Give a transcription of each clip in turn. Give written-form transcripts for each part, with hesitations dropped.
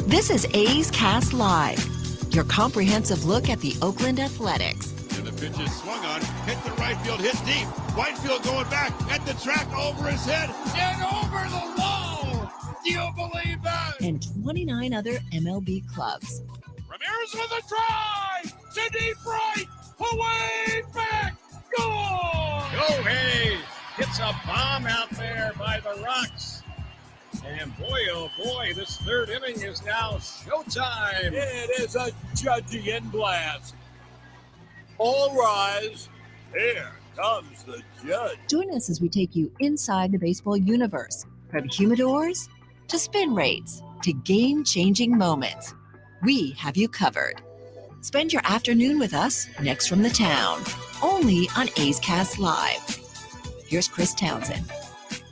This is A's Cast Live, your comprehensive look at the Oakland Athletics. And the pitch is swung on, hit the right field, hit deep. Whitefield going back at the track, over his head, and over the wall. Do you believe that? And 29 other MLB clubs. Ramirez with a drive to deep right, away back, goal! Go Hayes! Hits a bomb out there by the Rocks. And boy, oh boy, this third inning is now showtime. It is a Judgian blast. All rise. Here comes the judge. Join us as we take you inside the baseball universe, from humidors to spin rates to game-changing moments. We have you covered. Spend your afternoon with us next from the town, only on A's Cast Live. Here's Chris Townsend.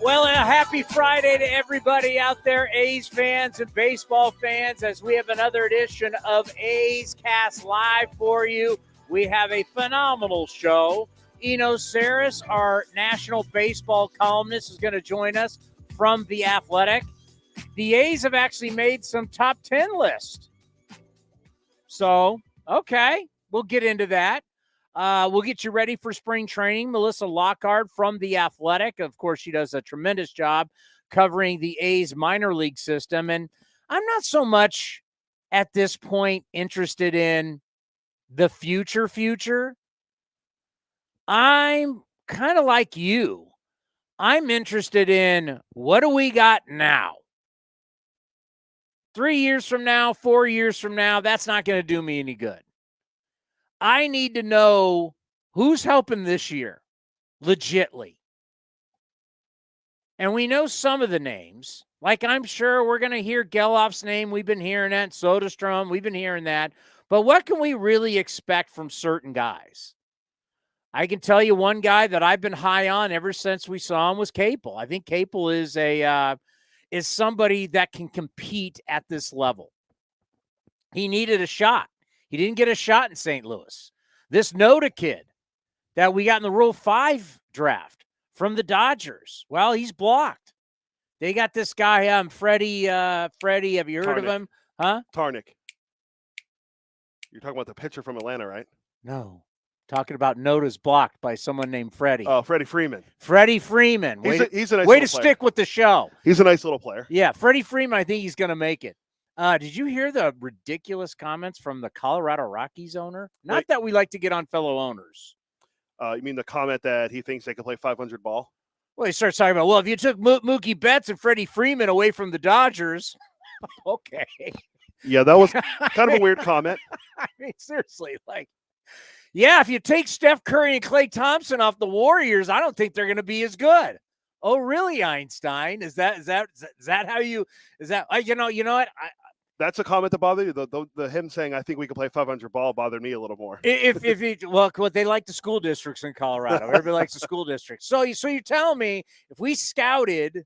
Well, a happy Friday to everybody out there, A's fans and baseball fans, as we have another edition of A's Cast Live for you. We have a phenomenal show. Eno Sarris, our national baseball columnist, is going to join us from The Athletic. The A's have actually made some top 10 lists. So, okay, we'll get into that. We'll get you ready for spring training. Melissa Lockard from The Athletic. Of course, she does a tremendous job covering the A's minor league system. And I'm not so much at this point interested in the future. I'm kind of like you. I'm interested in what do we got now? 3 years from now, 4 years from now, that's not going to do me any good. I need to know who's helping this year, legitly. And we know some of the names. Like, I'm sure we're going to hear Gelof's name. We've been hearing that. Soderstrom, we've been hearing that. But what can we really expect from certain guys? I can tell you one guy that I've been high on ever since we saw him was Capel. I think Capel is is somebody that can compete at this level. He needed a shot. He didn't get a shot in St. Louis. This Noda kid that we got in the Rule 5 draft from the Dodgers, well, he's blocked. They got this guy, Freddie. Freddie, have you heard of him? Huh? Tarnick. You're talking about the pitcher from Atlanta, right? No. Talking about Noda's blocked by someone named Freddie. Oh, Freddie Freeman. Freddie Freeman. He's a nice way to player. stick with the show. He's a nice little player. Yeah, Freddie Freeman, I think he's going to make it. Did you hear the ridiculous comments from the Colorado Rockies owner? Not that we like to get on fellow owners. You mean the comment that he thinks they could play 500 ball? Well, he starts talking about, well, if you took Mookie Betts and Freddie Freeman away from the Dodgers, okay. Yeah, that was kind of a weird comment. I mean, seriously, like, yeah, if you take Steph Curry and Klay Thompson off the Warriors, I don't think they're going to be as good. Oh, really, Einstein? Is that how you? Is that you know what? That's a comment that bothered you. The him saying I think we could play 500 ball bothered me a little more. Well, they like the school districts in Colorado. Everybody likes the school districts. So you're telling me if we scouted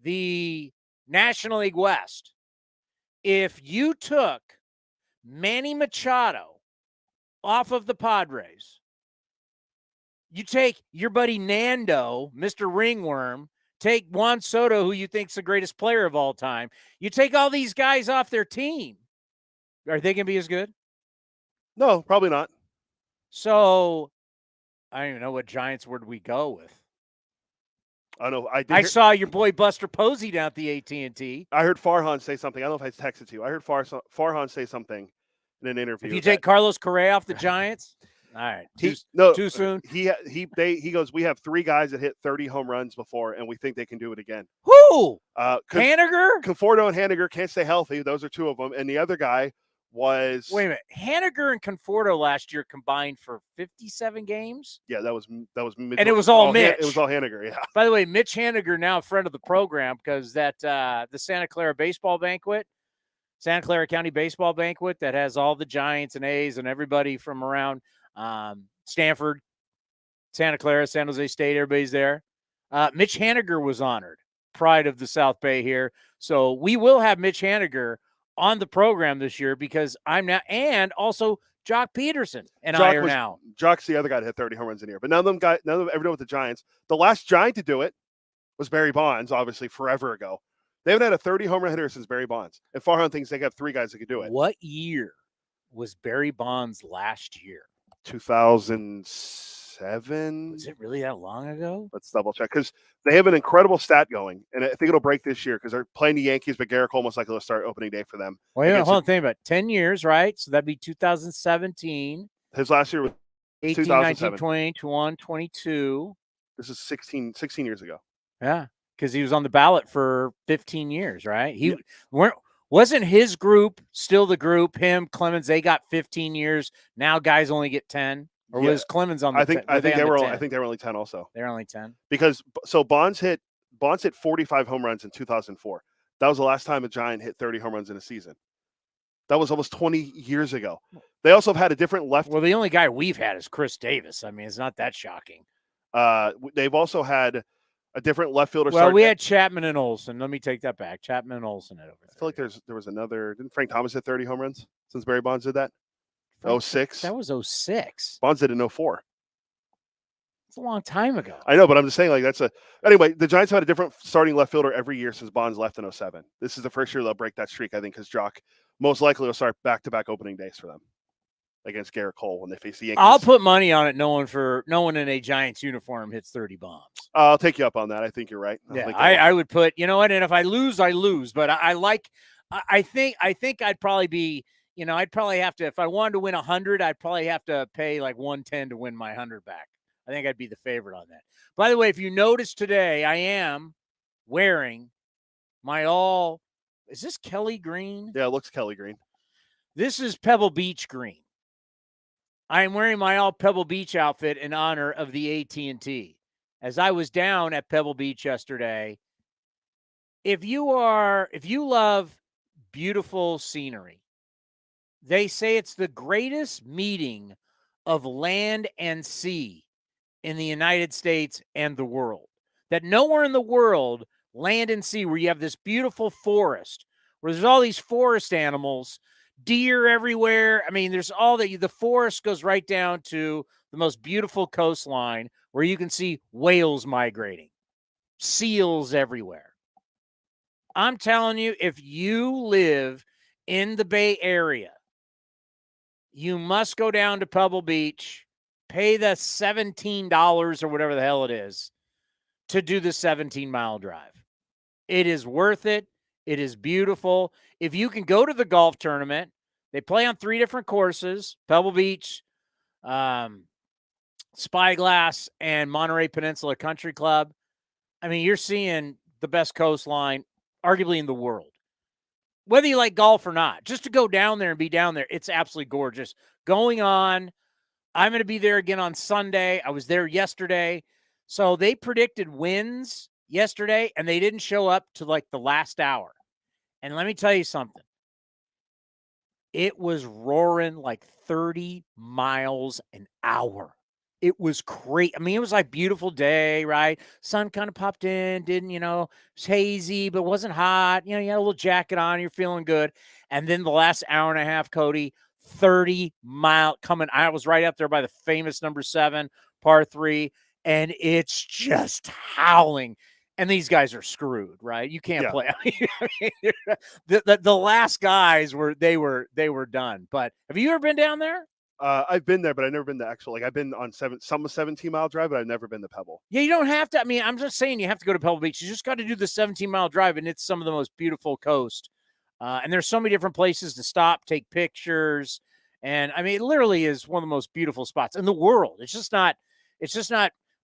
the National League West, if you took Manny Machado off of the Padres, you take your buddy Nando, Mr. Ringworm, take Juan Soto, who you think's the greatest player of all time. You take all these guys off their team. Are they going to be as good? No, probably not. So I don't even know what Giants word we go with. I know. I saw your boy Buster Posey down at the AT&T. I heard Farhan say something. I don't know if I texted you. I heard Farhan say something in an interview. If you take Carlos Correa off the Giants, all right. Too soon. He goes, we have 3 guys that hit 30 home runs before, and we think they can do it again. Who? Haniger? Conforto and Haniger can't stay healthy. Those are 2 of them. And the other guy was... Wait a minute. Haniger and Conforto last year combined for 57 games? Yeah, that was and it was all Mitch. It was all Haniger, yeah. By the way, Mitch Haniger, now a friend of the program, because that the Santa Clara Baseball Banquet, Santa Clara County Baseball Banquet that has all the Giants and A's and everybody from around Stanford, Santa Clara, San Jose State, everybody's there. Mitch Haniger was honored. Pride of the South Bay here. So we will have Mitch Haniger on the program this year because I'm now, and also Jock Peterson and now. Jock's the other guy that hit 30 home runs in here. But none of everyone with the Giants. The last Giant to do it was Barry Bonds, obviously forever ago. They haven't had a 30 home run hitter since Barry Bonds. And Farhan thinks they got 3 guys that could do it. What year was Barry Bonds last year? 2007. Was it really that long ago? Let's double check, because they have an incredible stat going, and I think it'll break this year because they're playing the Yankees, but Garrett Cole most likely will start opening day for them. Well, yeah, hold on, think about it. 10 years, right? So that'd be 2017. His last year was 18, 19, 20, 21, 22. This is 16 years ago. Yeah, because he was on the ballot for 15 years, right? Wasn't his group still the group? Him, Clemens, they got 15 years. Now guys only get 10. Or was Clemens on the? I think they were only 10 also. They're only 10 because Bonds hit 45 home runs in 2004. That was the last time a Giant hit 30 home runs in a season. That was almost 20 years ago. They also have had a different left. Well, the only guy we've had is Chris Davis. I mean, it's not that shocking. They've also had a different left fielder. Well, we had Chapman and Olsen. Let me take that back. Chapman and Olsen at over 30. I feel like there was another. Didn't Frank Thomas hit 30 home runs since Barry Bonds did that? 06. That was 06. Bonds did in 04. It's a long time ago. I know, but I'm just saying, anyway, the Giants have had a different starting left fielder every year since Bonds left in 07. This is the first year they'll break that streak, I think, because Jock most likely will start back-to-back opening days for them against Garrett Cole when they face the Yankees. I'll put money on it. No one in a Giants uniform hits 30 bombs. I'll take you up on that. I think you're right. I would put, you know what? And if I lose, I lose. But I think I'd probably be, I'd probably have to, if I wanted to win 100, I'd probably have to pay like 110 to win my 100 back. I think I'd be the favorite on that. By the way, if you notice today, I am wearing my is this Kelly green? Yeah, it looks Kelly green. This is Pebble Beach green. I am wearing my all Pebble Beach outfit in honor of the AT&T. As I was down at Pebble Beach yesterday, if you love beautiful scenery, they say it's the greatest meeting of land and sea in the United States and the world. That nowhere in the world, land and sea, where you have this beautiful forest, where there's all these forest animals, deer everywhere. I mean, there's all the forest goes right down to the most beautiful coastline where you can see whales migrating, seals everywhere. I'm telling you, if you live in the Bay Area, you must go down to Pebble Beach, pay the $17 or whatever the hell it is to do the 17-mile drive. It is worth it. It is beautiful. If you can go to the golf tournament, they play on 3 different courses, Pebble Beach, Spyglass, and Monterey Peninsula Country Club. I mean, you're seeing the best coastline, arguably in the world. Whether you like golf or not, just to go down there and be down there, it's absolutely gorgeous. Going on, I'm going to be there again on Sunday. I was there yesterday. So they predicted winds yesterday, and they didn't show up to like the last hour. And let me tell you something. It was roaring like 30 miles an hour. It was great. I mean, it was like beautiful day, right? Sun kind of popped in, didn't, it was hazy, but wasn't hot. You had a little jacket on, you're feeling good. And then the last hour and a half, Cody, 30 mile coming. I was right up there by the famous number 7, par 3, and it's just howling. And these guys are screwed, right? You can't play. I mean, the last guys were done. But have you ever been down there? I've been there, but I've never been to actual. I've been on some 17-mile drive, but I've never been to Pebble. Yeah, you don't have to. I mean, I'm just saying you have to go to Pebble Beach. You just got to do the 17-mile drive, and it's some of the most beautiful coast. And there's so many different places to stop, take pictures, and I mean, it literally is one of the most beautiful spots in the world. It's just not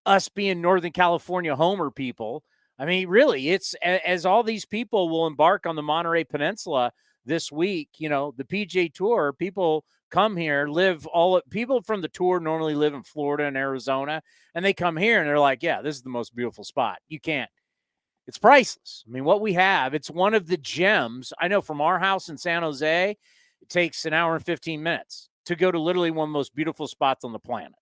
us being Northern California homer people. I mean, really, it's as all these people will embark on the Monterey Peninsula this week. The PGA Tour people come here, people from the tour normally live in Florida and Arizona, and they come here and they're like, yeah, this is the most beautiful spot. It's priceless. I mean, what we have, it's one of the gems. I know from our house in San Jose, it takes an hour and 15 minutes to go to literally one of the most beautiful spots on the planet.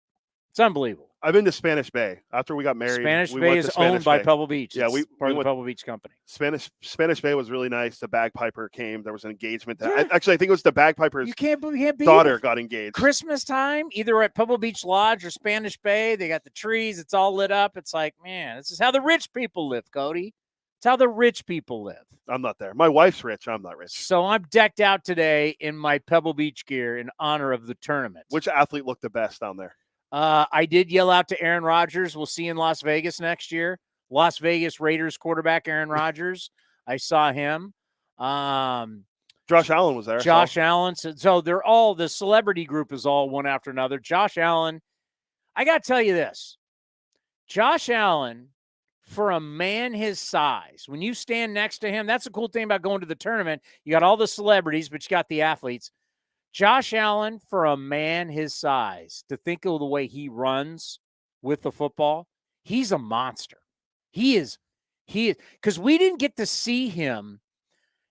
It's unbelievable. I've been to Spanish Bay after we got married. Spanish we Bay went is to Spanish owned by Bay. Pebble Beach. Yeah, it's part of the Pebble Beach company. Spanish Bay was really nice. The bagpiper came. There was an engagement. Yeah. Actually, I think it was the bagpiper's You can't beat daughter it. got engaged. Christmas time, either at Pebble Beach Lodge or Spanish Bay, they got the trees. It's all lit up. It's like, man, this is how the rich people live, Cody. It's how the rich people live. I'm not there. My wife's rich. I'm not rich. So I'm decked out today in my Pebble Beach gear in honor of the tournament. Which athlete looked the best down there? I did yell out to Aaron Rodgers. We'll see you in Las Vegas next year. Las Vegas Raiders quarterback Aaron Rodgers. I saw him. Josh Allen was there. Josh Allen. So they're all, the celebrity group is all one after another. Josh Allen, I got to tell you this. Josh Allen, for a man his size, when you stand next to him, that's the cool thing about going to the tournament. You got all the celebrities, but you got the athletes. Josh Allen, for a man his size, to think of the way he runs with the football, he's a monster. He is, because we didn't get to see him.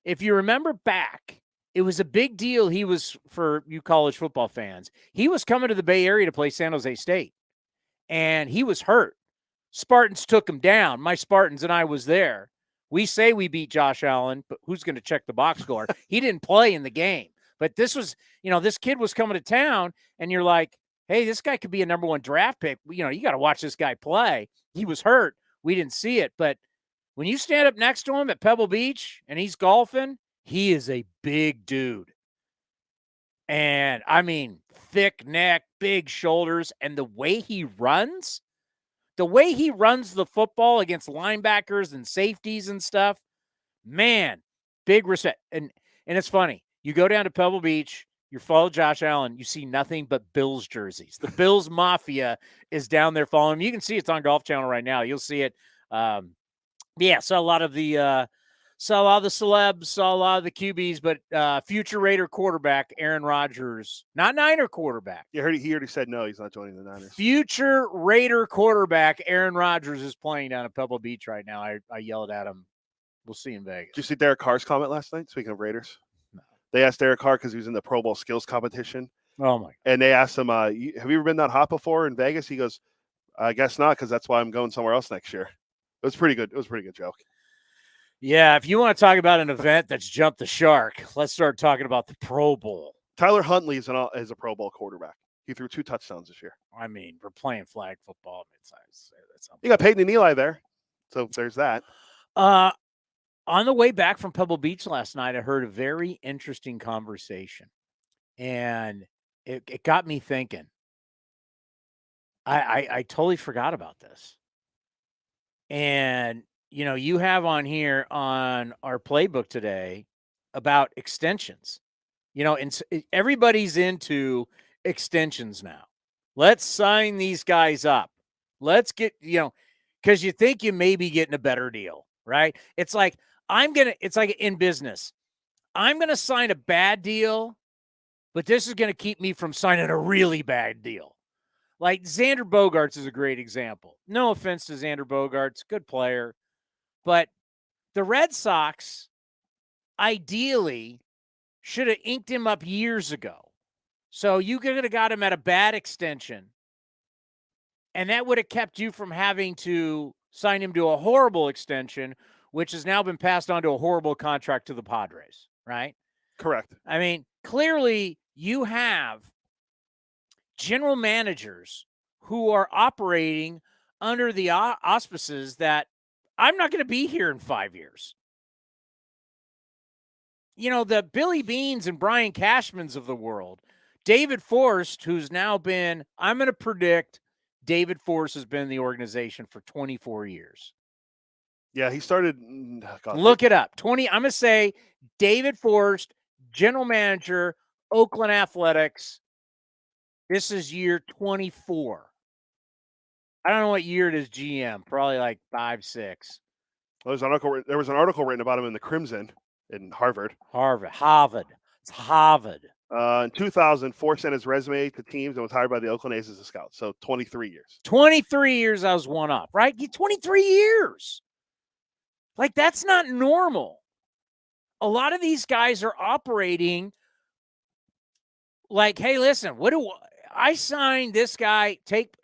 If you remember back, it was a big deal. He was, for you college football fans, he was coming to the Bay Area to play San Jose State, and he was hurt. Spartans took him down. My Spartans and I was there. We say we beat Josh Allen, but who's going to check the box score? He didn't play in the game. But this was, this kid was coming to town, and you're like, hey, this guy could be a number one draft pick. You got to watch this guy play. He was hurt. We didn't see it. But when you stand up next to him at Pebble Beach and he's golfing, he is a big dude. And, I mean, thick neck, big shoulders, and the way he runs the football against linebackers and safeties and stuff, man, big respect. And it's funny. You go down to Pebble Beach, you follow Josh Allen, you see nothing but Bills jerseys. The Bills Mafia is down there following him. You can see it's on Golf Channel right now. You'll see it. Saw a lot of the celebs, saw a lot of the QBs, but future Raider quarterback Aaron Rodgers, not Niner quarterback. He already said no, he's not joining the Niners. Future Raider quarterback Aaron Rodgers is playing down at Pebble Beach right now. I yelled at him. We'll see in Vegas. Did you see Derek Carr's comment last night? Speaking of Raiders. They asked Derek Carr because he was in the Pro Bowl skills competition. Oh, my God. And they asked him, have you ever been that hot before in Vegas? He goes, I guess not, because that's why I'm going somewhere else next year. It was pretty good. It was a pretty good joke. Yeah, if you want to talk about an event that's jumped the shark, let's start talking about the Pro Bowl. Tyler Huntley is a Pro Bowl quarterback. He threw 2 touchdowns this year. I mean, we're playing flag football mid-size. You got Peyton and Eli there, so there's that. On the way back from Pebble Beach last night, I heard a very interesting conversation, and it got me thinking. I totally forgot about this. And, you have on here on our playbook today about extensions. And everybody's into extensions now. Let's sign these guys up. Let's get, because you think you may be getting a better deal, right? It's like, it's like in business. I'm going to sign a bad deal, but this is going to keep me from signing a really bad deal. Like Xander Bogaerts is a great example. No offense to Xander Bogaerts, good player. But the Red Sox ideally should have inked him up years ago. So you could have got him at a bad extension, and that would have kept you from having to sign him to a horrible extension, which has now been passed on to a horrible contract to the Padres, right? Correct. I mean, clearly you have general managers who are operating under the auspices that I'm not going to be here in 5 years. The Billy Beans and Brian Cashmans of the world, David Forst, who's now been, I'm going to predict David Forst has been in the organization for 24 years. Yeah, he started. Look it up. I'm going to say David Forst, general manager, Oakland Athletics. This is year 24. I don't know what year it is GM. Probably like 5, 6. Well, there was an article written about him in the Crimson in Harvard. It's Harvard. In 2000, Forst sent his resume to teams and was hired by the Oakland A's as a scout. So 23 years. 23 years I was one up, right? 23 years. Like, that's not normal. A lot of these guys are operating like, hey, listen, what do I signed this guy?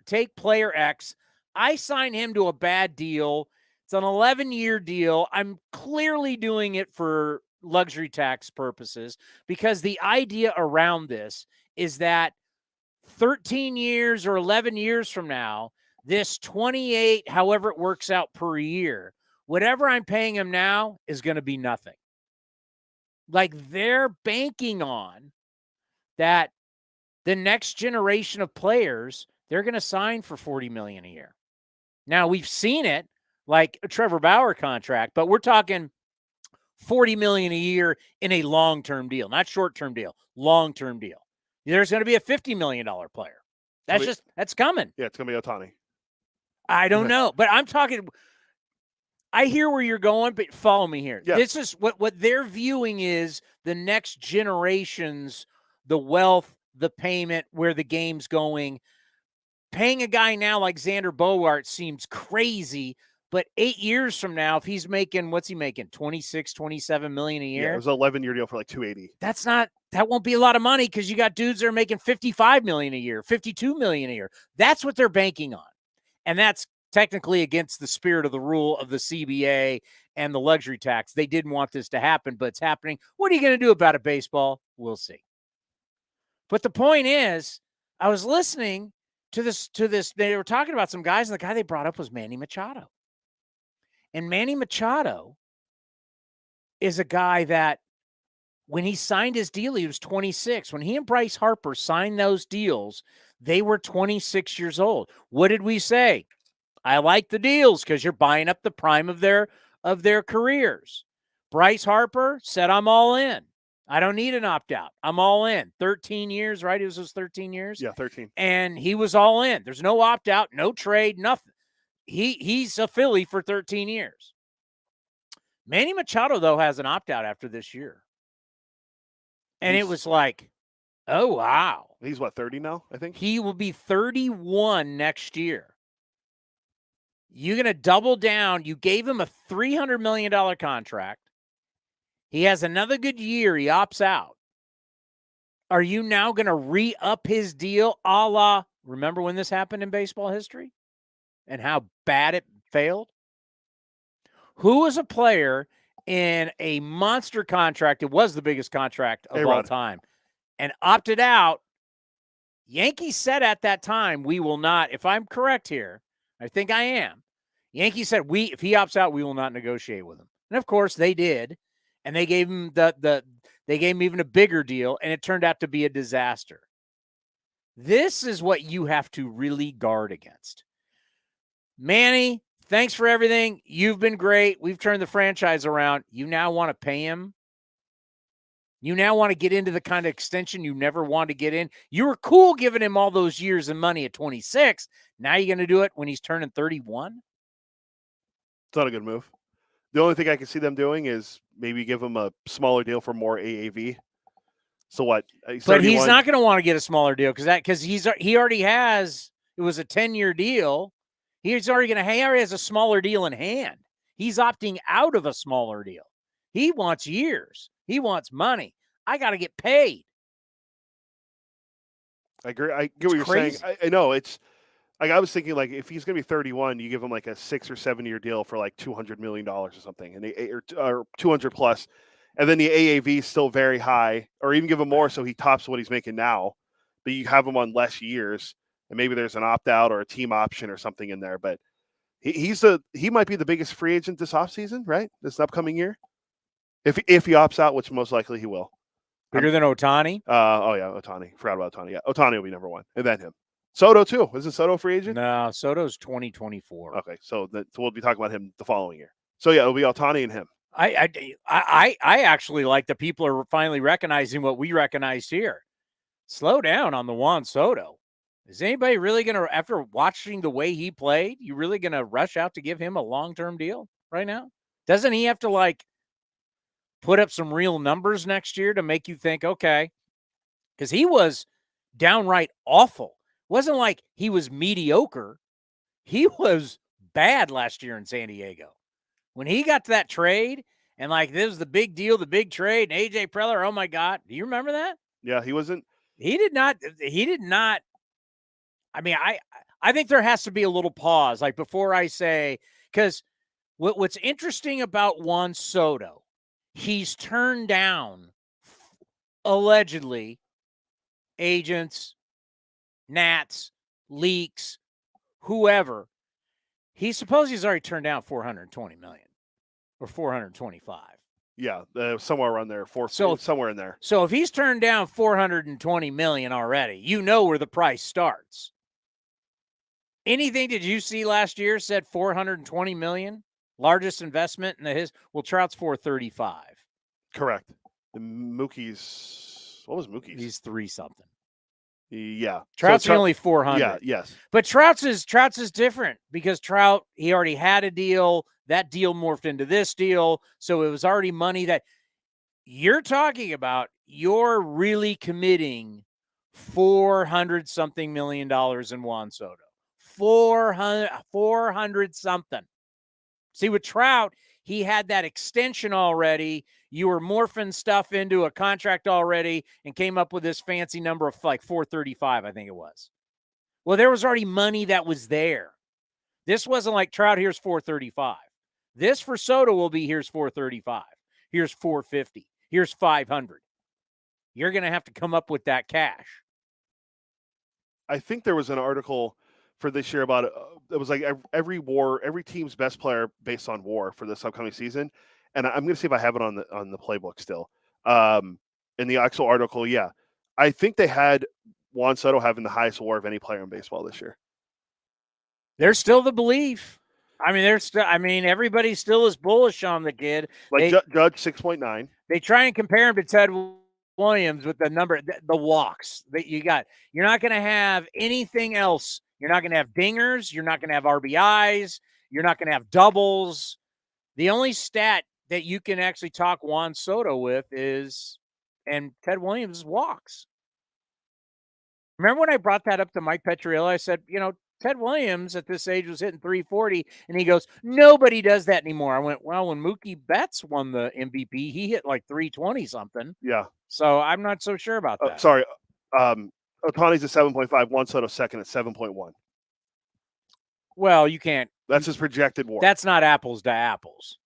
take player X. I sign him to a bad deal. It's an 11-year deal. I'm clearly doing it for luxury tax purposes because the idea around this is that 13 years or 11 years from now, this 28, however it works out per year, whatever I'm paying him now is going to be nothing. Like they're banking on that the next generation of players, they're going to sign for $40 million a year. Now we've seen it like a Trevor Bauer contract, but we're talking $40 million a year in a long-term deal, not short-term deal, long-term deal. There's going to be a $50 million player. That's coming. Yeah, it's going to be Ohtani. I don't know, but I'm talking. I hear where you're going, but follow me here. Yeah. This is what they're viewing is the next generation's, the wealth, the payment, where the game's going. Paying a guy now like Xander Bogaerts seems crazy, but 8 years from now, if he's making, what's he making? 26, 27 million a year? Yeah, it was an 11-year deal for like 280. That won't be a lot of money because you got dudes that are making 55 million a year, 52 million a year. That's what they're banking on. And that's technically against the spirit of the rule of the CBA and the luxury tax. They didn't want this to happen, but it's happening. What are you going to do about it, baseball? We'll see. But the point is, I was listening to this. They were talking about some guys, and the guy they brought up was Manny Machado. And Manny Machado is a guy that when he signed his deal, he was 26. When he and Bryce Harper signed those deals, they were 26 years old. What did we say? I like the deals because you're buying up the prime of their careers. Bryce Harper said, I'm all in. I don't need an opt-out. I'm all in. 13 years, right? It was his 13 years? Yeah, 13. And he was all in. There's no opt-out, no trade, nothing. He's a Philly for 13 years. Manny Machado, though, has an opt-out after this year. And it was like, oh, wow. He's what, 30 now, I think? He will be 31 next year. You're going to double down. You gave him a $300 million contract. He has another good year. He opts out. Are you now going to re-up his deal a la, remember when this happened in baseball history and how bad it failed? Who was a player in a monster contract? It was the biggest contract of all time and opted out. Yankees said at that time, we will not, if I'm correct here, I think I am. Yankees said, if he opts out, we will not negotiate with him. And of course they did. And they gave him they gave him even a bigger deal, and it turned out to be a disaster. This is what you have to really guard against. Manny, thanks for everything. You've been great. We've turned the franchise around. You now want to pay him? You now want to get into the kind of extension you never wanted to get in? You were cool giving him all those years and money at 26. Now you're going to do it when he's turning 31? It's not a good move. The only thing I can see them doing is maybe give him a smaller deal for more AAV. So what? But he's not going to want to get a smaller deal because he already has. It was a 10-year deal. He's already going to. He already has a smaller deal in hand. He's opting out of a smaller deal. He wants years. He wants money. I got to get paid. I agree. I get what you're saying. I know it's. Like I was thinking, like if he's going to be 31, you give him like a 6 or 7 year deal for like $200 million or something, and or 200 plus, and then the AAV is still very high, or even give him more so he tops what he's making now. But you have him on less years, and maybe there's an opt out or a team option or something in there. But he might be the biggest free agent this offseason, right? This upcoming year, if he opts out, which most likely he will. Bigger than Ohtani? Oh yeah, Ohtani. Forgot about Ohtani. Yeah, Ohtani will be number one, and then him. Soto too. Isn't Soto free agent? No, Soto's 2024. Okay, so we'll be talking about him the following year. So yeah, it'll be Ohtani and him. I actually like that people are finally recognizing what we recognized here. Slow down on the Juan Soto. Is anybody really going to, after watching the way he played, you really going to rush out to give him a long-term deal right now? Doesn't he have to like put up some real numbers next year to make you think, okay, because he was downright awful. Wasn't like he was mediocre. He was bad last year in San Diego. When he got to that trade and like this was the big deal, the big trade, and AJ Preller, oh my God. Do you remember that? Yeah, he wasn't. He did not. I mean, I I think there has to be a little pause, like before I say, because what's interesting about Juan Soto, he's turned down, allegedly, agents, gnats, leaks, whoever. He's already turned down $420 million or $425. Yeah, somewhere around there, somewhere in there. So if he's turned down $420 million already, you know where the price starts. Anything did you see last year said $420 million? Largest investment in well, Trout's $435. Correct. The Mookie's, what was Mookie's? He's 3-something. Yeah. Trout's only 400. Yeah, yes. But Trout's is different because Trout, he already had a deal. That deal morphed into this deal. So it was already money that you're talking about. You're really committing $400-something million in Juan Soto. 400 something. See, with Trout, he had that extension already. You were morphing stuff into a contract already and came up with this fancy number of like 435, I think it was. Well, there was already money that was there. This wasn't like Trout, here's 435. This for Soto will be here's 435. Here's 450. Here's 500. You're going to have to come up with that cash. I think there was an article for this year about it was like every team's best player based on WAR for this upcoming season, and I'm going to see if I have it on the playbook still. In the actual article, yeah, I think they had Juan Soto having the highest WAR of any player in baseball this year. There's still the belief. I mean, everybody still is bullish on the kid. Like Judge 6.9. They try and compare him to Ted Williams with the number, the walks that you got. You're not going to have anything else. You're not going to have dingers. You're not going to have RBIs. You're not going to have doubles. The only stat that you can actually talk Juan Soto with and Ted Williams walks. Remember when I brought that up to Mike Petriello? I said, Ted Williams at this age was hitting 340, and he goes, nobody does that anymore. I went, well, when Mookie Betts won the MVP, he hit like 320 something. Yeah. So I'm not so sure about that. Sorry. Ohtani's at 7.5, Juan Soto second at 7.1. Well, you can't. That's his projected WAR. That's not apples to apples.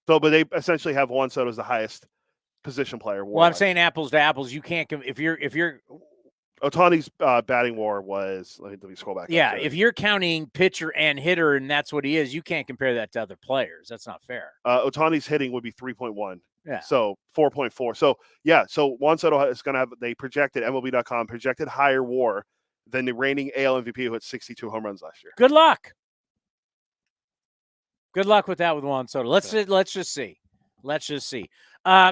So, but they essentially have Juan Soto as the highest position player. Well, I'm saying apples to apples. You can't if you're Ohtani's batting WAR was. Let me scroll back. Yeah, if you're counting pitcher and hitter, and that's what he is, you can't compare that to other players. That's not fair. Ohtani's hitting would be 3.1. Yeah. So 4.4. So yeah. So Juan Soto is going to have. They projected MLB.com projected higher WAR than the reigning AL MVP who hit 62 home runs last year. Good luck. Good luck with that with Juan Soto. Let's just see.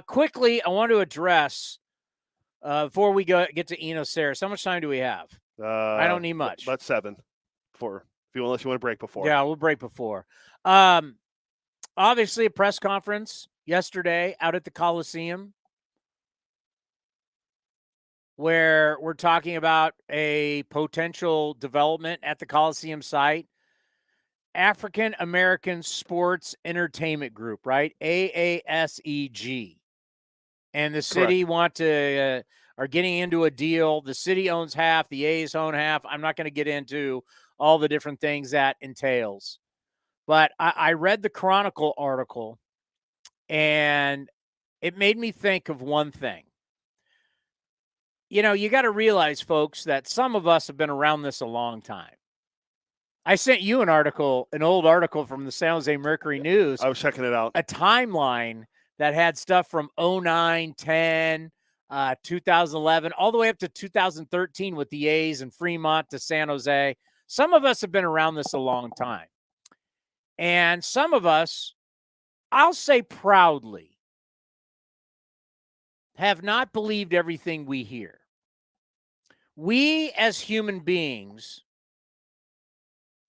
Quickly, I want to address before we get to Eno Sarris. How much time do we have? I don't need much. About 7 unless you want to break before. Yeah, we'll break before. Obviously, a press conference yesterday out at the Coliseum where we're talking about a potential development at the Coliseum site. African American Sports Entertainment Group, right? AASEG. And the city are getting into a deal. The city owns half, the A's own half. I'm not going to get into all the different things that entails. But I read the Chronicle article, and it made me think of one thing. You got to realize, folks, that some of us have been around this a long time. I sent you an old article from the San Jose Mercury News. I was checking it out. A timeline that had stuff from 09, 10, 2011, all the way up to 2013 with the A's and Fremont to San Jose. Some of us have been around this a long time. And some of us, I'll say proudly, have not believed everything we hear. We as human beings,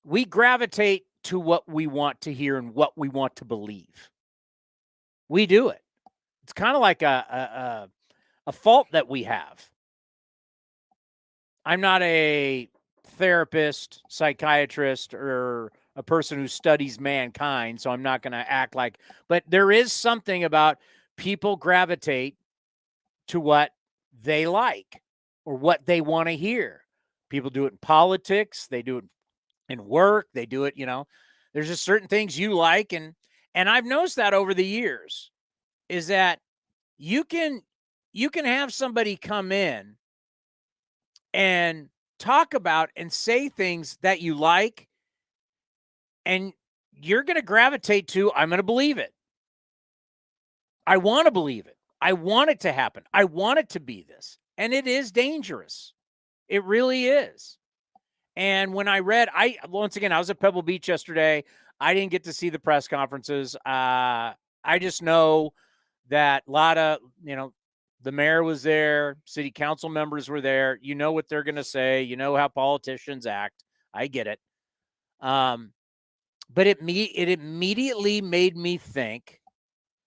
we gravitate to what we want to hear and what we want to believe. We do it. It's kind of like a fault that we have. I'm not a therapist, psychiatrist, or a person who studies mankind, so I'm not going to act like, but there is something about people gravitate to what they like or what they want to hear. People do it in politics. They do it in work. They do it, there's just certain things you like. And I've noticed that over the years is that you can have somebody come in and talk about and say things that you like, and you're going to gravitate to, I'm going to believe it. I want to believe it. I want it to happen. I want it to be this. And it is dangerous. It really is. And when I read, once again, I was at Pebble Beach yesterday. I didn't get to see the press conferences. I just know that a lot of, the mayor was there, city council members were there. You know what they're going to say. You know how politicians act. I get it. But it immediately made me think,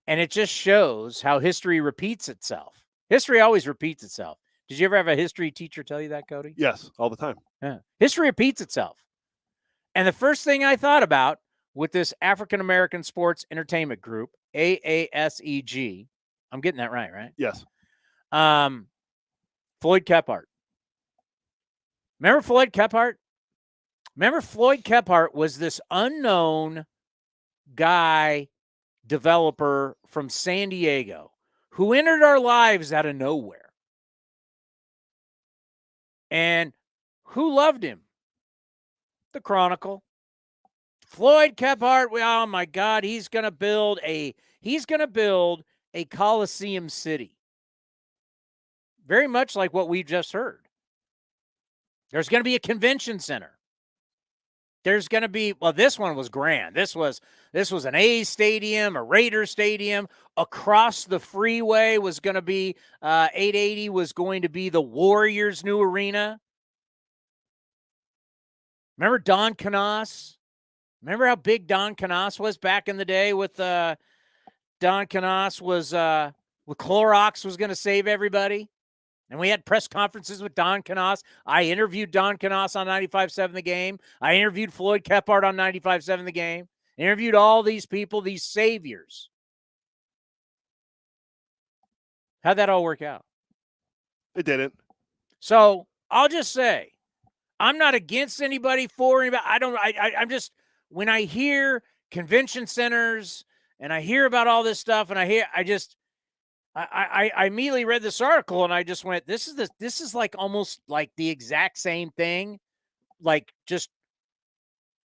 and it just shows how history repeats itself. History always repeats itself. Did you ever have a history teacher tell you that, Cody? Yes, all the time. Yeah. History repeats itself. And the first thing I thought about with this African American Sports Entertainment Group, AASEG, I'm getting that right? Yes. Floyd Kephart. Remember Floyd Kephart? Floyd Kephart was this unknown guy, developer from San Diego who entered our lives out of nowhere. And who loved him? The Chronicle. Floyd Kephart, oh my God, he's going to build a Coliseum city. Very much like what we just heard. There's going to be a convention center. There's going to be, this one was grand. This was an A's stadium, a Raiders stadium. Across the freeway was going to be 880 was going to be the Warriors' new arena. Remember Don Canas? Remember how big Don Canas was back in the day with Don Canas was with Clorox was going to save everybody? And we had press conferences with Don Canas. I interviewed Don Canas on 95.7 The Game. I interviewed Floyd Kephart on 95.7 The Game. I interviewed all these people, these saviors. How'd that all work out? It didn't. So I'll just say, I'm not against anybody, for anybody. I'm just, when I hear convention centers and I hear about all this stuff and I immediately read this article and I just went, this is like almost like the exact same thing, like just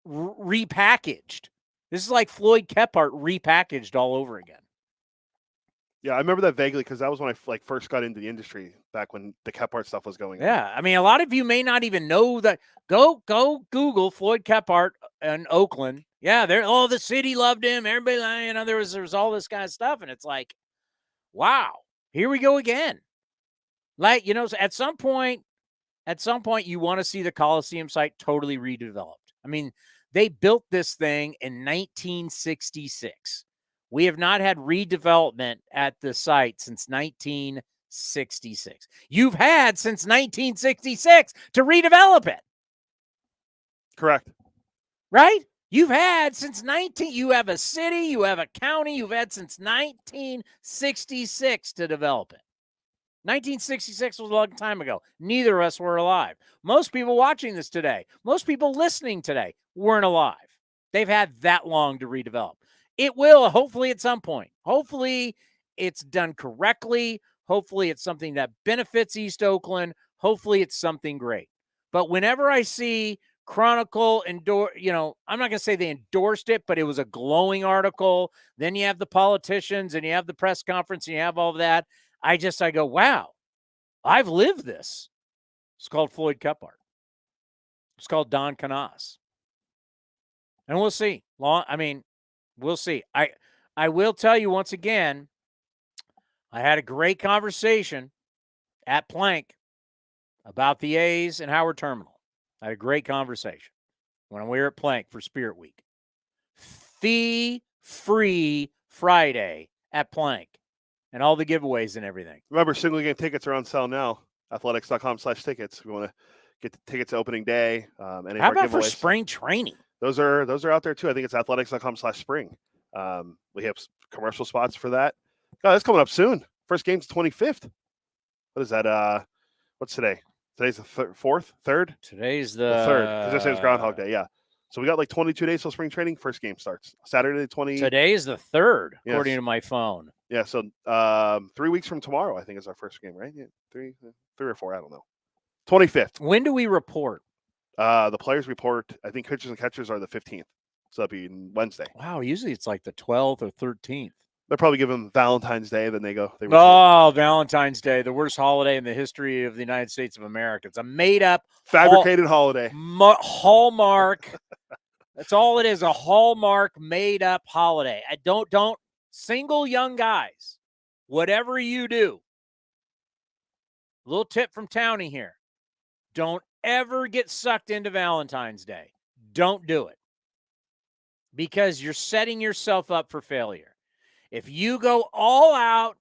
repackaged. This is like Floyd Kephart repackaged all over again. Yeah, I remember that vaguely because that was when I first got into the industry back when the Kephart stuff was going on. Yeah, I mean, a lot of you may not even know that. Go Google Floyd Kephart in Oakland. Yeah, the city loved him. Everybody, there was all this kind of stuff, and it's like, wow, here we go again. Like, at some point, you want to see the Coliseum site totally redeveloped. I mean, they built this thing in 1966. We have not had redevelopment at the site since 1966. You've had since 1966 to redevelop it. Correct. Right? You've had since you have a city, you have a county, you've had since 1966 to develop it. 1966 was a long time ago. Neither of us were alive. Most people watching this today, most people listening today weren't alive. They've had that long to redevelop. It will, hopefully, at some point. Hopefully, it's done correctly. Hopefully, it's something that benefits East Oakland. Hopefully, it's something great. But whenever I see Chronicle I'm not going to say they endorsed it, but it was a glowing article. Then you have the politicians and you have the press conference and you have all of that. I go, wow, I've lived this. It's called Floyd Kephart. It's called Don Canas. And we'll see. We'll see. I will tell you once again, I had a great conversation at Plank about the A's and Howard Terminal. I had a great conversation when we were at Plank for Spirit Week. Fee-free Friday at Plank and all the giveaways and everything. Remember, single game tickets are on sale now. Athletics.com/tickets. If you want to get the tickets to opening day. How about for spring training? Those are out there too. I think it's athletics.com/spring. We have commercial spots for that. Oh, that's coming up soon. First game's 25th. What is that? What's today? Today's the fourth, third. Today's The third, because I said it was Groundhog Day. Yeah. So we got like 22 days till spring training. First game starts Saturday 20. Today is the 3rd, Yes. according to my phone. Yeah. So 3 weeks from tomorrow, I think is our first game, right? Yeah, three or four. I don't know. 25th. When do we report? The players report. I think pitchers and catchers are the 15th. So that'll be Wednesday. Wow. Usually it's like the 12th or 13th. They'll probably give them Valentine's Day, then they go. Valentine's Day, the worst holiday in the history of the United States of America. It's a made-up, fabricated holiday. Hallmark. That's all it is, a Hallmark made-up holiday. Don't single young guys, whatever you do. A little tip from Townie here. Don't ever get sucked into Valentine's Day. Don't do it. Because you're setting yourself up for failure. If you go all out,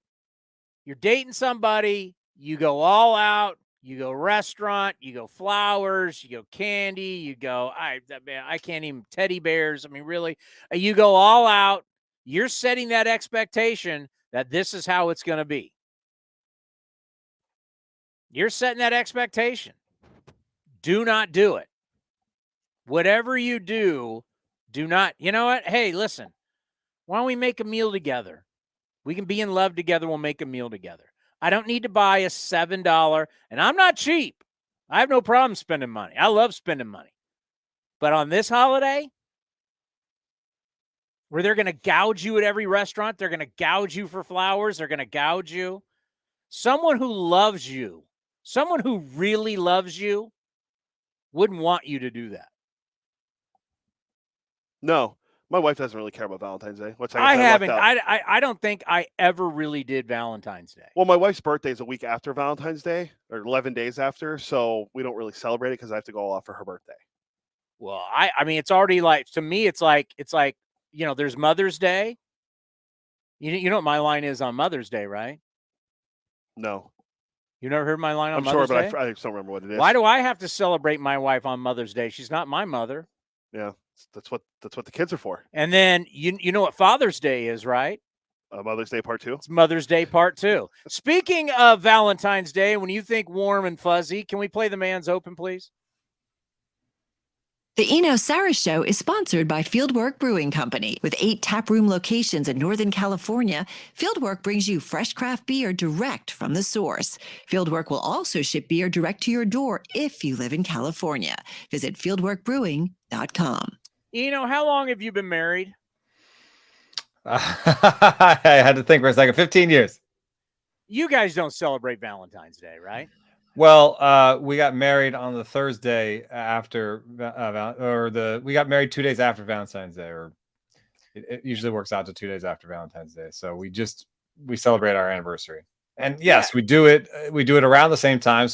you're dating somebody, you go all out, you go restaurant, you go flowers, you go candy, you go, I can't even, teddy bears. I mean, really, you go all out, you're setting that expectation that this is how it's going to be. You're setting that expectation. Do not do it. Whatever you do, do not, you know what? Hey, listen. Why don't we make a meal together? We can be in love together. We'll make a meal together. I don't need to buy a $7, and I'm not cheap. I have no problem spending money. I love spending money. But on this holiday, where they're going to gouge you at every restaurant, they're going to gouge you for flowers, they're going to gouge you. Someone who loves you, someone who really loves you, wouldn't want you to do that. No. My wife doesn't really care about Valentine's Day. I haven't. I don't think I ever really did Valentine's Day. Well, my wife's birthday is a week after Valentine's Day, or 11 days after, so we don't really celebrate it because I have to go off for her birthday. Well, I mean, it's already like, to me, it's like, you know, there's Mother's Day. You know what my line is on Mother's Day, right? No. You never heard my line on I'm Mother's sure, Day? but I just don't remember what it is. Why do I have to celebrate my wife on Mother's Day? She's not my mother. Yeah, that's what the kids are for. And then you know what Father's Day is, right? Mother's Day Part 2. It's Mother's Day Part 2. Speaking of Valentine's Day, when you think warm and fuzzy, can we play the man's open, please? The Eno Sarris Show is sponsored by Fieldwork Brewing Company. With 8 taproom locations in Northern California, Fieldwork brings you fresh craft beer direct from the source. Fieldwork will also ship beer direct to your door if you live in California. Visit fieldworkbrewing.com. Eno, how long have you been married? I had to think for a second. 15 years. You guys don't celebrate Valentine's Day, right? Well, we got married on the Thursday after, we got married 2 days after Valentine's Day, or it usually works out to 2 days after Valentine's Day. So we celebrate our anniversary. And yes, we do it around the same time.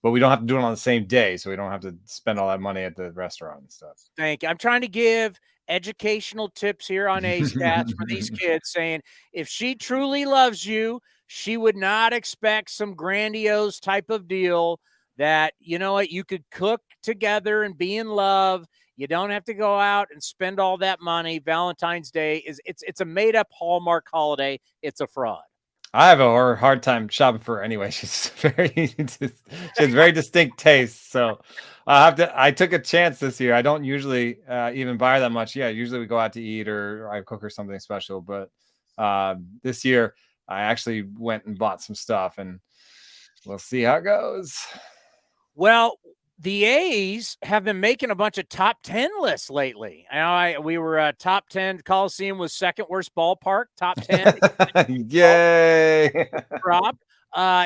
But we don't have to do it on the same day. So we don't have to spend all that money at the restaurant and stuff. Thank you. I'm trying to give educational tips here on A's Cats for these kids, saying if she truly loves you, she would not expect some grandiose type of deal that, you know what, you could cook together and be in love. You don't have to go out and spend all that money. Valentine's Day it's a made up Hallmark holiday. It's a fraud. I have a hard time shopping for her anyway. She has very distinct tastes. So I took a chance this year. I don't usually even buy her that much. Yeah, usually we go out to eat or I cook her something special. But this year I actually went and bought some stuff, and we'll see how it goes. Well, the A's have been making a bunch of top 10 lists lately. We were top 10. Coliseum was second worst ballpark, top 10. Yay. Rob,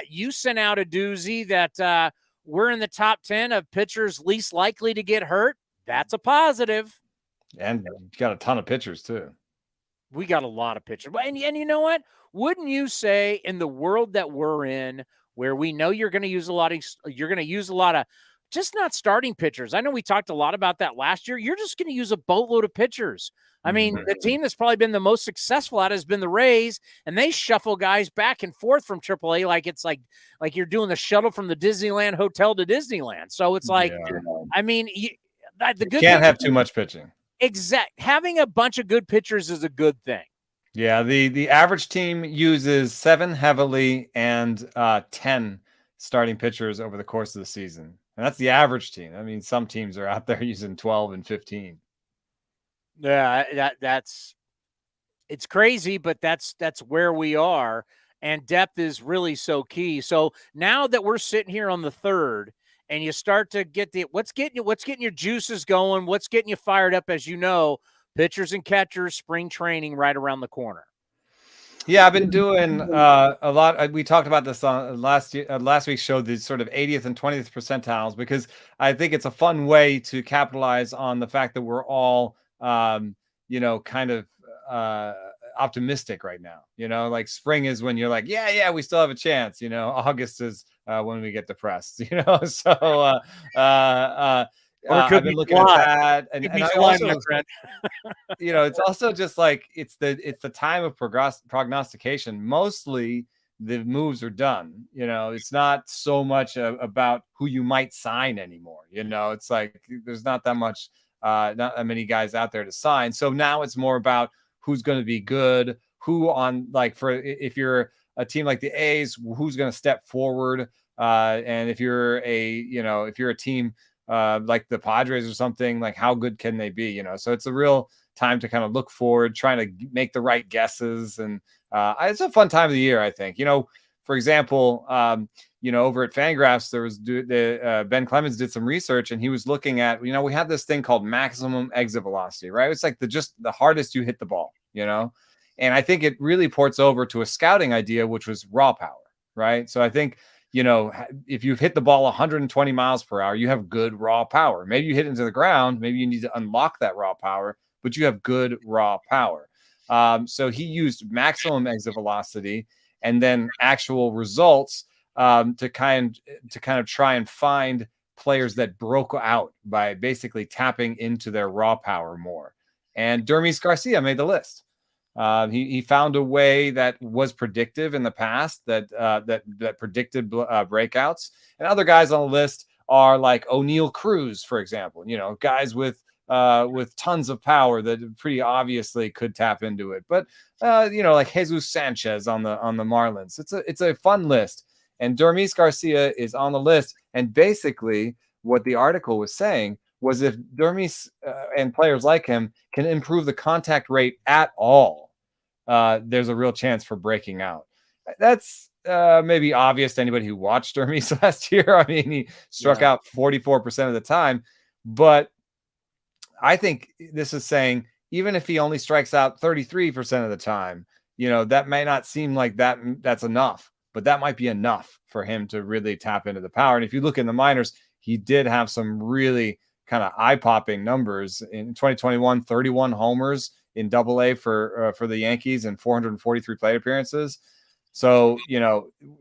you sent out a doozy that we're in the top 10 of pitchers least likely to get hurt. That's a positive. And you got a ton of pitchers too. We got a lot of pitchers. And you know what? Wouldn't you say in the world that we're in, where we know you're going to use a lot of just not starting pitchers. I know we talked a lot about that last year. You're just going to use a boatload of pitchers. I mean, the team that's probably been the most successful at it has been the Rays, and they shuffle guys back and forth from AAA like it's like you're doing the shuttle from the Disneyland hotel to Disneyland. So it's like, I mean, you can't have too much pitching. Having a bunch of good pitchers is a good thing. Yeah, the average team uses 7 heavily and 10 starting pitchers over the course of the season. And that's the average team. I mean, some teams are out there using 12 and 15. Yeah, it's crazy, but that's where we are. And depth is really so key. So now that we're sitting here on the third and you start to get what's getting your juices going, what's getting you fired up, as you know, pitchers and catchers, spring training right around the corner. Yeah, I've been doing a lot. We talked about this on last week's show, the sort of 80th and 20th percentiles, because I think it's a fun way to capitalize on the fact that we're all, kind of optimistic right now. Like spring is when you're like, yeah, we still have a chance. August is when we get depressed. So I've been looking at that, and I also, it's also just like it's the time of prognostication. Mostly the moves are done. It's not so much about who you might sign anymore. It's like there's not that much, not that many guys out there to sign. So now it's more about who's going to be good, who on if you're a team like the A's, who's going to step forward, and if you're a team like the Padres or something, like how good can they be? So it's a real time to kind of look forward, trying to make the right guesses, and it's a fun time of the year, I think. For example, over at Fangraphs, there was Ben Clemens did some research, and he was looking at, we have this thing called maximum exit velocity, right? It's like the hardest you hit the ball, and I think it really ports over to a scouting idea, which was raw power, right? So I think, if you've hit the ball 120 miles per hour, you have good raw power. Maybe you hit into the ground. Maybe you need to unlock that raw power, but you have good raw power. So he used maximum exit velocity and then actual results to kind of try and find players that broke out by basically tapping into their raw power more. And Dermis Garcia made the list. He found a way that was predictive in the past that predicted breakouts. And other guys on the list are like O'Neal Cruz, for example. Guys with tons of power that pretty obviously could tap into it. But like Jesus Sanchez on the Marlins. It's a fun list. And Dermis Garcia is on the list. And basically, what the article was saying was if Dermis and players like him can improve the contact rate at all, there's a real chance for breaking out. That's maybe obvious to anybody who watched Dermis last year. I mean, he struck out 44% of the time, but I think this is saying even if he only strikes out 33% of the time, that may not seem like that's enough, but that might be enough for him to really tap into the power. And if you look in the minors, he did have some really kind of eye-popping numbers in 2021, 31 homers in Double-A for the Yankees and 443 plate appearances. So,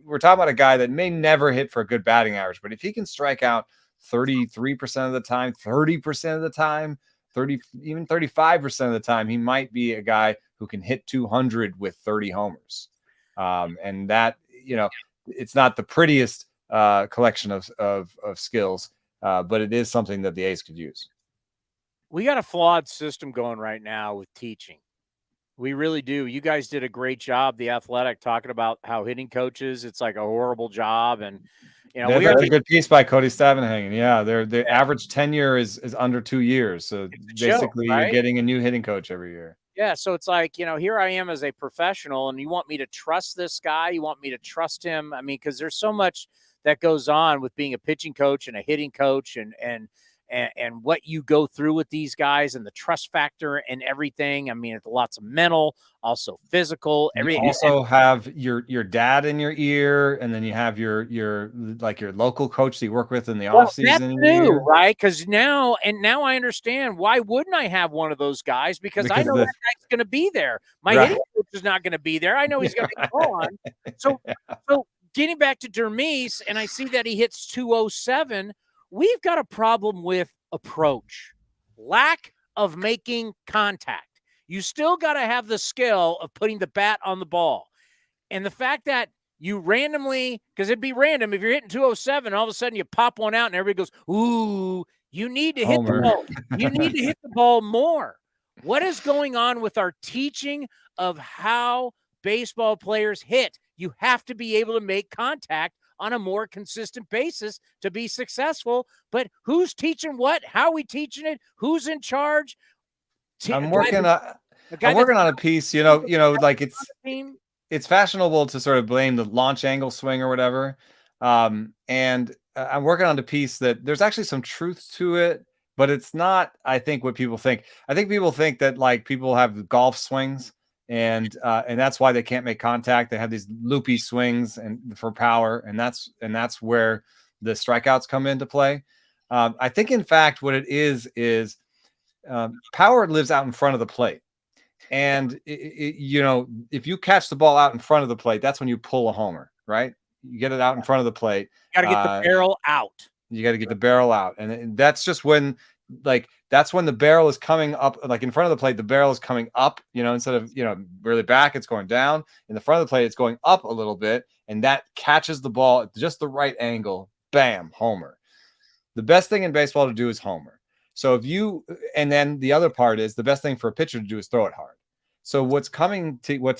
we're talking about a guy that may never hit for a good batting average, but if he can strike out 33% of the time, 30% of the time, even 35% of the time, he might be a guy who can hit 200 with 30 homers. And that, it's not the prettiest collection of skills, but it is something that the A's could use. We got a flawed system going right now with teaching. We really do. You guys did a great job, The Athletic, talking about how hitting coaches, it's like a horrible job. And, we have a good piece by Cody Stavenhagen. Yeah, their average tenure is under 2 years. So basically, you're getting a new hitting coach every year. Yeah, so it's like, here I am as a professional, and you want me to trust this guy? You want me to trust him? I mean, because there's so much that goes on with being a pitching coach and a hitting coach and what you go through with these guys and the trust factor and everything. I mean, it's lots of mental, also physical. You also have your dad in your ear, and then you have your local coach that you work with in the off season. That's new, right? Because now I understand why wouldn't I have one of those guys? Because I know that guy's going to be there. My hitting coach is not going to be there. I know he's going to be gone. So getting back to Dermis, and I see that he hits 207. We've got a problem with approach, lack of making contact. You still got to have the skill of putting the bat on the ball. And the fact that you randomly, because it'd be random, if you're hitting 207, all of a sudden you pop one out and everybody goes, ooh, you need to hit the ball. You need to hit the ball more. What is going on with our teaching of how baseball players hit? You have to be able to make contact on a more consistent basis to be successful. But who's teaching what? How are we teaching it? Who's in charge? I'm working on a piece, like it's fashionable to sort of blame the launch angle swing or whatever. And I'm working on a piece that there's actually some truth to it, but it's not, I think, what people think. I think people think that like people have golf swings and that's why they can't make contact. They have these loopy swings and for power, and that's where the strikeouts come into play. I think, in fact, what it is power lives out in front of the plate. And, if you catch the ball out in front of the plate, that's when you pull a homer, right? You get it out in front of the plate. Got to get the barrel out. You got to get the barrel out. And that's just when, that's when the barrel is coming up, like in front of the plate, the barrel is coming up, instead of, really back, it's going down. In the front of the plate, it's going up a little bit. And that catches the ball at just the right angle. Bam, homer. The best thing in baseball to do is homer. So and then the other part is the best thing for a pitcher to do is throw it hard. So what's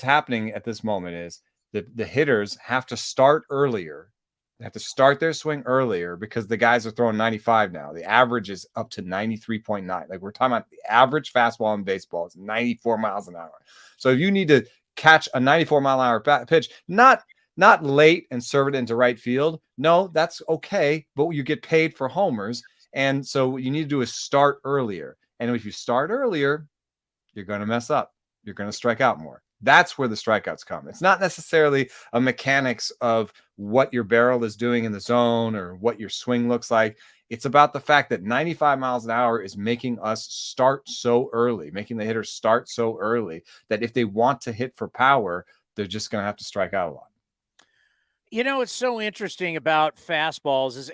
happening at this moment is the hitters have to start earlier. They have to start their swing earlier because the guys are throwing 95 now. The average is up to 93.9. Like, we're talking about the average fastball in baseball is 94 miles an hour. So if you need to catch a 94 mile an hour pitch, not late and serve it into right field, no, that's okay, but you get paid for homers. And so what you need to do is start earlier. And if you start earlier, you're going to mess up. You're going to strike out more. That's where the strikeouts come. It's not necessarily a mechanics of what your barrel is doing in the zone or what your swing looks like. It's about the fact that 95 miles an hour is making us start so early, making the hitters start so early that if they want to hit for power, they're just going to have to strike out a lot. What's so interesting about fastballs is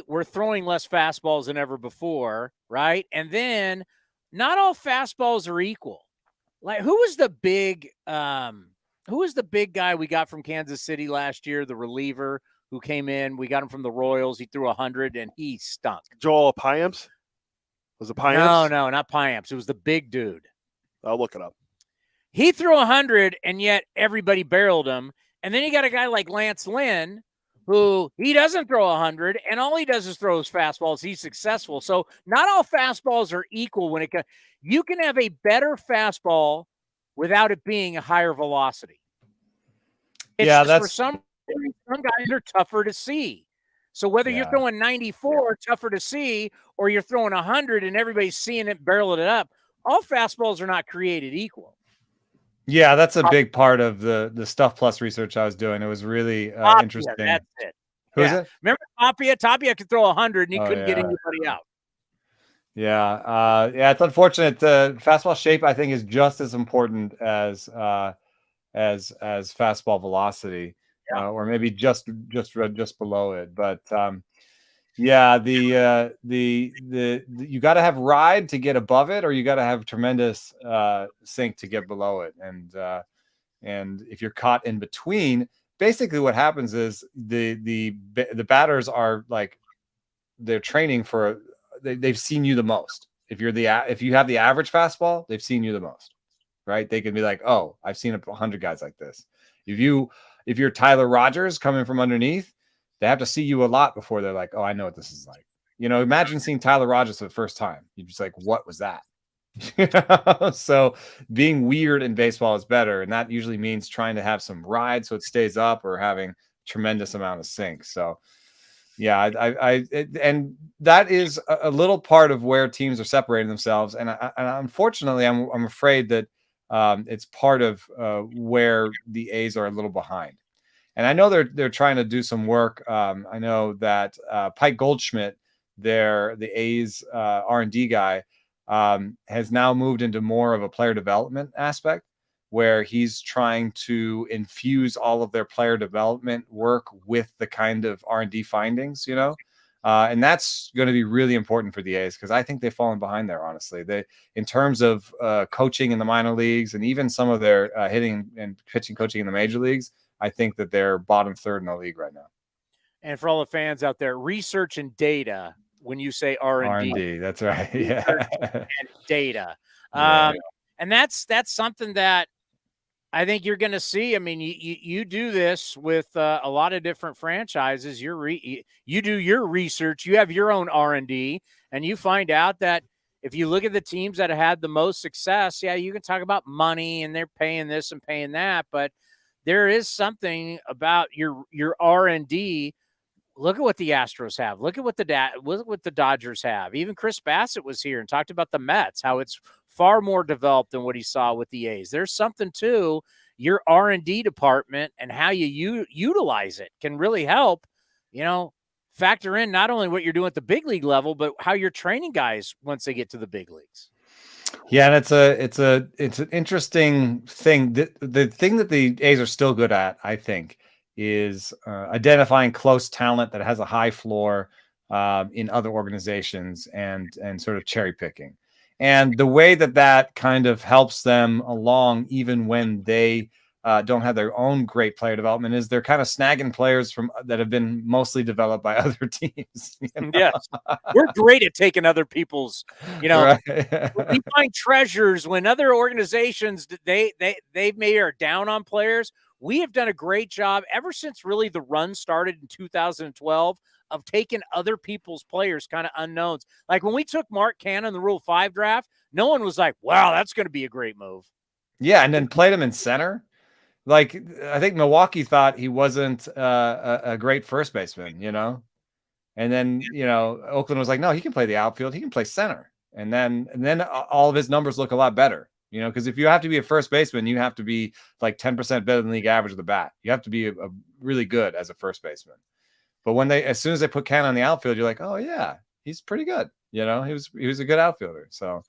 we're throwing less fastballs than ever before, right? And then not all fastballs are equal. Like, who was the big guy we got from Kansas City last year, the reliever who came in? We got him from the Royals. He threw 100 and he stunk. Joel Payamps? Was it Payamps? No, not Payamps. It was the big dude. I'll look it up. He threw 100 and yet everybody barreled him. And then you got a guy like Lance Lynn, who he doesn't throw 100, and all he does is throw his fastballs. He's successful. So not all fastballs are equal when it comes. You can have a better fastball without it being a higher velocity. That's for some guys are tougher to see. So whether you're throwing 94, tougher to see, or you're throwing 100 and everybody's seeing it, barreling it up, all fastballs are not created equal. Yeah, that's a big part of the Stuff Plus research I was doing. It was really interesting. That's it. Who's it? Remember Tapia? Tapia could throw 100 and he couldn't get anybody out. Yeah, it's unfortunate. Fastball shape, I think, is just as important as fastball velocity, or maybe just below it. But you got to have ride to get above it, or you got to have tremendous sink to get below it. And if you're caught in between, basically what happens is the batters are like, they're training for. They've seen you the most. If you have the average fastball, they've seen you the most, right? They can be like, oh, I've seen 100 guys like this. If you're Tyler Rogers coming from underneath, they have to see you a lot before they're like, oh, I know what this is like. Imagine seeing Tyler Rogers for the first time. You're just like, what was that? So being weird in baseball is better. And that usually means trying to have some ride so it stays up, or having tremendous amount of sink. So and that is a little part of where teams are separating themselves. And unfortunately, I'm afraid that it's part of where the A's are a little behind. And I know they're trying to do some work. I know that Pike Goldschmidt, the A's R&D guy, has now moved into more of a player development aspect, where he's trying to infuse all of their player development work with the kind of R&D findings, and that's going to be really important for the A's, because I think they've fallen behind there, honestly. In terms of coaching in the minor leagues, and even some of their hitting and pitching coaching in the major leagues, I think that they're bottom third in the league right now. And for all the fans out there, research and data, when you say R&D, that's right. Yeah. And data. Yeah. And that's something that I think you're going to see. I mean, you do this with a lot of different franchises. You do your research. You have your own R&D, and you find out that if you look at the teams that have had the most success, yeah, you can talk about money and they're paying this and paying that, but there is something about your R&D. Look at what the Astros have. Look at what the Dodgers have. Even Chris Bassett was here and talked about the Mets, how it's far more developed than what he saw with the A's. There's something to your R&D department, and how you utilize it can really help, factor in not only what you're doing at the big league level, but how you're training guys once they get to the big leagues. Yeah, and it's an interesting thing. The thing that the A's are still good at, I think, is identifying close talent that has a high floor in other organizations and sort of cherry picking. And the way that kind of helps them along, even when they don't have their own great player development, is they're kind of snagging players that have been mostly developed by other teams. Yes, we're great at taking other people's, Right. we find treasures when other organizations they may are down on players. We have done a great job ever since really the run started in 2012 of taking other people's players, kind of unknowns. Like when we took Mark Cannon in the Rule 5 draft, no one was like, wow, that's going to be a great move. Yeah, and then played him in center. Like, I think Milwaukee thought he wasn't a great first baseman, And then, Oakland was like, no, he can play the outfield. He can play center. And then all of his numbers look a lot better. Because if you have to be a first baseman, you have to be like 10% better than league average with the bat. You have to be a really good as a first baseman. But as soon as they put Cannon on the outfield, you're like, oh yeah, he's pretty good. He was a good outfielder. So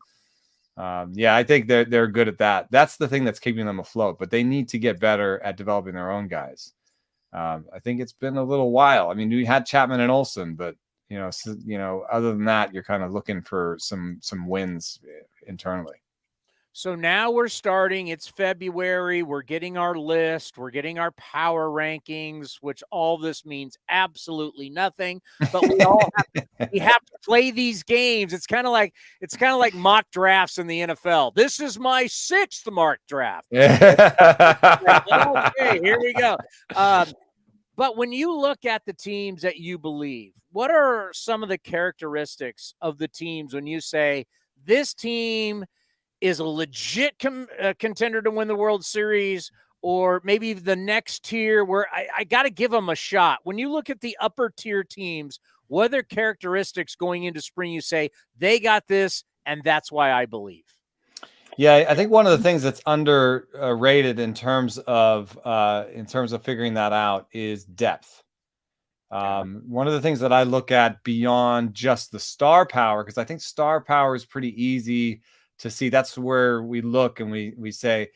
I think they're good at that. That's the thing that's keeping them afloat. But they need to get better at developing their own guys. I think it's been a little while. I mean, we had Chapman and Olsen, but other than that, you're kind of looking for some wins internally. So now we're starting. It's February. We're getting our list. We're getting our power rankings, which all this means absolutely nothing. But we all have to play these games. It's kind of like mock drafts in the NFL. This is my 6th mock draft. Okay, here we go. But when you look at the teams that you believe, what are some of the characteristics of the teams when you say this team is a legit contender to win the World Series, or maybe the next tier where I got to give them a shot? When you look at the upper tier teams, what are their characteristics going into spring you say they got this, and that's why I believe? Yeah, I think one of the things that's underrated in terms of figuring that out is depth. One of the things that I look at beyond just the star power, because I think star power is pretty easy to see. That's where we look and we say,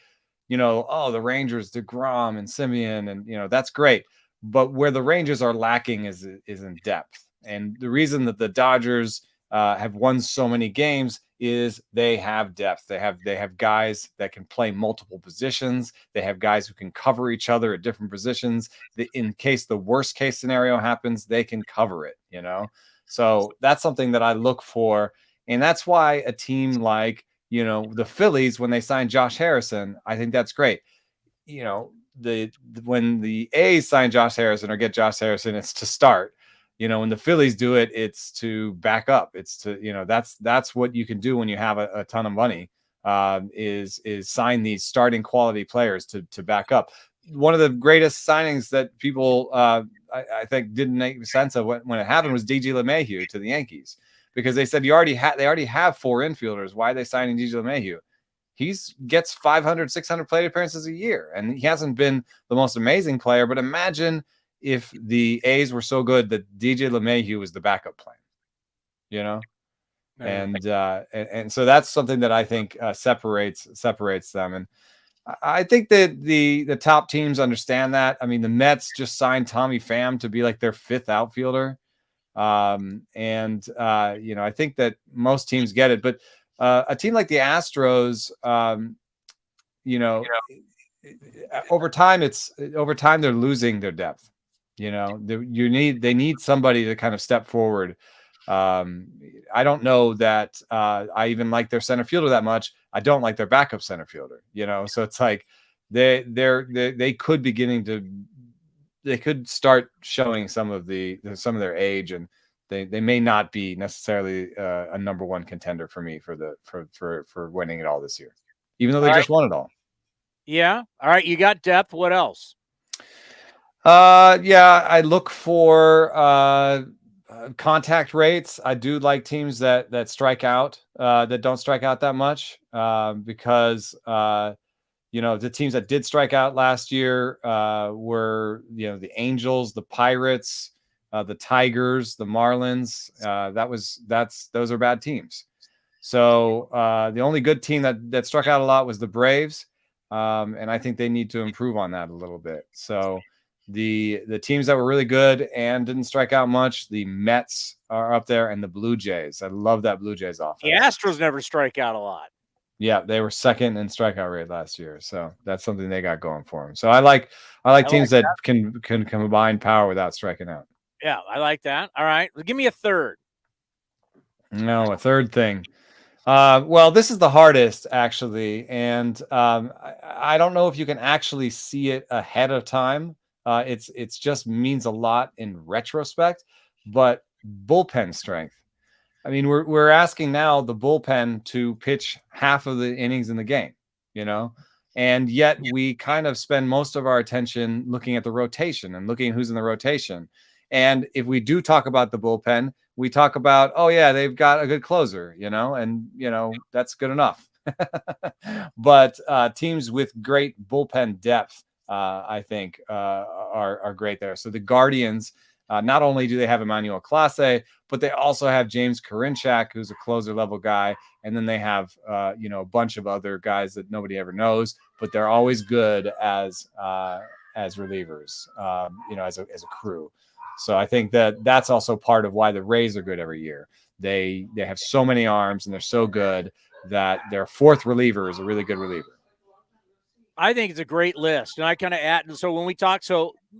the Rangers, DeGrom and Simeon, and that's great. But where the Rangers are lacking is in depth. And the reason that the Dodgers have won so many games is they have depth. They have guys that can play multiple positions. They have guys who can cover each other at different positions. In case the worst case scenario happens, they can cover it, So that's something that I look for. And that's why a team like, the Phillies, when they signed Josh Harrison, I think that's great. When the A's sign Josh Harrison or get Josh Harrison, it's to start. When the Phillies do it, it's to back up. It's to, that's what you can do when you have a ton of money, is sign these starting quality players to back up. One of the greatest signings that people, I think, didn't make sense of when it happened was DJ LeMahieu to the Yankees, because they said they already have 4 infielders. Why are they signing DJ LeMahieu? He gets 500, 600 plate appearances a year, and he hasn't been the most amazing player. But imagine if the A's were so good that DJ LeMahieu was the backup plan, and so that's something that I think separates them. And I think that the top teams understand that. I mean, the Mets just signed Tommy Pham to be like their 5th outfielder. I think that most teams get it, but a team like the Astros, over time they're losing their depth. They need somebody to kind of step forward. I don't know that I even like their center fielder that much. I don't like their backup center fielder, so it's like they could they could start showing some of their age, and they may not be necessarily a number one contender for me for winning it all this year, even though they just won it all. Yeah. All right. You got depth. What else? Yeah, I look for contact rates. I do like teams that strike out, that don't strike out that much, because the teams that did strike out last year were the Angels, the Pirates, the Tigers, the Marlins. Those are bad teams. So the only good team that struck out a lot was the Braves, and I think they need to improve on that a little bit. So the teams that were really good and didn't strike out much, the Mets are up there, and the Blue Jays. I love that Blue Jays offense. The Astros never strike out a lot. Yeah, they were second in strikeout rate last year, so that's something they got going for them. So I like teams that can combine power without striking out. Yeah, I like that. All right, well, give me a third. No, a third thing. Well, this is the hardest actually, and I don't know if you can actually see it ahead of time. It's just means a lot in retrospect, but bullpen strength. I mean, we're asking now the bullpen to pitch half of the innings in the game, and yet we kind of spend most of our attention looking at the rotation and looking at who's in the rotation. And if we do talk about the bullpen, we talk about, oh yeah, they've got a good closer, and that's good enough. But teams with great bullpen depth, I think, are great there. So the Guardians, not only do they have Emmanuel Clase, but they also have James Karinchak, who's a closer level guy. And then they have, a bunch of other guys that nobody ever knows, but they're always good as relievers, as a crew. So I think that's also part of why the Rays are good every year. They have so many arms and they're so good that their fourth reliever is a really good reliever. I think it's a great list. And I kind of add, so when we talk,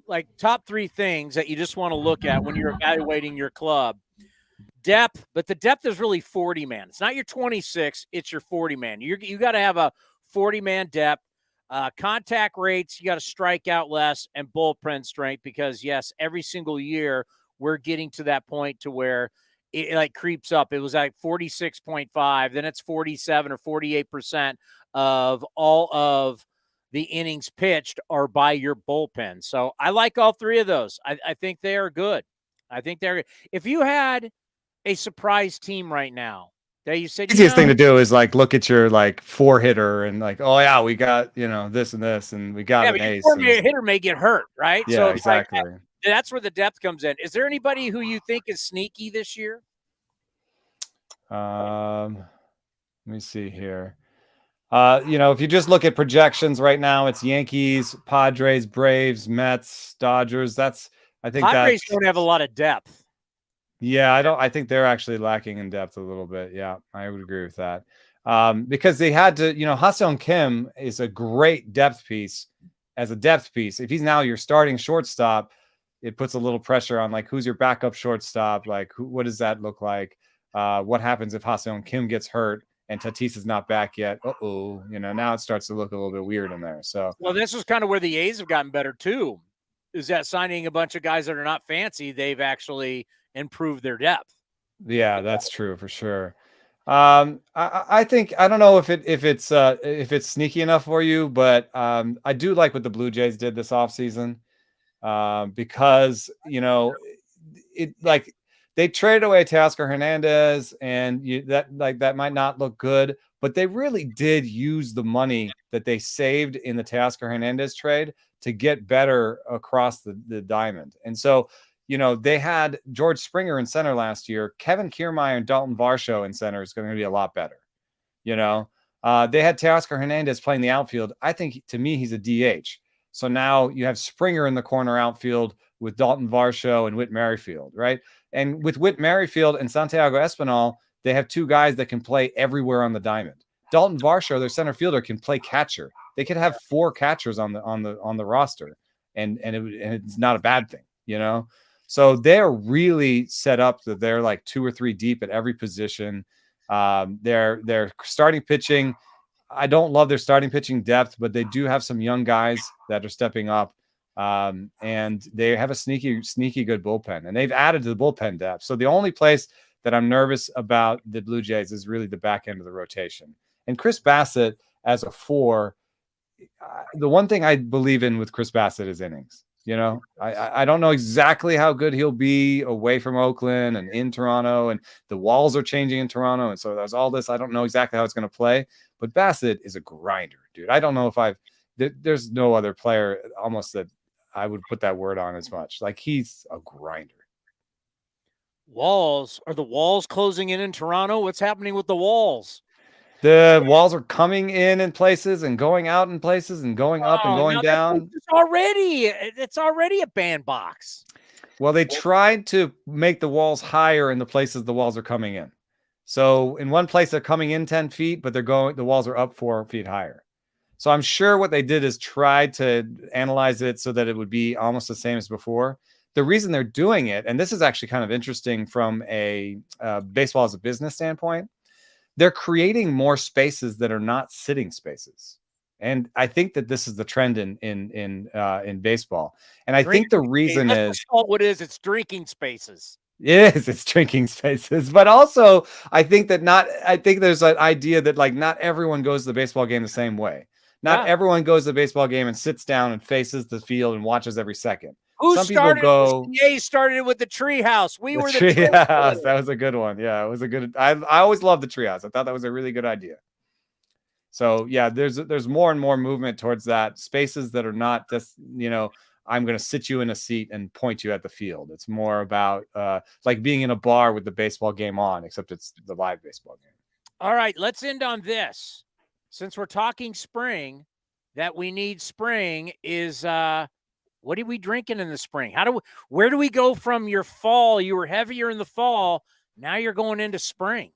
like top three things that you just want to look at when you're evaluating your club: depth, but the depth is really 40-man. It's not your 26, it's your 40-man. You got to have a 40-man depth. Contact rates, you got to strike out less, and bullpen strength, because yes, every single year we're getting to that point to where it like creeps up. It was like 46.5, then it's 47 or 48% of all of the innings pitched are by your bullpen. So I like all three of those. I think they are good. If you had a surprise team right now, that you said, easiest thing to do is like look at your like four hitter and like, oh yeah, we got this and this, and we got an ace. Your hitter may get hurt, right? Yeah, so exactly. Like that's where the depth comes in. Is there anybody who you think is sneaky this year? Let me see here. If you just look at projections right now, it's Yankees, Padres, Braves, Mets, Dodgers. I think Padres don't have a lot of depth. Yeah, I think they're actually lacking in depth a little bit. Yeah, I would agree with that. Because they had to, Ha-Seong Kim is a great depth piece as a depth piece. If he's now your starting shortstop, it puts a little pressure on like, who's your backup shortstop? Like, what does that look like? What happens if Ha-Seong Kim gets hurt and Tatis is not back yet? Now it starts to look a little bit weird in there. So, well, this is kind of where the A's have gotten better too, is that signing a bunch of guys that are not fancy, they've actually improve their depth. Yeah, that's true for sure. I think, I don't know if it's sneaky enough for you, but I do like what the Blue Jays did this offseason, because they traded away Teoscar Hernandez, and that might not look good, but they really did use the money that they saved in the Teoscar Hernandez trade to get better across the diamond. And so they had George Springer in center last year. Kevin Kiermaier and Dalton Varsho in center is going to be a lot better. They had Teoscar Hernandez playing the outfield. I think, to me, he's a DH. So now you have Springer in the corner outfield with Dalton Varsho and Whit Merrifield, right? And with Whit Merrifield and Santiago Espinal, they have two guys that can play everywhere on the diamond. Dalton Varsho, their center fielder, can play catcher. They could have four catchers on the roster, and it's not a bad thing, So they're really set up that they're like 2 or 3 deep at every position. Their starting pitching I don't love their starting pitching depth, but they do have some young guys that are stepping up. And they have a sneaky good bullpen, and they've added to the bullpen depth. So the only place that I'm nervous about the Blue Jays is really the back end of the rotation. And Chris Bassett as a 4, the one thing I believe in with Chris Bassett is innings. You know, I don't know exactly how good he'll be away from Oakland and in Toronto, and the walls are changing in Toronto. And so there's all this. I don't know exactly how it's going to play, but Bassett is a grinder, dude. I don't know if there's no other player almost that I would put that word on as much. Like, he's a grinder. Walls. Are the walls closing in Toronto? What's happening with the walls? The walls are coming in places and going out in places and going up and going down. It's already a bandbox. Well, they tried to make the walls higher in the places the walls are coming in. So in one place they're coming in 10 feet, but the walls are up 4 feet higher. So I'm sure what they did is try to analyze it so that it would be almost the same as before. The reason they're doing it, and this is actually kind of interesting from a baseball as a business standpoint, they're creating more spaces that are not sitting spaces. And I think that this is the trend in baseball. And I think the reason is what it is. It's drinking spaces. Yes, it's drinking spaces. But also, I think there's an idea that like not everyone goes to the baseball game the same way. Not everyone goes to the baseball game and sits down and faces the field and watches every second. Some people go. CA started with the treehouse. We were the treehouse. That was a good one. Yeah, it was a good. I always loved the treehouse. I thought that was a really good idea. So yeah, there's more and more movement towards that. Spaces that are not just, you know, I'm going to sit you in a seat and point you at the field. It's more about like being in a bar with the baseball game on, except it's the live baseball game. All right, let's end on this. Since we're talking spring, that we need spring is what are we drinking in the spring? Where do we go from your fall? You were heavier in the fall. Now you're going into spring.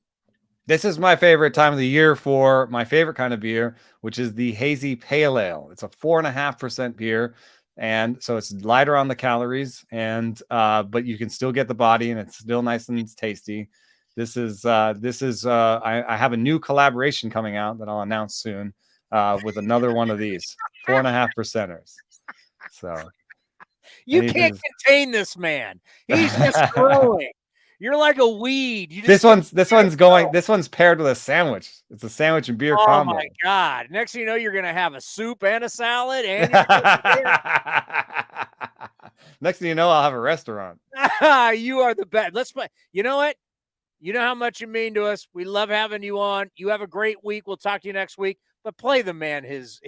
This is my favorite time of the year for my favorite kind of beer, which is the hazy pale ale. It's a 4.5% beer. And so it's lighter on the calories, and but you can still get the body, and it's still nice and tasty. I have a new collaboration coming out that I'll announce soon with another one of these 4.5%ers. So you can't contain this man. He's just growing. You're like a weed. This one's paired with a sandwich. It's a sandwich and beer combo. Oh my God. Next thing you know, you're going to have a soup and a salad. And next thing you know, I'll have a restaurant. You are the best. Let's play. You know what? You know how much you mean to us. We love having you on. You have a great week. We'll talk to you next week. But play the man his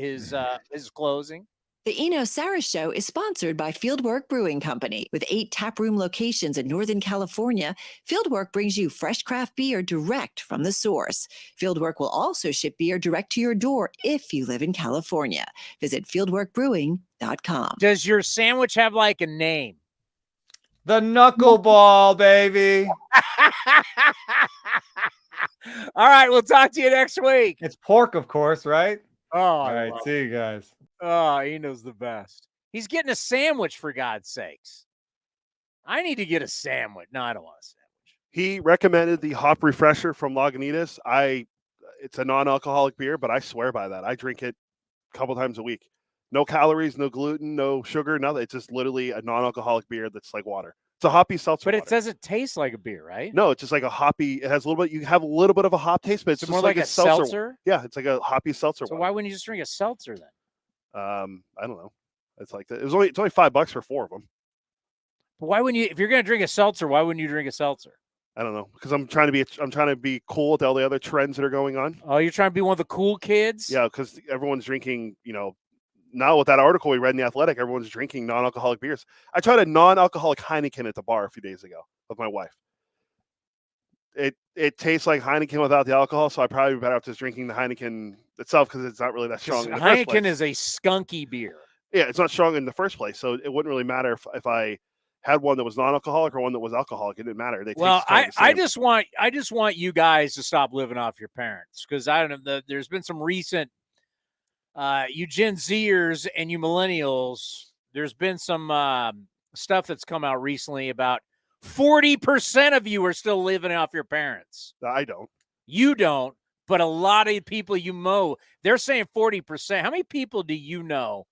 closing. The Eno Sarris Show is sponsored by Fieldwork Brewing Company. With 8 taproom locations in Northern California, Fieldwork brings you fresh craft beer direct from the source. Fieldwork will also ship beer direct to your door if you live in California. Visit fieldworkbrewing.com. Does your sandwich have like a name? The knuckleball, baby. All right, we'll talk to you next week. It's pork, of course, right? Oh, all right. See you guys. Oh, Eno's the best. He's getting a sandwich, for God's sakes. I need to get a sandwich. No, I don't want a sandwich. He recommended the Hop Refresher from Lagunitas. It's a non-alcoholic beer, but I swear by that. I drink it a couple times a week. No calories, no gluten, no sugar, nothing. It's just literally a non-alcoholic beer that's like water. It's a hoppy seltzer. But water. it doesn't taste like a beer, right? No, it's just like a hoppy. It has a little bit. You have a little bit of a hop taste, but it's just more like a seltzer. Yeah, it's like a hoppy seltzer. So why wouldn't you just drink a seltzer then? I don't know. It's like it's only $5 for 4 of them. But why wouldn't you? If you're gonna drink a seltzer, why wouldn't you drink a seltzer? I don't know, because I'm trying to be cool with all the other trends that are going on. Oh, you're trying to be one of the cool kids? Yeah, because everyone's drinking. You know, now with that article we read in The Athletic, everyone's drinking non-alcoholic beers. I tried a non-alcoholic Heineken at the bar a few days ago with my wife. It tastes like Heineken without the alcohol, so I probably better off just drinking the Heineken itself because it's not really that strong. Heineken is a skunky beer. Yeah, it's not strong in the first place, so it wouldn't really matter if I had one that was non-alcoholic or one that was alcoholic. It didn't matter. I just want you guys to stop living off your parents, because I don't know. There's been some recent you Gen Zers and you millennials. There's been some stuff that's come out recently about 40% of you are still living off your parents. I don't. You don't, but a lot of people they're saying 40%. How many people do you know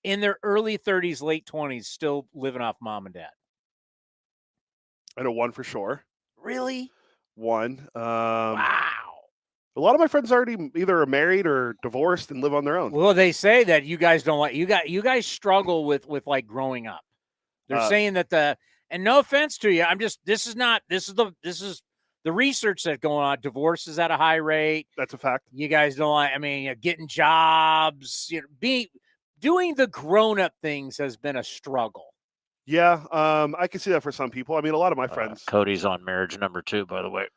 in their early 30s, late 20s still living off mom and dad? I know one for sure. Really? One. Wow. A lot of my friends already either are married or divorced and live on their own. Well, they say that you guys don't like you guys struggle with like growing up. They're saying that and no offense to you, this is the research that's going on. Divorce is at a high rate. That's a fact. You guys don't like, getting jobs, doing the grown-up things has been a struggle. Yeah, I can see that for some people. I mean, a lot of my friends. Cody's on marriage number 2, by the way.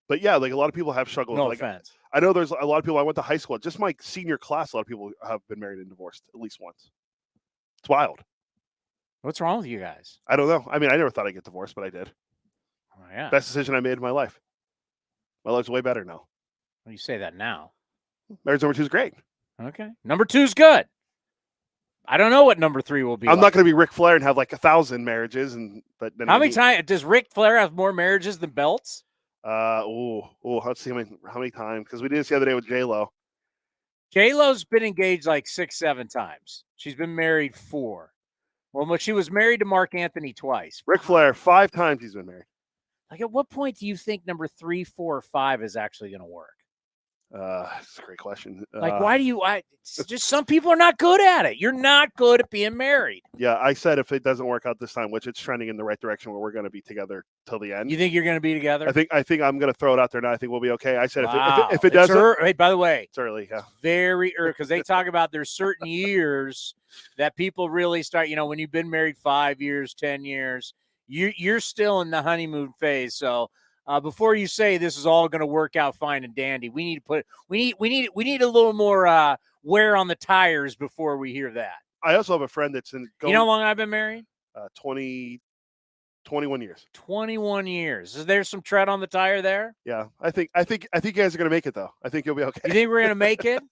But yeah, like a lot of people have struggled. No like, offense. I know there's a lot of people I went to high school. Just my senior class, a lot of people have been married and divorced at least once. It's wild. What's wrong with you guys? I don't know. I mean, I never thought I'd get divorced, but I did. Oh, yeah. Best decision I made in my life. My life's way better now. Well, you say that now. Marriage number 2 is great. Okay. Number 2 is good. I don't know what number 3 will be. I'm not going to be Ric Flair and have like 1,000 marriages, but then how many times does Ric Flair have more marriages than belts? Let's see how many times, because we did this the other day with J-Lo. J-Lo's been engaged like 6-7 times. She's been married 4. Well, she was married to Mark Anthony twice. Ric Flair 5 times he's been married. Like, at what point do you think number 3, 4, or 5 is actually going to work? That's a great question. Like, why do you? Just some people are not good at it. You're not good at being married. Yeah, I said if it doesn't work out this time, which it's trending in the right direction, where we're going to be together till the end. You think you're going to be together? I think I'm going to throw it out there now. I think we'll be okay. I said wow. if it doesn't. Hey, by the way, it's early. Yeah, very early, because they talk about there's certain years that people really start. When you've been married 5 years, 10 years, you're still in the honeymoon phase. So. Before you say this is all going to work out fine and dandy, we need a little more wear on the tires before we hear that. I also have a friend that's in. You know how long I've been married? 21 years. 21 years. Is there some tread on the tire there? Yeah, I think you guys are going to make it though. I think you'll be okay. You think we're going to make it?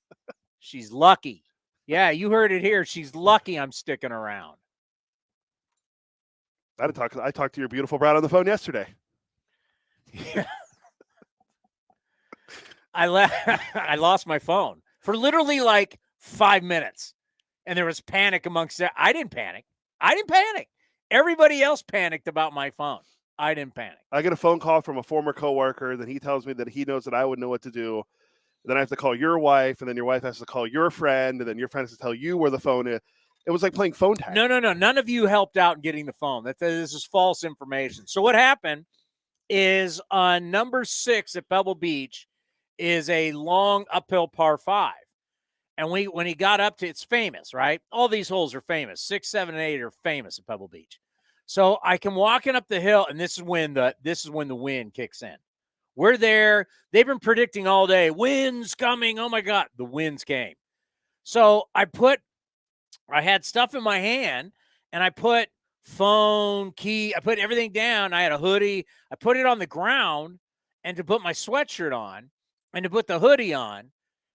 She's lucky. Yeah, you heard it here. She's lucky I'm sticking around. I talked to your beautiful bride on the phone yesterday. Yeah. I lost my phone for literally like 5 minutes, and there was panic amongst that. I didn't panic. Everybody else panicked about my phone. I didn't panic. I get a phone call from a former coworker. Then he tells me that he knows that I would know what to do. Then I have to call your wife, and then your wife has to call your friend, and then your friend has to tell you where the phone is. It was like playing phone tag. No. None of you helped out in getting the phone. This is false information. So what happened is on number 6 at Pebble Beach is a long uphill par 5. And when he got up to, it's famous, right? All these holes are famous. 6, 7, and 8 are famous at Pebble Beach. So I come walking up the hill, and this is when the wind kicks in. We're there. They've been predicting all day. Wind's coming. Oh my God. The winds came. So I had stuff in my hand, and I put phone, key, I put everything down. I had a hoodie. I put it on the ground, and to put my sweatshirt on and to put the hoodie on,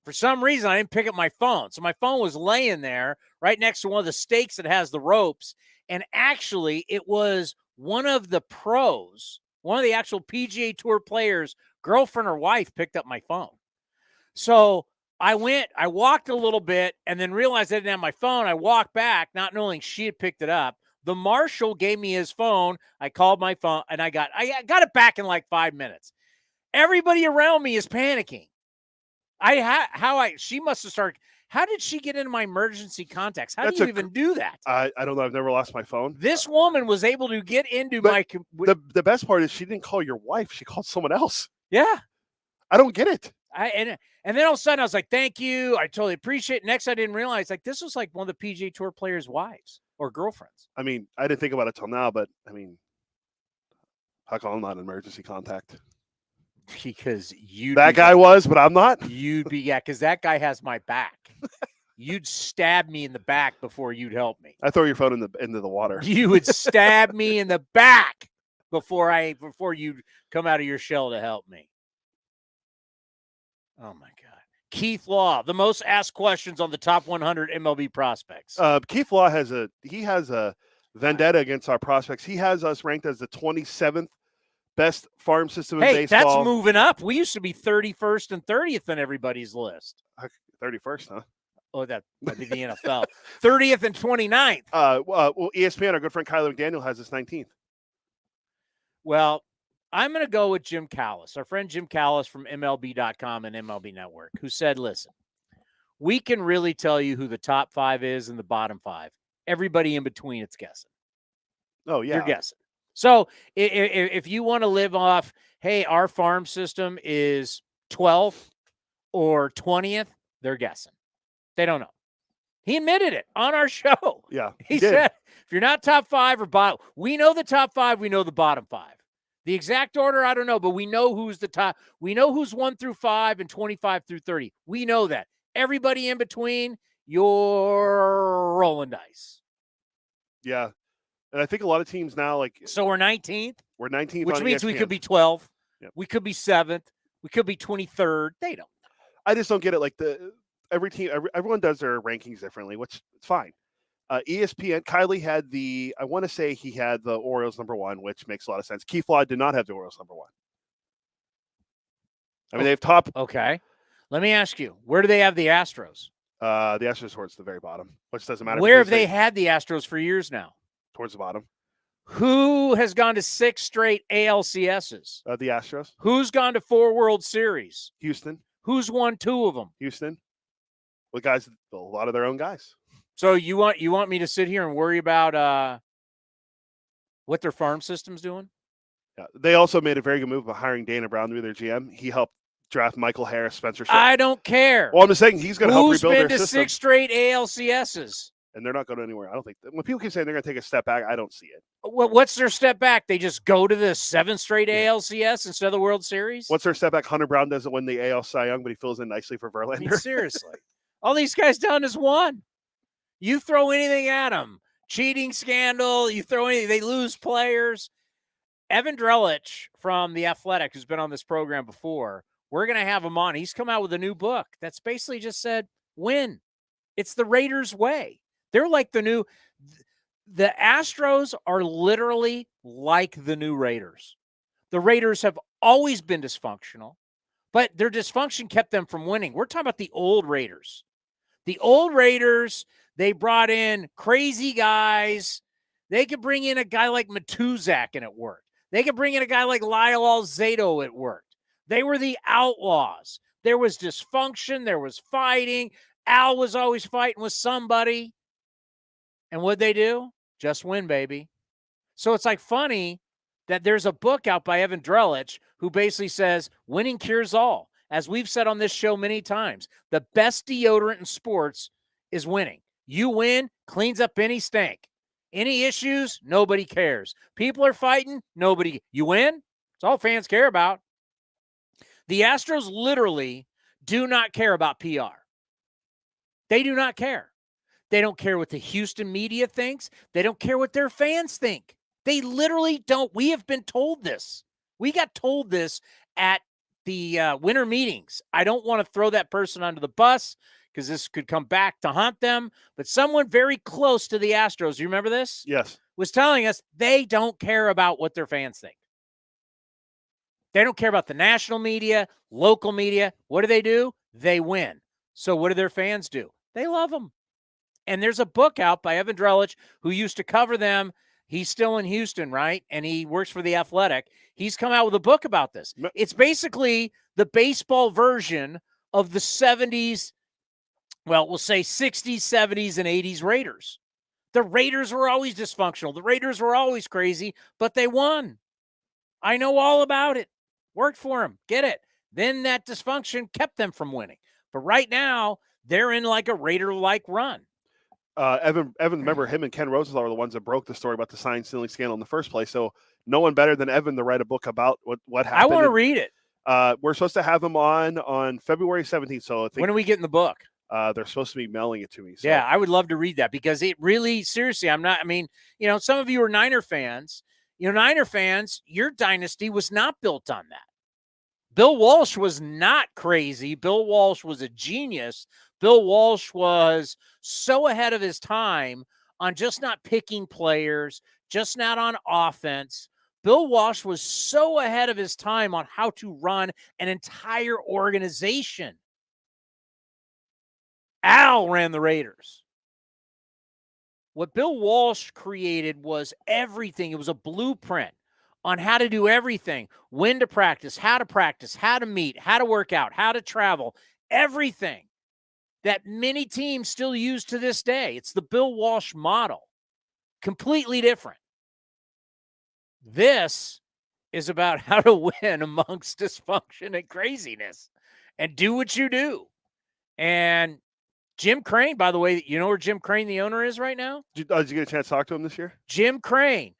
for some reason I didn't pick up my phone. So my phone was laying there right next to one of the stakes that has the ropes. And actually it was one of the pros, one of the actual PGA Tour players, girlfriend or wife, picked up my phone. So I walked a little bit and then realized I didn't have my phone. I walked back, not knowing she had picked it up. The marshal gave me his phone. I called my phone, and I got it back in like 5 minutes. Everybody around me is panicking. She must have started. How did she get into my emergency contacts? How do you even do that? I don't know. I've never lost my phone. This woman was able to get into my. The best part is she didn't call your wife. She called someone else. Yeah, I don't get it. And then all of a sudden I was like, "Thank you. I totally appreciate it." Next, I didn't realize like this was like one of the PGA Tour players' wives or girlfriends. I mean, I didn't think about it till now, but I mean, how come I'm not an emergency contact? Because guy was, but I'm not. Because that guy has my back. You'd stab me in the back before you'd help me. I throw your phone into the water. You would stab me in the back before you'd come out of your shell to help me. Oh my God. Keith Law, the most asked questions on the top 100 MLB prospects. Keith Law has a vendetta against our prospects. He has us ranked as the 27th best farm system in Hey, baseball. that's moving up. We used to be 31st and 30th on everybody's list. 31st, huh? Oh, that'd be the NFL. 30th and 29th. Well, ESPN, our good friend Kyler McDaniel, has this 19th. Well, I'm going to go with Jim Callis, our friend Jim Callis from MLB.com and MLB Network, who said, listen, we can really tell you who the top 5 is and the bottom 5. Everybody in between, it's guessing. Oh, yeah. You're guessing. So if you want to live off, hey, our farm system is 12th or 20th, they're guessing. They don't know. He admitted it on our show. Yeah. He said, if you're not top 5 or bottom, we know the top 5, we know the bottom 5. The exact order, I don't know, but we know who's the top. We know who's 1 through 5 and 25 through 30. We know that. Everybody in between, you're rolling dice. Yeah. And I think a lot of teams now, so we're 19th. We're 19th, which on means ESPN. we could be 12th. Yep. We could be 7th. We could be 23rd. They don't. I just don't get it. Like every team, everyone does their rankings differently, which it's fine. ESPN, Kylie had I want to say he had the Orioles number 1, which makes a lot of sense. Keith Law did not have the Orioles number 1. I mean, they have top. Okay. Let me ask you, where do they have the Astros? The Astros towards the very bottom, which doesn't matter. Where have they had the Astros for years now? Towards the bottom. Who has gone to 6 straight ALCSs? The Astros. Who's gone to 4 World Series? Houston. Who's won 2 of them? Houston. Well, guys, a lot of their own guys. So you want me to sit here and worry about what their farm system's doing? Yeah. They also made a very good move by hiring Dana Brown to be their GM. He helped draft Michael Harris, Spencer Strider. I don't care. Well, I'm just saying he's going to help rebuild their system. Who's been to 6 straight ALCSs? And they're not going anywhere. I don't think. When people keep saying they're going to take a step back, I don't see it. What's their step back? They just go to the 7th straight ALCS instead of the World Series? What's their step back? Hunter Brown doesn't win the AL Cy Young, but he fills in nicely for Verlander. I mean, seriously. All these guys done is won. You throw anything at them. Cheating scandal. You throw anything. They lose players. Evan Drellich from The Athletic, who's been on this program before, we're going to have him on. He's come out with a new book that's basically just said, win. It's the Raiders' way. They're like the Astros are literally like the new Raiders. The Raiders have always been dysfunctional, but their dysfunction kept them from winning. We're talking about the old Raiders. The old Raiders, they brought in crazy guys. They could bring in a guy like Matuzak and it worked. They could bring in a guy like Lyle Alzado, it worked. They were the outlaws. There was dysfunction. There was fighting. Al was always fighting with somebody. And what'd they do? Just win, baby. So it's like funny that there's a book out by Evan Drellich who basically says winning cures all. As we've said on this show many times, the best deodorant in sports is winning. You win, cleans up any stink. Any issues, nobody cares. People are fighting, nobody. You win, it's all fans care about. The Astros literally do not care about PR. They do not care. They don't care what the Houston media thinks. They don't care what their fans think. They literally don't. We have been told this. We got told this at the winter meetings. I don't want to throw that person under the bus because this could come back to haunt them. But someone very close to the Astros, you remember this? Yes. Was telling us they don't care about what their fans think. They don't care about the national media, local media. What do? They win. So what do their fans do? They love them. And there's a book out by Evan Drellich, who used to cover them. He's still in Houston, right? And he works for The Athletic. He's come out with a book about this. It's basically the baseball version of the 70s, well, we'll say 60s, 70s, and 80s Raiders. The Raiders were always dysfunctional. The Raiders were always crazy, but they won. I know all about it. Worked for them. Get it. Then that dysfunction kept them from winning. But right now, they're in like a Raider-like run. Evan, remember him and Ken Rosenthal were the ones that broke the story about the sign stealing scandal in the first place. So no one better than Evan to write a book about what happened. I want to read it. We're supposed to have him on February 17th. So I think when are we getting the book? They're supposed to be mailing it to me. So. Yeah, I would love to read that because it really, seriously, some of you are Niner fans. Niner fans, your dynasty was not built on that. Bill Walsh was not crazy. Bill Walsh was a genius. Bill Walsh was so ahead of his time on just not picking players, just not on offense, Bill Walsh was so ahead of his time on how to run an entire organization. Al ran the Raiders. What Bill Walsh created was everything. It was a blueprint on how to do everything, when to practice, how to meet, how to work out, how to travel, everything that many teams still use to this day. It's the Bill Walsh model, completely different. This is about how to win amongst dysfunction and craziness and do what you do. And Jim Crane, by the way, you know where Jim Crane, the owner, is right now? Did you get a chance to talk to him this year? Jim Crane.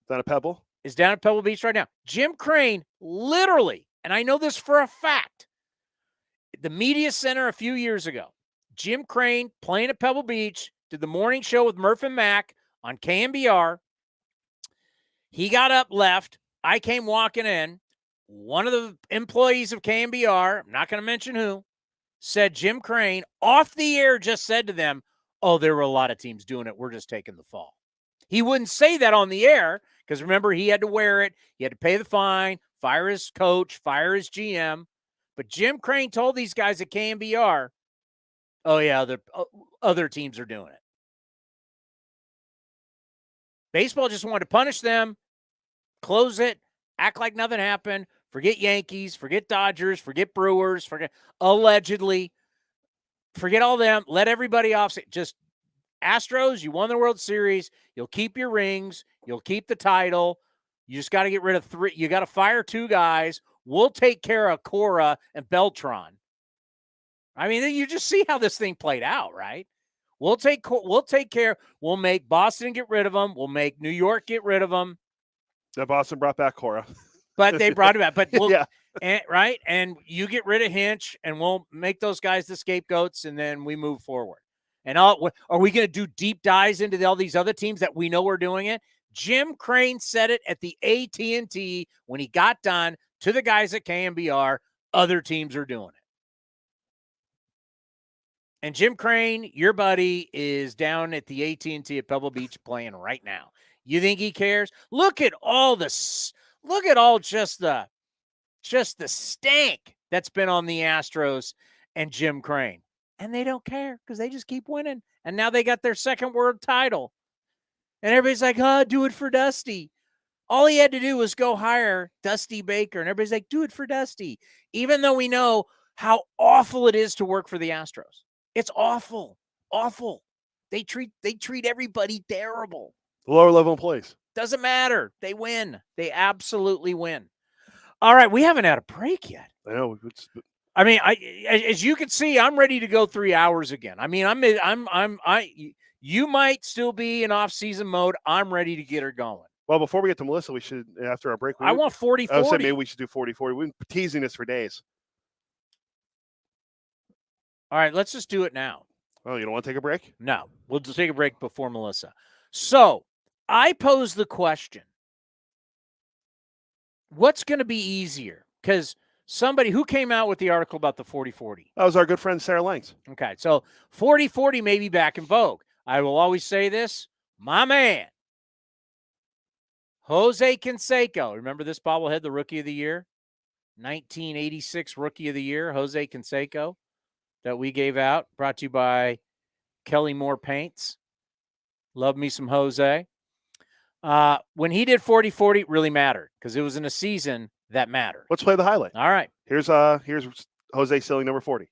Down at Pebble? Is down at Pebble Beach right now. Jim Crane, literally, and I know this for a fact, the media center a few years ago, Jim Crane playing at Pebble Beach, did the morning show with Murph and Mac on KMBR. He got up, left. I came walking in. One of the employees of KMBR, I'm not going to mention who, said Jim Crane off the air just said to them, oh, there were a lot of teams doing it. We're just taking the fall. He wouldn't say that on the air because, remember, he had to wear it. He had to pay the fine, fire his coach, fire his GM. But Jim Crane told these guys at KMBR, oh, yeah, other teams are doing it. Baseball just wanted to punish them, close it, act like nothing happened, forget Yankees, forget Dodgers, forget Brewers, allegedly, forget all them, let everybody off. Just Astros, you won the World Series, you'll keep your rings, you'll keep the title, you just got to get rid of 3, you got to fire 2 guys, we'll take care of Cora and Beltran. I mean, you just see how this thing played out, right? We'll take care, we'll make Boston get rid of them, we'll make New York get rid of them. Yeah, Boston brought back Cora. But they brought it back. But we'll, yeah. Right? And you get rid of Hinch, and we'll make those guys the scapegoats, and then we move forward. And are we going to do deep dives into all these other teams that we know are doing it? Jim Crane said it at the AT&T when he got done to the guys at KMBR. Other teams are doing it. And Jim Crane, your buddy, is down at the AT&T at Pebble Beach playing right now. You think he cares? Look at all just the stank that's been on the Astros and Jim Crane. And they don't care because they just keep winning. And now they got their second world title. And everybody's like, oh, do it for Dusty. All he had to do was go hire Dusty Baker. And everybody's like, do it for Dusty. Even though we know how awful it is to work for the Astros. It's awful. Awful. They treat everybody terrible. Lower level employees. Doesn't matter. They win. They absolutely win. All right, we haven't had a break yet. I know. I mean, as you can see, I'm ready to go 3 hours again. I mean, you might still be in off-season mode. I'm ready to get her going. Well, before we get to Melissa, we should, after our break, I want 40-40. I would say maybe we should do 40-40. We've been teasing this for days. All right, let's just do it now. Oh, you don't want to take a break? No, we'll just take a break before Melissa. So I pose the question, what's going to be easier? Because somebody who came out with the article about the 40-40. That was our good friend Sarah Langs. Okay, so 40-40 may be back in vogue. I will always say this, my man, Jose Canseco. Remember this bobblehead, the Rookie of the Year? 1986 Rookie of the Year, Jose Canseco, that we gave out, brought to you by Kelly Moore Paints. Love me some Jose. When he did 40-40, it really mattered because it was in a season that mattered. Let's play the highlight. All right. Here's Jose stealing number 40.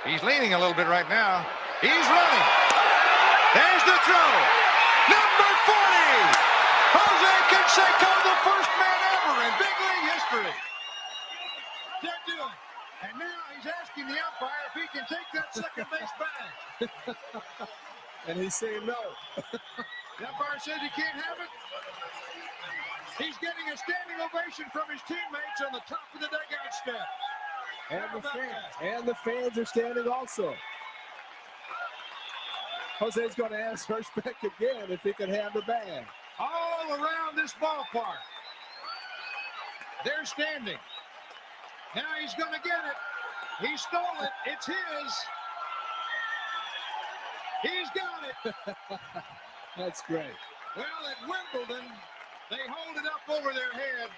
He's leaning a little bit right now. He's running. There's the throw. Number 40. Jose Canseco, the first man ever in big league history. They're doing. And now he's asking the umpire if he can take that second base back. And he's saying no. The umpire says he can't have it. He's getting a standing ovation from his teammates on the top of the dugout step. And the fans are standing also. Jose's going to ask Hirschbeck again if he can have the bag. All around this ballpark. They're standing. Now he's going to get it. He stole it. It's his. He's got it. That's great. Well, at Wimbledon, They hold it up over their head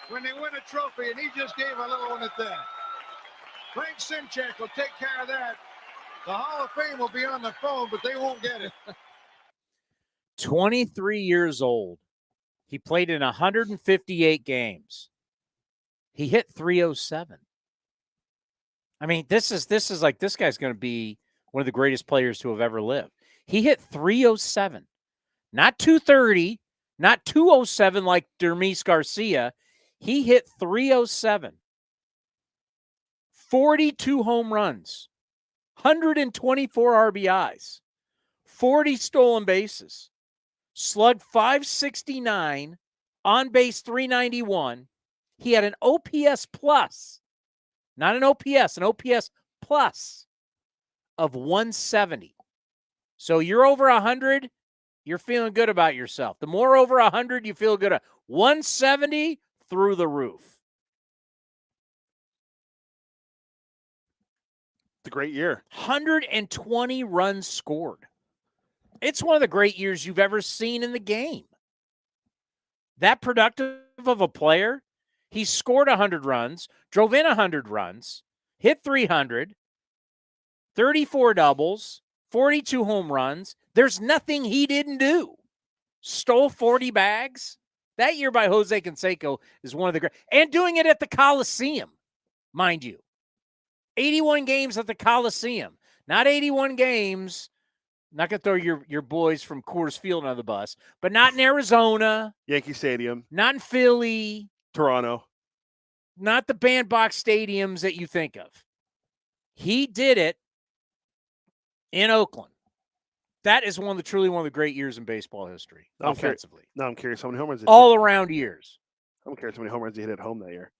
when they win a trophy, and he just gave a little one at that. Frank Simchek will take care of that. The Hall of Fame will be on the phone, but they won't get it. 23 years old. He played in 158 games. He hit 307. I mean, this is like, this guy's going to be one of the greatest players to have ever lived. He hit 307, not 230, not 207 like Dermis Garcia. He hit 307. 42 home runs, 124 RBIs, 40 stolen bases, slugged .569, on base .391. He had an OPS plus, not an OPS, an OPS plus of 170. So you're over 100, you're feeling good about yourself. The more over 100, you feel good. 170 through the roof. It's a great year. 120 runs scored. It's one of the great years you've ever seen in the game. That productive of a player, he scored 100 runs, drove in 100 runs, hit 300, 34 doubles, 42 home runs. There's nothing he didn't do. Stole 40 bags. That year by Jose Canseco is one of the great. And doing it at the Coliseum, mind you. 81 games at the Coliseum. Not 81 games. Not going to throw your boys from Coors Field on the bus, but not in Arizona. Yankee Stadium. Not in Philly. Toronto. Not the bandbox stadiums that you think of. He did it in Oakland. That is truly one of the great years in baseball history, offensively. I'm curious how many home runs. All around years. I'm curious how many home runs he hit at home that year.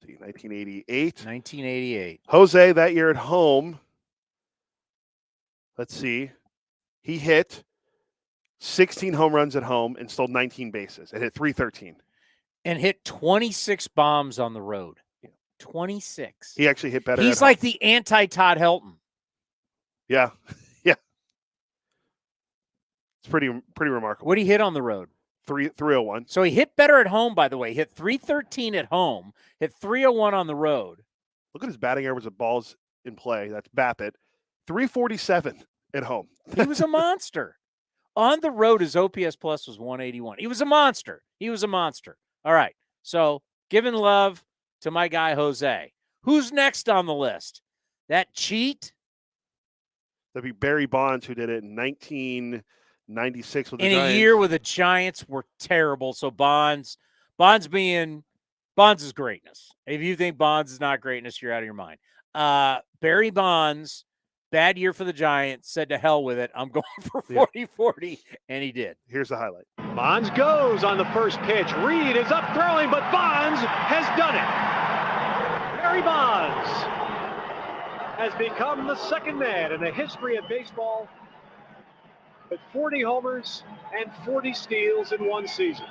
1988. 1988. Jose, that year at home, let's see, he hit 16 home runs at home and stole 19 bases. It hit 313. And hit 26 bombs on the road. 26. He actually hit better. He's like the anti-Todd Helton. Yeah. Yeah. It's pretty remarkable. What did he hit on the road? 301. So he hit better at home, by the way. He hit 313 at home, hit 301 on the road. Look at his batting average of balls in play. That's BAPIT. 347 at home. He was a monster. On the road, his OPS plus was 181. He was a monster. All right. So giving love to my guy, Jose. Who's next on the list? That cheat? That'd be Barry Bonds, who did it in 1996 with the in Giants. a year where the Giants were terrible. So Bonds is greatness. If you think Bonds is not greatness, you're out of your mind. Barry Bonds, bad year for the Giants, said to hell with it. I'm going for 40-40, and he did. Here's the highlight. Bonds goes on the first pitch. Reed is up throwing, but Bonds has done it. Barry Bonds has become the second man in the history of baseball with 40 homers and 40 steals in one season.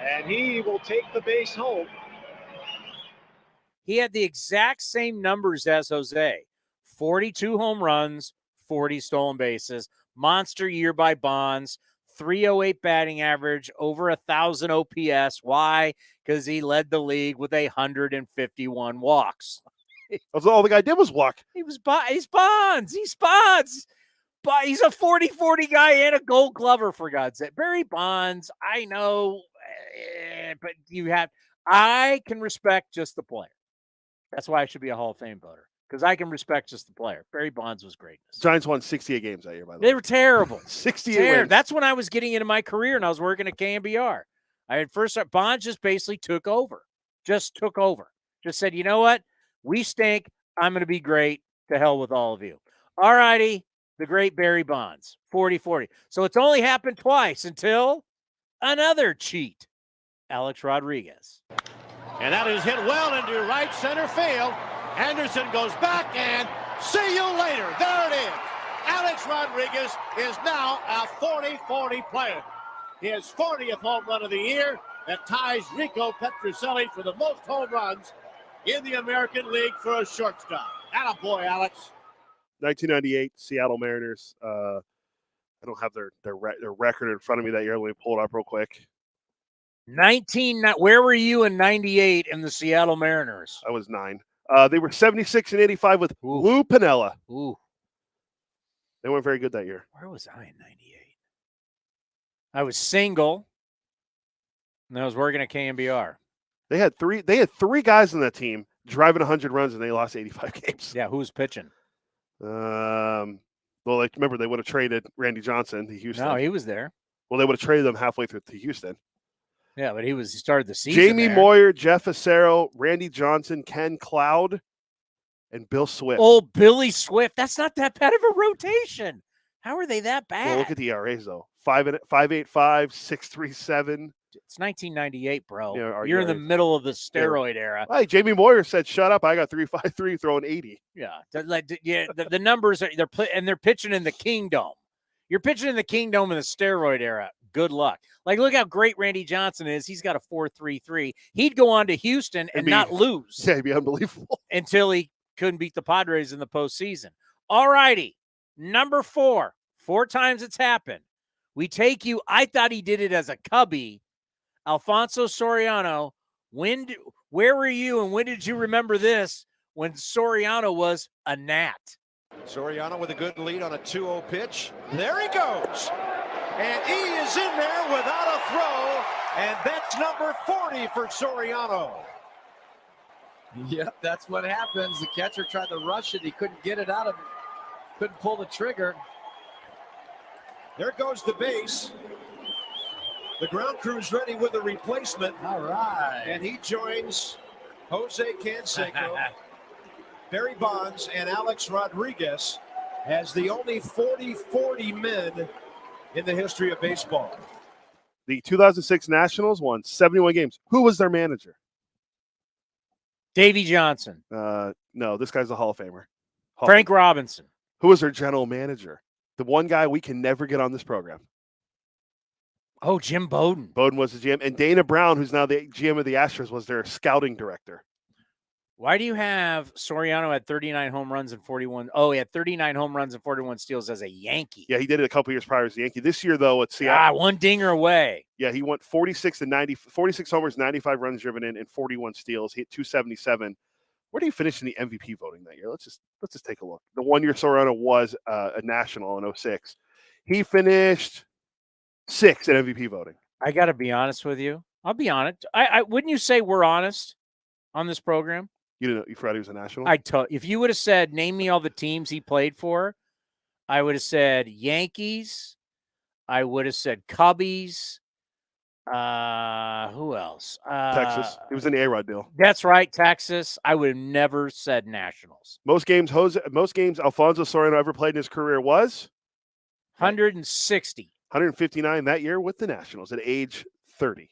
And he will take the base home. He had the exact same numbers as Jose. 42 home runs, 40 stolen bases. Monster year by Bonds. 308 batting average, over 1,000 OPS. Why? Because he led the league with 151 walks. That's all the guy did was walk. He's Bonds. He's Bonds. But he's a 40-40 guy and a Gold Glover, for God's sake. Barry Bonds, I know, but I can respect just the player. That's why I should be a Hall of Fame voter, because I can respect just the player. Barry Bonds was greatness. Giants won 68 games that year, by the way. They were terrible. 68 wins. That's when I was getting into my career and I was working at KMBR. Bonds just basically took over. Just said, you know what? We stink. I'm going to be great. To hell with all of you. All righty. The great Barry Bonds, 40-40. So it's only happened twice until another cheat. Alex Rodriguez. And that is hit well into right center field. Anderson goes back and see you later. There it is. Alex Rodriguez is now a 40-40 player. His 40th home run of the year that ties Rico Petrocelli for the most home runs in the American League for a shortstop. Attaboy, Alex. 1998 Seattle Mariners. I don't have their record in front of me that year. Let me pull it up real quick. Where were you in 98 in the Seattle Mariners? I was 9. They were 76 and 85 with Lou Piniella. Ooh. They weren't very good that year. Where was I in 98? I was single, and I was working at KMBR. They had three guys on that team driving 100 runs, and they lost 85 games. Yeah, who was pitching? Well, remember they would have traded Randy Johnson to Houston. No, he was there. Well, they would have traded them halfway through to Houston. Yeah, but he started the season. Jamie there. Moyer, Jeff Acero, Randy Johnson, Ken Cloud, and Bill Swift. Oh, Billy Swift. That's not that bad of a rotation. How are they that bad? Well, look at the ERAs though. 5.85, 6.37. It's 1998, bro. Yeah, You're in the middle of the steroid era. Hey, Jamie Moyer said, "Shut up! I got 3.53 throwing 80." Yeah, the numbers are they're pitching in the Kingdom. You're pitching in the Kingdom in the steroid era. Good luck. Like, look how great Randy Johnson is. He's got a 4.33. He'd go on to Houston and not lose. Yeah, it'd be unbelievable until he couldn't beat the Padres in the postseason. All righty, number 4. 4 times it's happened. We take you. I thought he did it as a Cubby. Alfonso Soriano. Where were you and when did you remember this? When Soriano was a Nat. Soriano with a good lead on a 2-0 pitch. There he goes. And he is in there without a throw. And that's number 40 for Soriano. Yep, that's what happens. The catcher tried to rush it. He couldn't get it out of it. Couldn't pull the trigger. There goes the base. The ground crew's ready with a replacement. All right. And he joins Jose Canseco, Barry Bonds, and Alex Rodriguez as the only 40-40 men in the history of baseball. The 2006 Nationals won 71 games. Who was their manager? Davey Johnson. No, this guy's a Hall of Famer. Frank Robinson. Who was their general manager? The one guy we can never get on this program. Oh, Jim Bowden. Bowden was the GM. And Dana Brown, who's now the GM of the Astros, was their scouting director. Why do you have Soriano at 39 home runs and 41? Oh, he had 39 home runs and 41 steals as a Yankee. Yeah, he did it a couple years prior as a Yankee. This year, though, at Seattle. One dinger away. Yeah, he went 46 homers, 95 runs driven in, and 41 steals. He hit 277. Where did he finish in the MVP voting that year? Let's just take a look. The 1 year Soriano was a national in 06. He finished 6th in MVP voting. I got to be honest with you. I'll be honest. I wouldn't you say we're honest on this program? You didn't know you forgot he was a national? If you would have said, name me all the teams he played for, I would have said Yankees. I would have said Cubbies. Who else? Texas. He was in the A-Rod deal. That's right, Texas. I would have never said Nationals. Most games Alfonso Soriano ever played in his career was 160. 159 that year with the Nationals at age 30.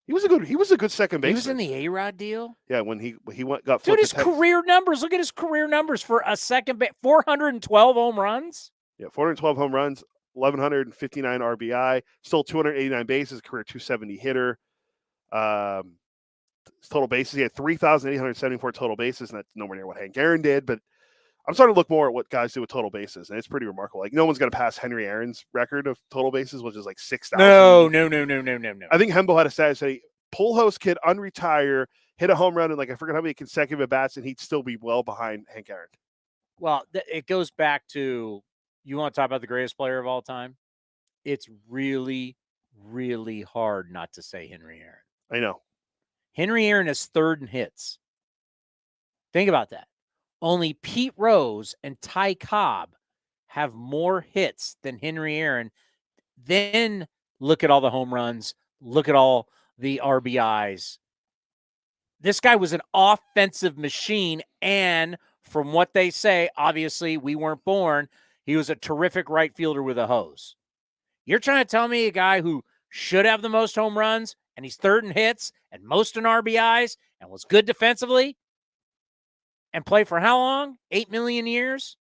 He was a good second baseman. He was in the A-Rod deal? Yeah, when he got flipped. Dude, his career numbers. Look at his career numbers for a second base. 412 home runs. Yeah, 412 home runs, 1,159 RBI, stole 289 bases, career 270 hitter. Total bases, he had 3,874 total bases, and that's nowhere near what Hank Aaron did. But I'm starting to look more at what guys do with total bases, and it's pretty remarkable. Like, no one's going to pass Henry Aaron's record of total bases, which is like 6,000. No. I think Hembo had a stat say, Pujols kid unretire, hit a home run in like I forget how many consecutive at-bats, and he'd still be well behind Hank Aaron. Well, it goes back to, you want to talk about the greatest player of all time? It's really, really hard not to say Henry Aaron. I know. Henry Aaron is third in hits. Think about that. Only Pete Rose and Ty Cobb have more hits than Henry Aaron. Then look at all the home runs. Look at all the RBIs. This guy was an offensive machine. And from what they say, obviously we weren't born. He was a terrific right fielder with a hose. You're trying to tell me a guy who should have the most home runs and he's third in hits and most in RBIs and was good defensively and played for how long? 8 million years?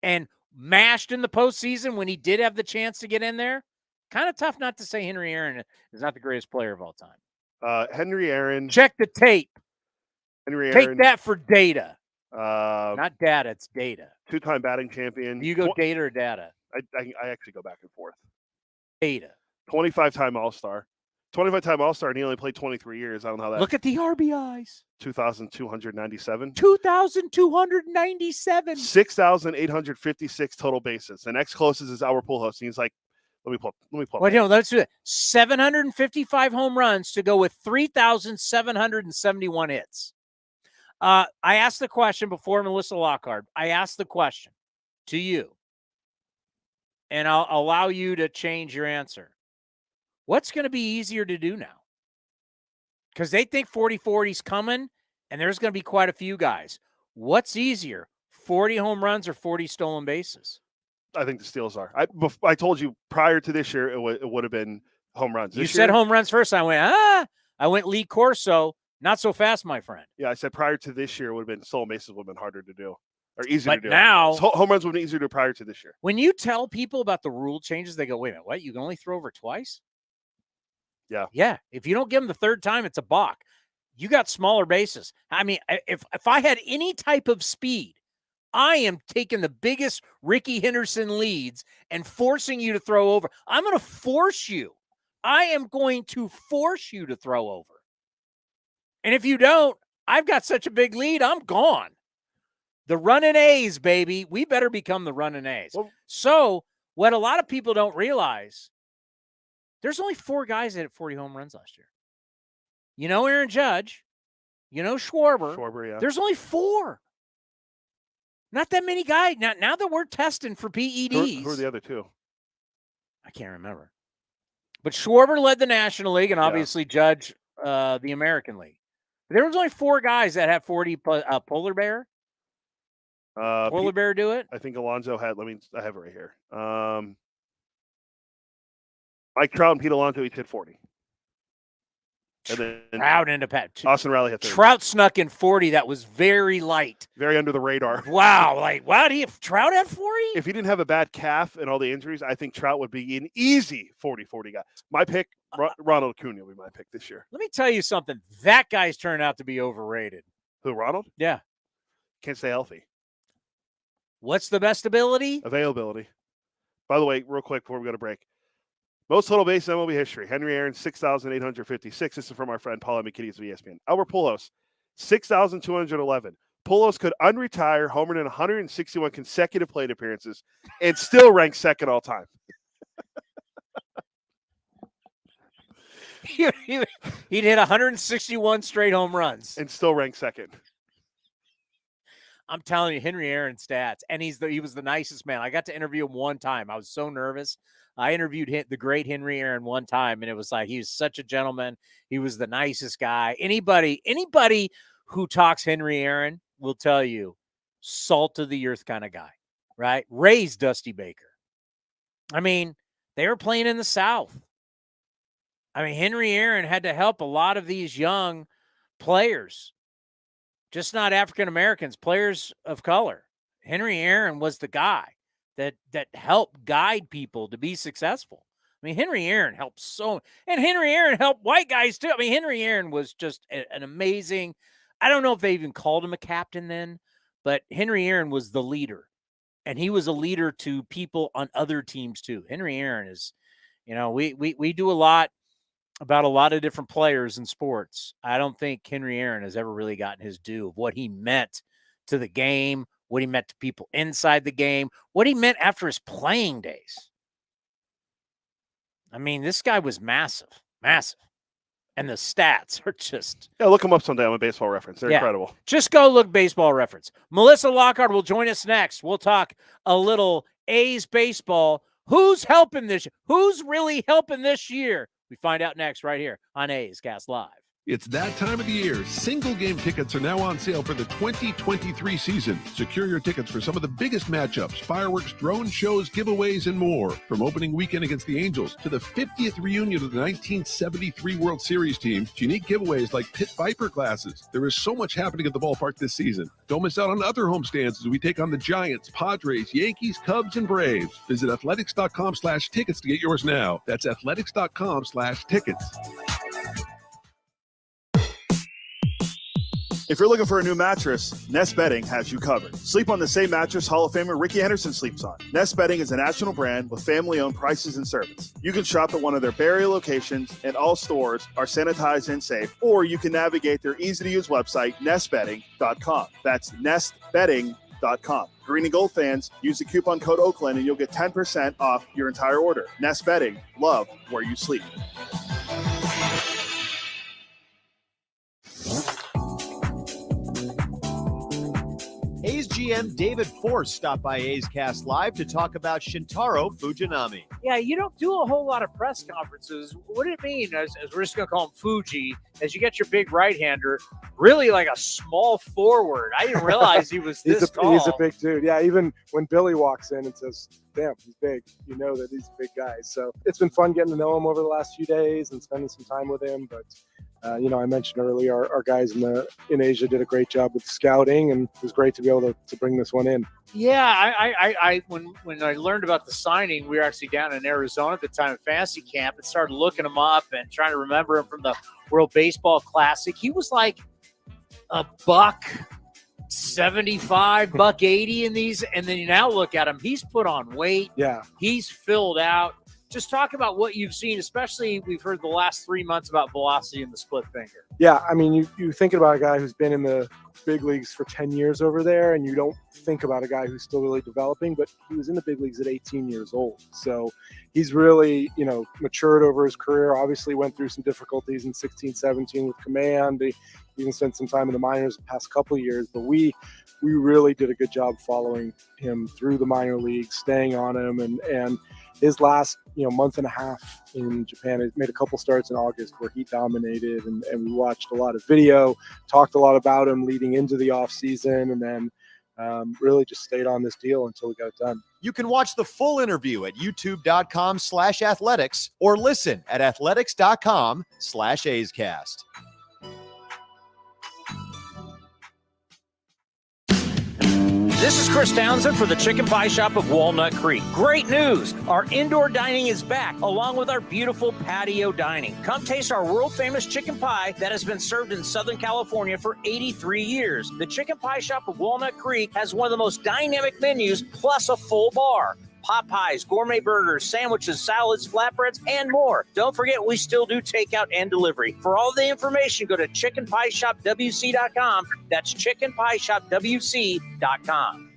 And mashed in the postseason when he did have the chance to get in there? Kind of tough not to say Henry Aaron is not the greatest player of all time. Henry Aaron. Check the tape. Henry Aaron. Take that for data. Not data, it's data. 2-time batting champion. Do you go data or data? I actually go back and forth. Data. 25-time All-Star. 25-time All-Star, and he only played 23 years. I don't know how that. Look at the RBIs. 2,297. 2,297. 6,856 total bases. The next closest is Albert Pujols. He's like, let me pull. Well, let's do it. 755 home runs to go with 3,771 hits. I asked the question before Melissa Lockard. I asked the question to you, and I'll allow you to change your answer. What's going to be easier to do now? Because they think 40-40's coming, and there's going to be quite a few guys. What's easier, 40 home runs or 40 stolen bases? I think the steals are. I told you prior to this year, it would have been home runs. You said home runs first. I went Lee Corso. Not so fast, my friend. Yeah, I said prior to this year, it would have been stolen bases would have been harder to do or easier to do. But now, home runs would have been easier to do prior to this year. When you tell people about the rule changes, they go, wait a minute, what? You can only throw over twice? Yeah. Yeah. If you don't give them the third time, it's a balk. You got smaller bases. I mean, if I had any type of speed, I am taking the biggest Ricky Henderson leads and forcing you to throw over. I'm going to force you. I am going to force you to throw over. And if you don't, I've got such a big lead, I'm gone. The running A's, baby. We better become the running A's. Well, so what a lot of people don't realize, there's only 4 guys that hit 40 home runs last year. You know Aaron Judge. You know Schwarber. Schwarber, yeah. There's only 4. Not that many guys. Now that we're testing for PEDs. Who are the other 2? I can't remember. But Schwarber led the National League and obviously Judge the American League. There was only 4 guys that had 40 Polar Bear. Polar Bear do it? I think Alonso had, I have it right here. Mike Trout and Pete Alonso each hit 40. And then Trout ended up Austin Riley hit 30. Trout snuck in 40. That was very light. Very under the radar. Wow. Trout had 40? If he didn't have a bad calf and all the injuries, I think Trout would be an easy 40-40 guy. My pick, Ronald Acuna will be my pick this year. Let me tell you something. That guy's turned out to be overrated. Who, Ronald? Yeah. Can't stay healthy. What's the best ability? Availability. By the way, real quick before we go to break. Most total bases in MLB history. Henry Aaron, 6,856. This is from our friend Paul McKitties of ESPN. Albert Pujols, 6,211. Pujols could unretire, homered in 161 consecutive plate appearances, and still rank second all time. He'd hit 161 straight home runs. And still rank second. I'm telling you, Henry Aaron stats. And he was the nicest man. I got to interview him one time. I was so nervous. I interviewed the great Henry Aaron one time, and it was like he was such a gentleman. He was the nicest guy. Anybody who talks Henry Aaron will tell you, salt of the earth kind of guy, right? Raised Dusty Baker. I mean, they were playing in the South. I mean, Henry Aaron had to help a lot of these young players, just not African Americans, players of color. Henry Aaron was the guy that helped guide people to be successful. I mean, Henry Aaron helped and Henry Aaron helped white guys too. I mean, Henry Aaron was just an amazing, I don't know if they even called him a captain then, but Henry Aaron was the leader, and he was a leader to people on other teams too. Henry Aaron is, we do a lot about a lot of different players in sports. I don't think Henry Aaron has ever really gotten his due of what he meant to the game, what he meant to people inside the game, what he meant after his playing days. I mean, this guy was massive. And the stats are just... Yeah, look him up someday on a Baseball Reference. They're incredible. Just go look Baseball Reference. Melissa Lockard will join us next. We'll talk a little A's baseball. Who's helping this? Who's really helping this year? We find out next right here on A's Cast Live. It's that time of the year. Single game tickets are now on sale for the 2023 season. Secure your tickets for some of the biggest matchups, fireworks, drone shows, giveaways, and more. From opening weekend against the Angels to the 50th reunion of the 1973 World Series team to unique giveaways like Pit Viper glasses. There is so much happening at the ballpark this season. Don't miss out on other homestands as we take on the Giants, Padres, Yankees, Cubs, and Braves. Visit athletics.com/tickets to get yours now. That's athletics.com/tickets. If you're looking for a new mattress, Nest Bedding has you covered. Sleep on the same mattress Hall of Famer Ricky Henderson sleeps on. Nest Bedding is a national brand with family-owned prices and service. You can shop at one of their Barrie locations, and all stores are sanitized and safe, or you can navigate their easy-to-use website, nestbedding.com. That's nestbedding.com. Green and gold fans, use the coupon code Oakland and you'll get 10% off your entire order. Nest Bedding, love where you sleep. A's GM David Force stopped by A's Cast Live to talk about Shintaro Fujinami. Yeah, you don't do a whole lot of press conferences. What did it mean, as we're just going to call him Fuji, as you get your big right-hander, really like a small forward? I didn't realize he was this tall. He's a big dude. Yeah, even when Billy walks in and says, damn, he's big, you know that he's a big guy. So it's been fun getting to know him over the last few days and spending some time with him. But I mentioned earlier, our guys in Asia did a great job with scouting, and it was great to be able to bring this one in. Yeah, I when I learned about the signing, we were actually down in Arizona at the time of fantasy camp and started looking him up and trying to remember him from the World Baseball Classic. He was like a $175, $180 in these, and then you now look at him, he's put on weight. Yeah, he's filled out. Just talk about what you've seen, especially we've heard the last 3 months about velocity in the split finger. Yeah, I mean, you're thinking about a guy who's been in the big leagues for 10 years over there, and you don't think about a guy who's still really developing, but he was in the big leagues at 18 years old. So he's really, matured over his career, obviously went through some difficulties in 16, 17 with command. He even spent some time in the minors the past couple of years, but we really did a good job following him through the minor leagues, staying on him, and his last month and a half in Japan, he made a couple starts in August where he dominated, and we watched a lot of video, talked a lot about him leading into the off season, and then really just stayed on this deal until we got it done. You can watch the full interview at youtube.com/athletics or listen at athletics.com/A'sCast. This is Chris Townsend for the Chicken Pie Shop of Walnut Creek. Great news! Our indoor dining is back, along with our beautiful patio dining. Come taste our world-famous chicken pie that has been served in Southern California for 83 years. The Chicken Pie Shop of Walnut Creek has one of the most dynamic menus, plus a full bar. Pot pies, gourmet burgers, sandwiches, salads, flatbreads, and more. Don't forget, we still do takeout and delivery. For all the information, go to chickenpieshopwc.com. That's chickenpieshopwc.com.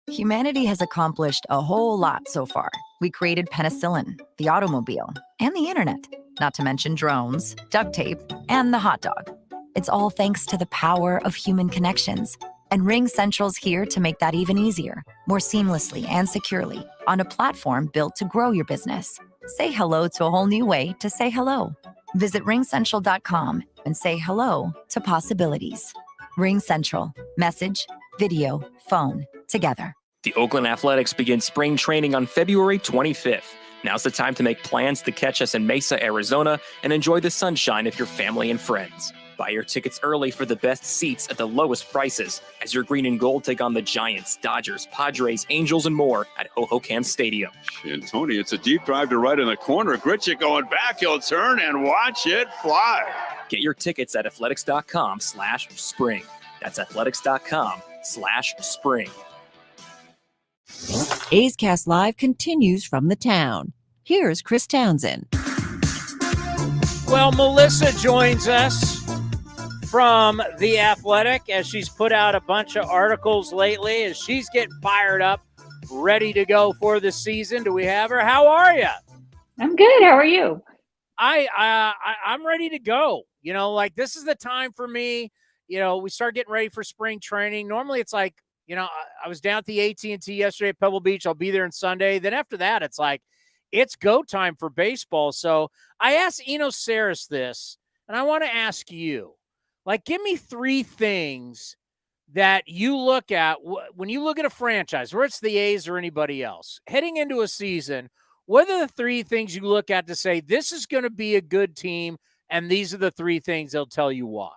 Humanity has accomplished a whole lot so far. We created penicillin, the automobile, and the internet, not to mention drones, duct tape, and the hot dog. It's all thanks to the power of human connections. And RingCentral's here to make that even easier, more seamlessly and securely, on a platform built to grow your business. Say hello to a whole new way to say hello. Visit ringcentral.com and say hello to possibilities. RingCentral. Message, video, phone, together. The Oakland Athletics begin spring training on February 25th. Now's the time to make plans to catch us in Mesa, Arizona, and enjoy the sunshine with your family and friends. Buy your tickets early for the best seats at the lowest prices as your green and gold take on the Giants, Dodgers, Padres, Angels, and more at Hohokam Stadium. And Tony, it's a deep drive to right in the corner. Gritchick going back. He'll turn and watch it fly. Get your tickets at athletics.com/spring. That's athletics.com/spring. A's Cast Live continues from the town. Here's Chris Townsend. Well, Melissa joins us from The Athletic as she's put out a bunch of articles lately as she's getting fired up, ready to go for the season. Do we have her? How are you? I'm good. How are you? I'm ready to go. This is the time for me. We start getting ready for spring training. Normally it's like, I was down at the AT&T yesterday at Pebble Beach. I'll be there on Sunday. Then after that, it's like, it's go time for baseball. So I asked Eno Sarris this, and I want to ask you, give me 3 things that you look at when you look at a franchise, whether it's the A's or anybody else, heading into a season. What are the 3 things you look at to say, this is going to be a good team, and these are the 3 things they'll tell you why?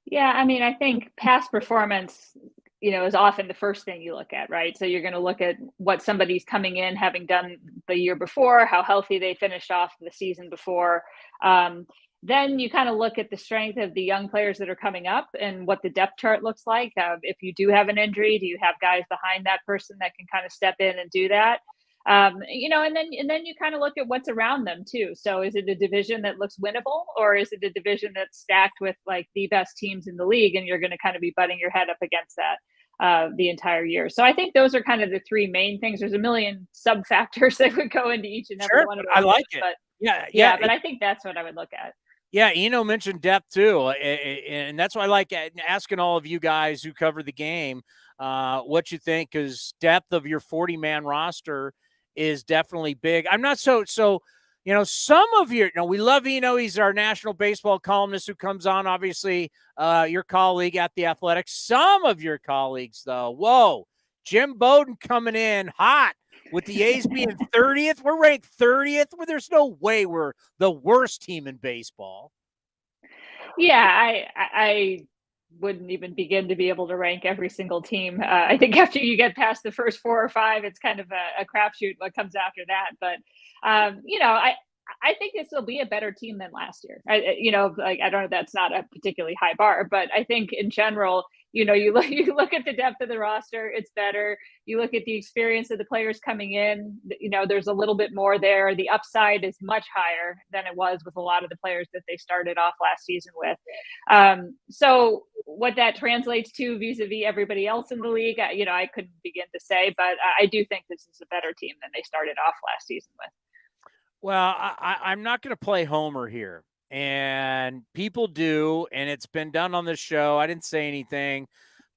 Yeah, I think past performance, is often the first thing you look at, right? So you're going to look at what somebody's coming in, having done the year before, how healthy they finished off the season before. Then you kind of look at the strength of the young players that are coming up and what the depth chart looks like. If you do have an injury, do you have guys behind that person that can kind of step in and do that? You know, and then you kind of look at what's around them too. So is it a division that looks winnable, or is it a division that's stacked with like the best teams in the league, and you're going to kind of be butting your head up against that the entire year? So I think those are kind of the three main things. There's a million sub factors that would go into each and every one of those. I like things, it. but Yeah. but I think that's what I would look at. Yeah, Eno mentioned depth too, and that's why I like asking all of you guys who cover the game what you think, because depth of your 40-man roster is definitely big. I'm not so you know, some of your, we love Eno. He's our national baseball columnist who comes on, obviously, your colleague at The Athletic. Some of your colleagues, though, whoa, Jim Bowden coming in hot. With the A's being 30th, we're ranked 30th. Well, there's no way we're the worst team in baseball. Yeah, I wouldn't even begin to be able to rank every single team. I think after you get past the first 4 or 5, it's kind of a crapshoot what comes after that. But you know, I think this will be a better team than last year. You know, like I don't know, that's not a particularly high bar, but I think in general, you know, you look at the depth of the roster, it's better. You look at the experience of the players coming in, you know, there's a little bit more there. The upside is much higher than it was with a lot of the players that they started off last season with. So what that translates to vis-a-vis everybody else in the league, you know, I couldn't begin to say, but I do think this is a better team than they started off last season with. Well, I'm not going to play Homer here. And people do, and it's been done on this show. I didn't say anything.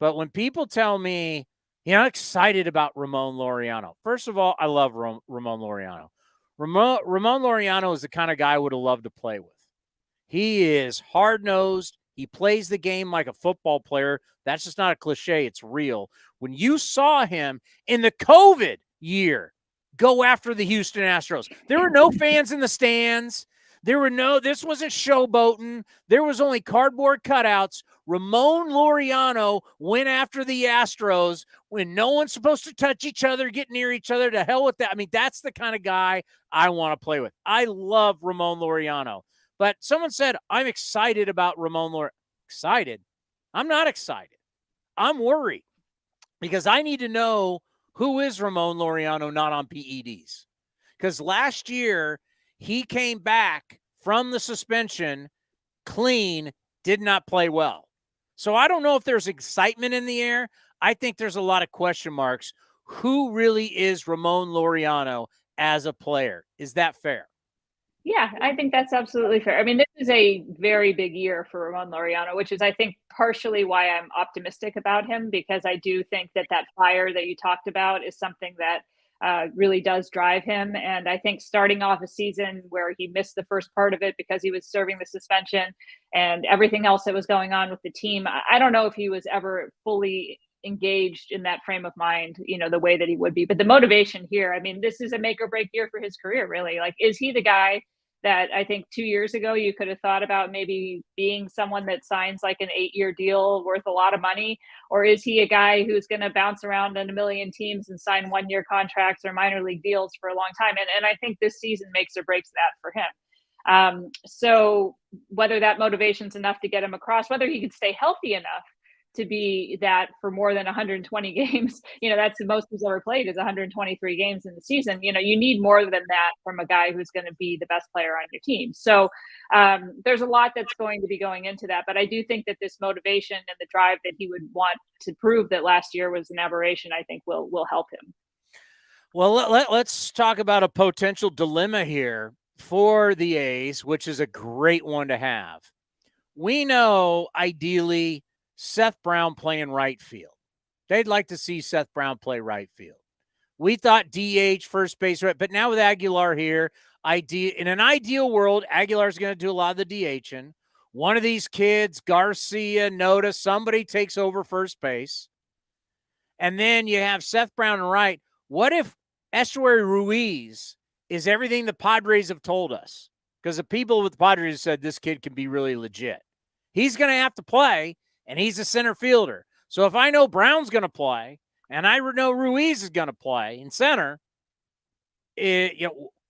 But when people tell me, you know, I'm excited about Ramon Laureano. First of all, I love Ramon Laureano. Ramon Laureano is the kind of guy I would have loved to play with. He is hard-nosed. He plays the game like a football player. That's just not a cliche. It's real. When you saw him in the COVID year go after the Houston Astros, there were no fans in the stands. This wasn't showboating. There was only cardboard cutouts. Ramon Laureano went after the Astros when no one's supposed to touch each other, get near each other. To hell with that. I mean, that's the kind of guy I want to play with. I love Ramon Laureano. But someone said, I'm excited about Ramon Laureano. Excited? I'm not excited. I'm worried because I need to know who is Ramon Laureano not on PEDs. Because last year, he came back from the suspension clean, did not play well. So I don't know if there's excitement in the air. I think there's a lot of question marks. Who really is Ramon Laureano as a player? Is that fair? Yeah, I think that's absolutely fair. I mean, this is a very big year for Ramon Laureano, which is, I think, partially why I'm optimistic about him, because I do think that fire that you talked about is something that really does drive him. And I think starting off a season where he missed the first part of it because he was serving the suspension and everything else that was going on with the team, I don't know if he was ever fully engaged in that frame of mind, you know, the way that he would be. But the motivation here, I mean, this is a make or break year for his career, really. Like, is he the guy that I think 2 years ago you could have thought about maybe being someone that signs like an 8-year deal worth a lot of money? Or is he a guy who's going to bounce around in a million teams and sign 1-year contracts or minor league deals for a long time? And I think this season makes or breaks that for him. So whether that motivation's enough to get him across, whether he could stay healthy enough to be that for more than 120 games, you know, that's the most he's ever played is 123 games in the season. You know, you need more than that from a guy who's going to be the best player on your team. So there's a lot that's going to be going into that. But I do think that this motivation and the drive that he would want to prove that last year was an aberration, I think will help him. Well, let's talk about a potential dilemma here for the A's, which is a great one to have. We know, ideally, Seth Brown playing right field. They'd like to see Seth Brown play right field. We thought DH, first base, right, but now with Aguilar here, in an ideal world, Aguilar's going to do a lot of the DHing. One of these kids, Garcia, Noda, somebody takes over first base. And then you have Seth Brown right. What if Estuary Ruiz is everything the Padres have told us? Because the people with the Padres said this kid can be really legit. He's going to have to play, and he's a center fielder. So if I know Brown's going to play, and I know Ruiz is going to play in center,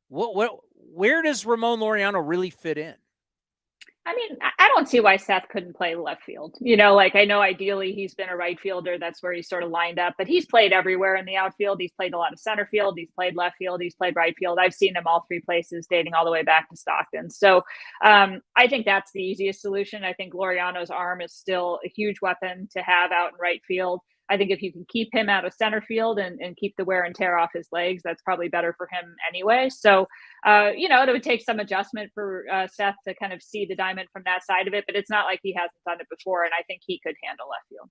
where does Ramon Laureano really fit in? I mean, I don't see why Seth couldn't play left field. You know, like I know ideally he's been a right fielder. That's where he's sort of lined up, but he's played everywhere in the outfield. He's played a lot of center field. He's played left field. He's played right field. I've seen him all three places dating all the way back to Stockton. So I think that's the easiest solution. I think Laureano's arm is still a huge weapon to have out in right field. I think if you can keep him out of center field and keep the wear and tear off his legs, that's probably better for him anyway. So, it would take some adjustment for Seth to kind of see the diamond from that side of it, but it's not like he hasn't done it before, and I think he could handle left field.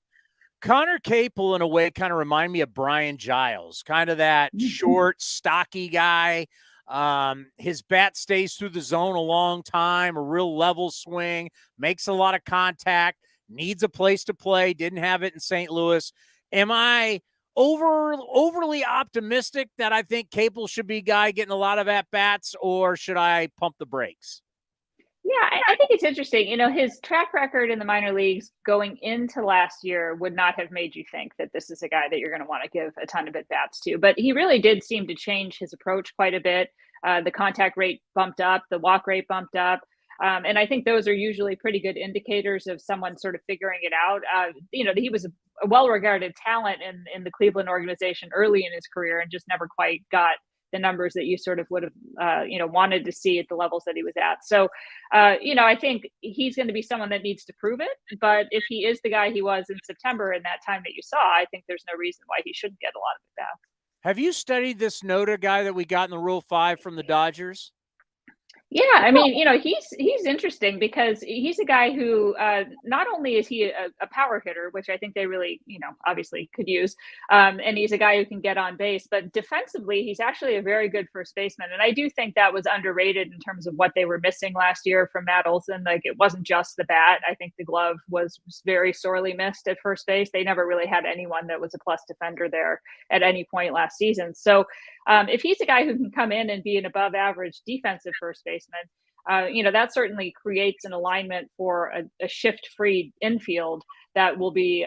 Connor Capel, in a way, kind of remind me of Brian Giles, kind of that short, stocky guy. His bat stays through the zone a long time, a real level swing, makes a lot of contact, needs a place to play, didn't have it in St. Louis. Am I overly optimistic that I think Capel should be a guy getting a lot of at-bats, or should I pump the brakes? Yeah, I think it's interesting. You know, his track record in the minor leagues going into last year would not have made you think that this is a guy that you're going to want to give a ton of at-bats to. But he really did seem to change his approach quite a bit. The contact rate bumped up, the walk rate bumped up. And I think those are usually pretty good indicators of someone sort of figuring it out. He was a well-regarded talent in the Cleveland organization early in his career and just never quite got the numbers that you sort of would have, wanted to see at the levels that he was at. So, I think he's going to be someone that needs to prove it. But if he is the guy he was in September in that time that you saw, I think there's no reason why he shouldn't get a lot of it back. Have you studied this Noda guy that we got in the Rule 5 from the Dodgers? Yeah, I mean, he's interesting because he's a guy who not only is he a power hitter, which I think they really, obviously could use, and he's a guy who can get on base, but defensively, he's actually a very good first baseman. And I do think that was underrated in terms of what they were missing last year from Matt Olson. Like, it wasn't just the bat. I think the glove was very sorely missed at first base. They never really had anyone that was a plus defender there at any point last season. So if he's a guy who can come in and be an above average defensive first baseman, that certainly creates an alignment for a shift-free infield that will be,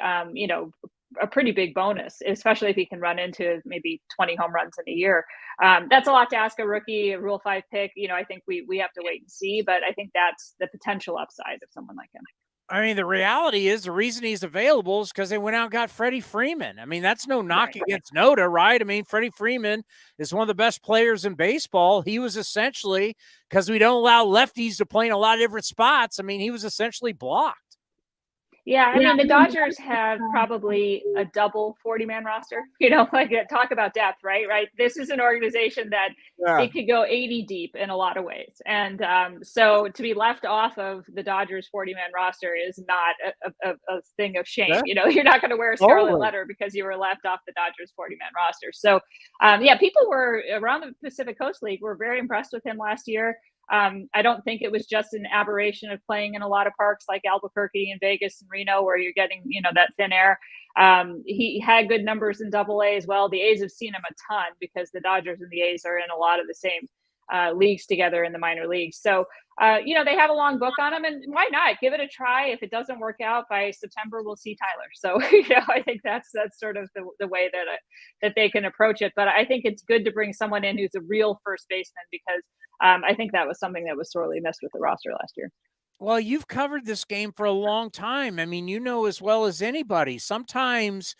a pretty big bonus, especially if he can run into maybe 20 home runs in a year. That's a lot to ask a rookie, a Rule 5 pick. I think we have to wait and see, but I think that's the potential upside of someone like him. I mean, the reality is the reason he's available is because they went out and got Freddie Freeman. I mean, that's no knock against Noda, right? I mean, Freddie Freeman is one of the best players in baseball. He was essentially, because we don't allow lefties to play in a lot of different spots, I mean, he was essentially blocked. Yeah, I mean, the Dodgers have probably a double 40-man roster. Talk about depth, right? This is an organization that it could go 80 deep in a lot of ways. And so to be left off of the Dodgers 40-man roster is not a thing of shame. Yeah. You're not going to wear a scarlet letter because you were left off the Dodgers 40-man roster. So, people were around the Pacific Coast League were very impressed with him last year. I don't think it was just an aberration of playing in a lot of parks like Albuquerque and Vegas and Reno, where you're getting, that thin air. He had good numbers in Double-A as well. The A's have seen him a ton because the Dodgers and the A's are in a lot of the same leagues together in the minor leagues. So, they have a long book on him, and why not give it a try? If it doesn't work out by September, we'll see Tyler. So, I think that's sort of the way that they can approach it. But I think it's good to bring someone in who's a real first baseman because I think that was something that was sorely missed with the roster last year. Well, you've covered this game for a long time. I mean, as well as anybody, sometimes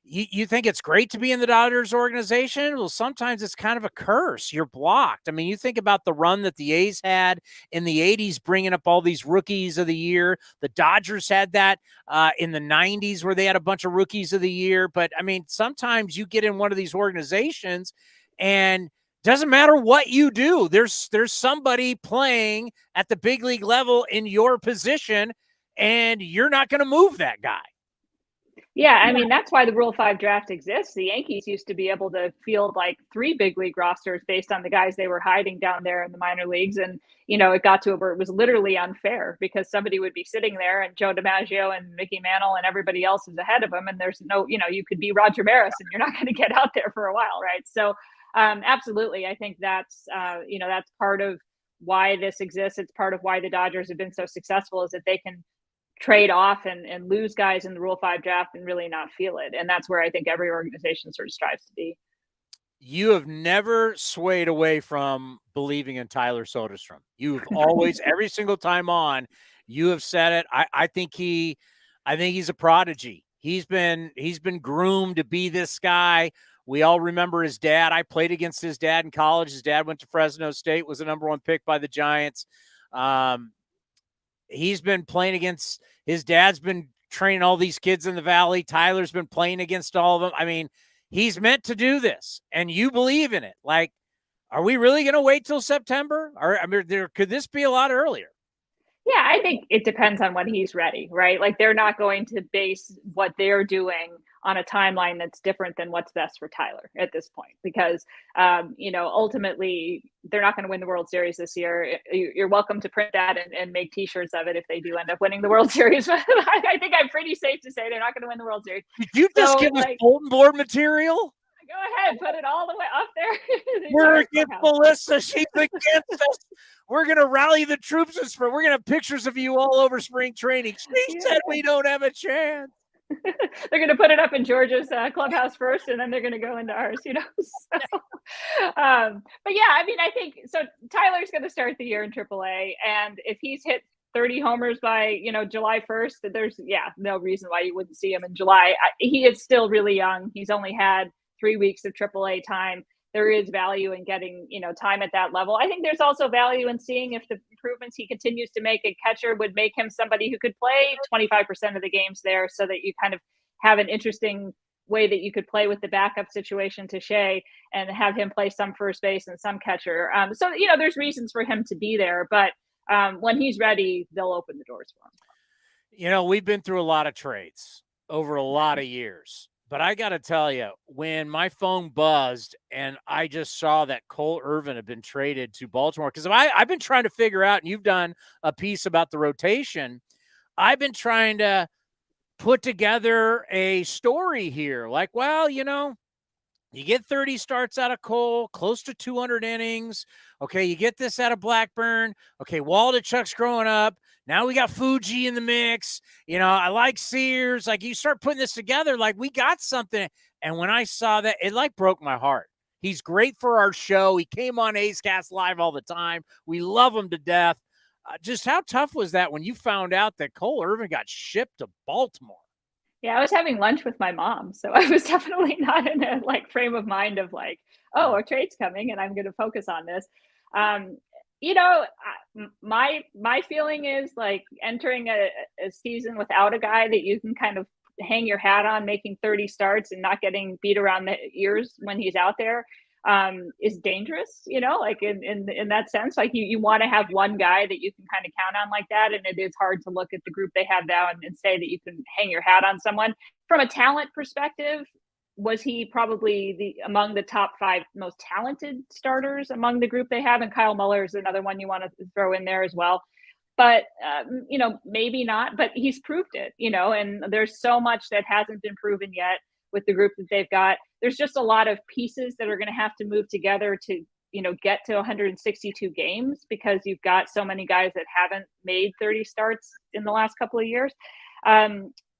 you think it's great to be in the Dodgers organization. Well, sometimes it's kind of a curse. You're blocked. I mean, you think about the run that the A's had in the 80s, bringing up all these rookies of the year. The Dodgers had that in the 90s where they had a bunch of rookies of the year. But, I mean, sometimes you get in one of these organizations and doesn't matter what you do. There's somebody playing at the big league level in your position, and you're not going to move that guy. Yeah, I mean, that's why the Rule 5 draft exists. The Yankees used to be able to field like 3 big league rosters based on the guys they were hiding down there in the minor leagues. And, it got to where it was literally unfair because somebody would be sitting there and Joe DiMaggio and Mickey Mantle and everybody else is ahead of them. And there's no, you could be Roger Maris and you're not going to get out there for a while, right? So absolutely. I think that's, that's part of why this exists. It's part of why the Dodgers have been so successful is that they can trade off and lose guys in the Rule 5 draft and really not feel it. And that's where I think every organization sort of strives to be. you have never swayed away from believing in Tyler Soderstrom. You've always, every single time on, you have said it. I think he's a prodigy. He's been groomed to be this guy. We all remember his dad. I played against his dad in college. His dad went to Fresno State, was the #1 pick by the Giants. He's been playing against, his dad's been training all these kids in the Valley. Tyler's been playing against all of them. I mean, he's meant to do this, and you believe in it. Like, are we really going to wait till September? Or could this be a lot earlier? Yeah, I think it depends on when he's ready, right? Like, they're not going to base what they're doing on a timeline that's different than what's best for Tyler at this point, because, ultimately they're not going to win the World Series this year. You're welcome to print that and make T-shirts of it if they do end up winning the World Series. But I think I'm pretty safe to say they're not going to win the World Series. Did you just give us bulletin board material? Go ahead, put it all the way up there. We're against Melissa. She's against us. We're going to rally the troops in spring. We're going to have pictures of you all over spring training. She said we don't have a chance. They're going to put it up in Georgia's clubhouse first, and then they're going to go into ours, So, but yeah, I mean, I think so. Tyler's going to start the year in AAA, and if he's hit 30 homers by July 1st, there's no reason why you wouldn't see him in July. He is still really young. He's only had 3 weeks of AAA time. There is value in getting, time at that level. I think there's also value in seeing if the improvements he continues to make at catcher would make him somebody who could play 25% of the games there, so that you kind of have an interesting way that you could play with the backup situation to Shea and have him play some first base and some catcher. So, there's reasons for him to be there, but when he's ready, they'll open the doors for him. We've been through a lot of trades over a lot of years. But I got to tell you, when my phone buzzed and I just saw that Cole Irvin had been traded to Baltimore, because I've been trying to figure out, and you've done a piece about the rotation, I've been trying to put together a story here. Like, well, you get 30 starts out of Cole, close to 200 innings. Okay, you get this out of Blackburn. Okay, Waldichuk's growing up. Now we got Fuji in the mix. I like Sears. Like, you start putting this together, like, we got something. And when I saw that, it broke my heart. He's great for our show. He came on A's Cast Live all the time. We love him to death. Just how tough was that when you found out that Cole Irvin got shipped to Baltimore? Yeah, I was having lunch with my mom, so I was definitely not in a frame of mind of a trade's coming and I'm going to focus on this. My feeling is entering a season without a guy that you can kind of hang your hat on, making 30 starts and not getting beat around the ears when he's out there, is dangerous, in that sense. You want to have one guy that you can kind of count on like that. And it is hard to look at the group they have now and say that you can hang your hat on someone. From a talent perspective, was he probably among the top 5 most talented starters among the group they have? And Kyle Muller is another one you want to throw in there as well. But, maybe not, but he's proved it, and there's so much that hasn't been proven yet with the group that they've got. There's just a lot of pieces that are going to have to move together to, get to 162 games, because you've got so many guys that haven't made 30 starts in the last couple of years.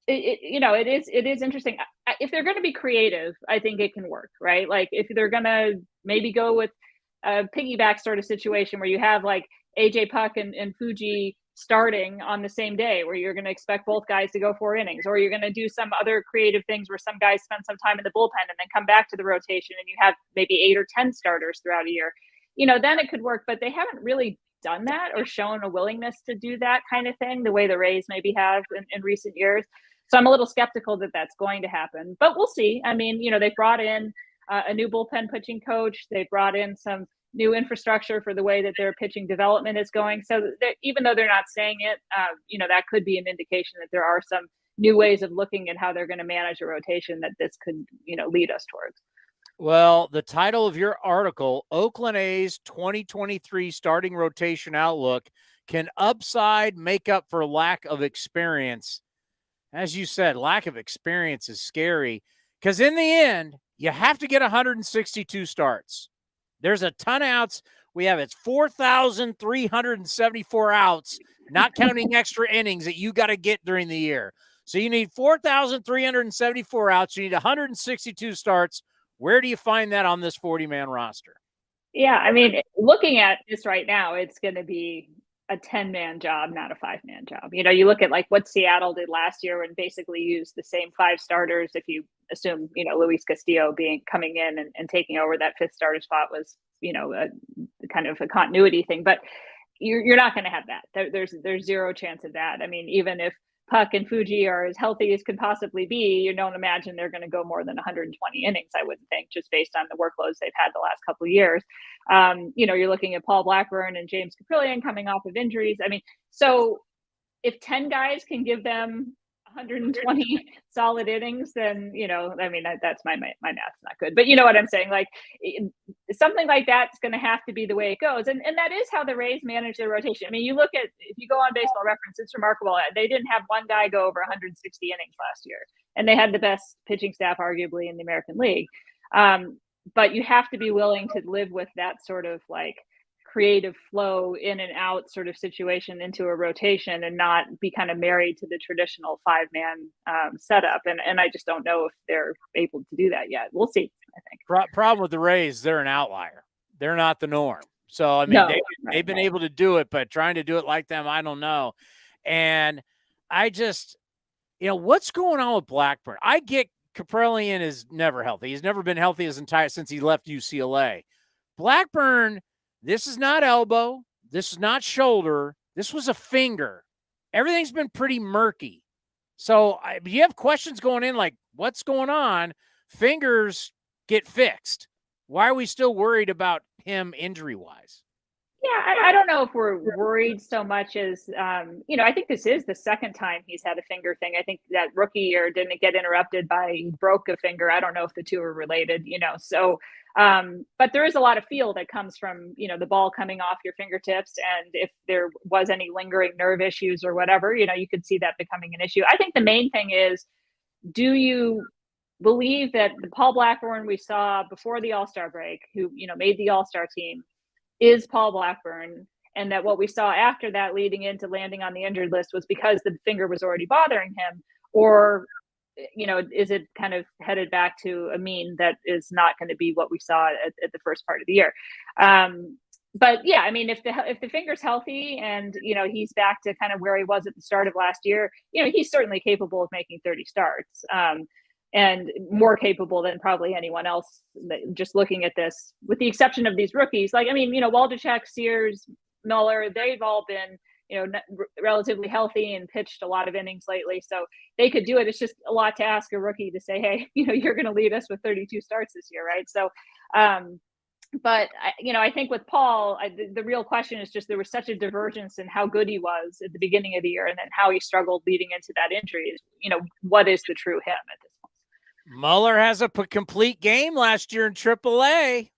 It is interesting. If they're going to be creative, I think it can work, right? Like, if they're going to maybe go with a piggyback sort of situation where you have AJ Puck and Fuji starting on the same day, where you're going to expect both guys to go 4 innings, or you're going to do some other creative things where some guys spend some time in the bullpen and then come back to the rotation and you have maybe 8 or 10 starters throughout a year, then it could work. But they haven't really done that or shown a willingness to do that kind of thing the way the Rays maybe have in recent years. So I'm a little skeptical that that's going to happen, but we'll see. I mean, they brought in a new bullpen pitching coach. They brought in some new infrastructure for the way that their pitching development is going. So even though they're not saying it, that could be an indication that there are some new ways of looking at how they're going to manage a rotation that this could, lead us towards. Well, the title of your article, Oakland A's 2023 starting rotation outlook, can upside make up for lack of experience. As you said, lack of experience is scary, because in the end, you have to get 162 starts. There's a ton of outs. It's 4,374 outs, not counting extra innings that you got to get during the year. So you need 4,374 outs. You need 162 starts. Where do you find that on this 40-man roster? Yeah, I mean, looking at this right now, it's going to be a 10-man job, not a 5-man job. You know, you look at like what Seattle did last year and basically used the same 5 starters. If you assume, you know, Luis Castillo coming in and taking over that 5th starter spot was, you know, a kind of a continuity thing. But you're not going to have that. There's zero chance of that. I mean, even if Puck and Fuji are as healthy as could possibly be, you don't imagine they're going to go more than 120 innings, I wouldn't think, just based on the workloads they've had the last couple of years. You know, you're looking at Paul Blackburn and James Caprillion coming off of injuries. I mean, so if 10 guys can give them 120 solid innings, then, you know, I mean, that's my math's not good, but you know what I'm saying? Like something like that's going to have to be the way it goes. And that is how the Rays manage their rotation. I mean, you look at, if you go on Baseball Reference, it's remarkable. They didn't have one guy go over 160 innings last year, and they had the best pitching staff arguably in the American League. But you have to be willing to live with that sort of like creative flow in and out sort of situation into a rotation and not be kind of married to the traditional 5-man setup. And I just don't know if they're able to do that yet. We'll see, I think. Problem with the Rays, they're an outlier. They're not the norm. So, I mean, they've been able to do it, but trying to do it like them, I don't know. And I just, you know, what's going on with Blackburn? I get Caprillion is never healthy. He's never been healthy since he left UCLA. Blackburn, this is not elbow. This is not shoulder. This was a finger. Everything's been pretty murky. So you have questions going in like, what's going on? Fingers get fixed. Why are we still worried about him injury-wise? Yeah, I don't know if we're worried so much as, you know, I think this is the second time he's had a finger thing. I think that rookie year didn't get interrupted by he broke a finger. I don't know if the two are related, you know. So, but there is a lot of feel that comes from, you know, the ball coming off your fingertips. And if there was any lingering nerve issues or whatever, you know, you could see that becoming an issue. I think the main thing is, do you believe that the Paul Blackburn we saw before the All-Star break, who, you know, made the All-Star team, is Paul Blackburn, and that what we saw after that leading into landing on the injured list was because the finger was already bothering him? Or, you know, is it kind of headed back to a mean that is not going to be what we saw at the first part of the year? But yeah, I mean, if the finger's healthy and, you know, he's back to kind of where he was at the start of last year, you know, he's certainly capable of making 30 starts. And more capable than probably anyone else, just looking at this, with the exception of these rookies. Like, I mean, you know, Waldachek, Sears, Miller, they've all been, you know, relatively healthy and pitched a lot of innings lately. So they could do it. It's just a lot to ask a rookie to say, hey, you know, you're going to lead us with 32 starts this year, right? So, but, you know, I think with Paul, the real question is just there was such a divergence in how good he was at the beginning of the year and then how he struggled leading into that injury. You know, what is the true him at this point? Muller has a complete game last year in AAA.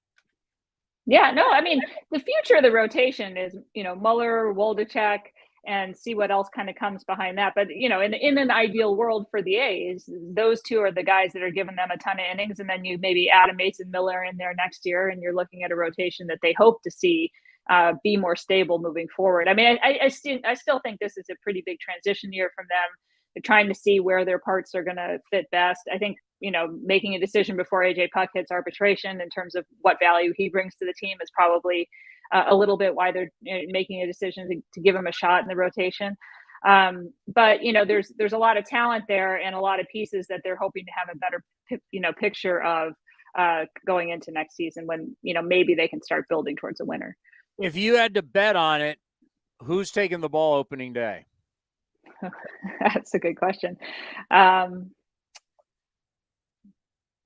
Yeah, no, I mean, the future of the rotation is, you know, Muller, Waldachek, and see what else kind of comes behind that. But, you know, in an ideal world for the A's, those two are the guys that are giving them a ton of innings. And then you maybe add a Mason Miller in there next year, and you're looking at a rotation that they hope to see be more stable moving forward. I mean, I still think this is a pretty big transition year from them. They're trying to see where their parts are going to fit best. I think, you know, making a decision before AJ Puck hits arbitration in terms of what value he brings to the team is probably a little bit why they're making a decision to give him a shot in the rotation. But, you know, there's a lot of talent there and a lot of pieces that they're hoping to have a better, you know, picture of going into next season when, you know, maybe they can start building towards a winner. If you had to bet on it, who's taking the ball opening day? That's a good question.